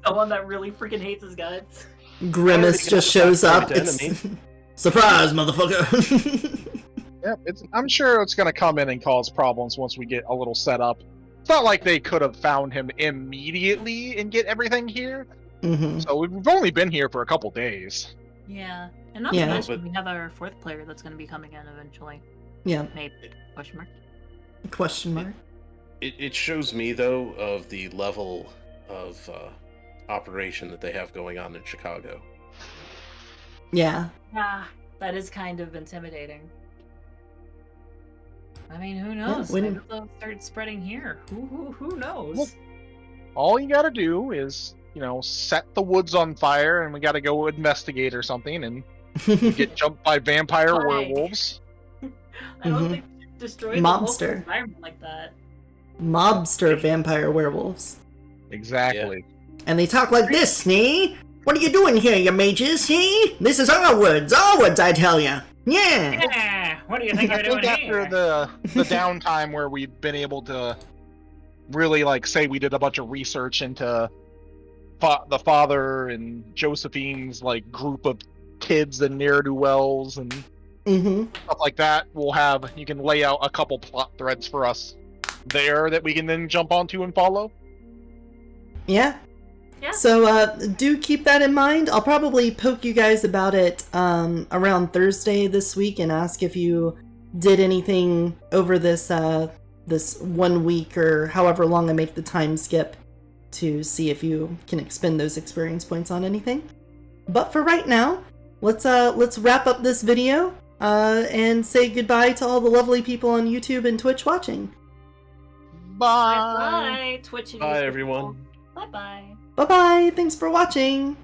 someone that really freaking hates his guts. Grimace just shows up. It's... Enemy. Surprise, motherfucker! Yep, I'm sure it's going to come in and cause problems once we get a little set up. It's not like they could have found him immediately and get everything here. hmm So we've only been here for a couple days. Yeah, and not Yeah. to mention But- we have our fourth player that's going to be coming in eventually. Yeah. Maybe? Question mark. Question mark. It shows me though of the level of operation that they have going on in Chicago. Yeah. Ah, that is kind of intimidating. I mean, who knows? when- Maybe they'll start spreading here. Who knows? Well, all you got to do is, set the woods on fire, and we got to go investigate or something, and get jumped by vampire Right. werewolves. I don't Mhm. think we should destroy the local Mobster. environment like that. Mobster vampire werewolves. Exactly. And they talk like this, see? What are you doing here, you mages, see? This is our woods, I tell ya. Yeah. Yeah, what do you think I you're doing think after here? the downtime where we've been able to really say we did a bunch of research into the father and Josephine's group of kids and ne'er-do-wells and Mm-hmm. stuff like that, you can lay out a couple plot threads for us there that we can then jump onto and follow. Yeah. Yeah. So do keep that in mind. I'll probably poke you guys about it around Thursday this week and ask if you did anything over this 1 week or however long I make the time skip to see if you can expend those experience points on anything. But for right now, let's wrap up this video and say goodbye to all the lovely people on YouTube and Twitch watching. Bye. Bye, Twitch. Bye, everyone. Bye bye. Bye bye. Thanks for watching.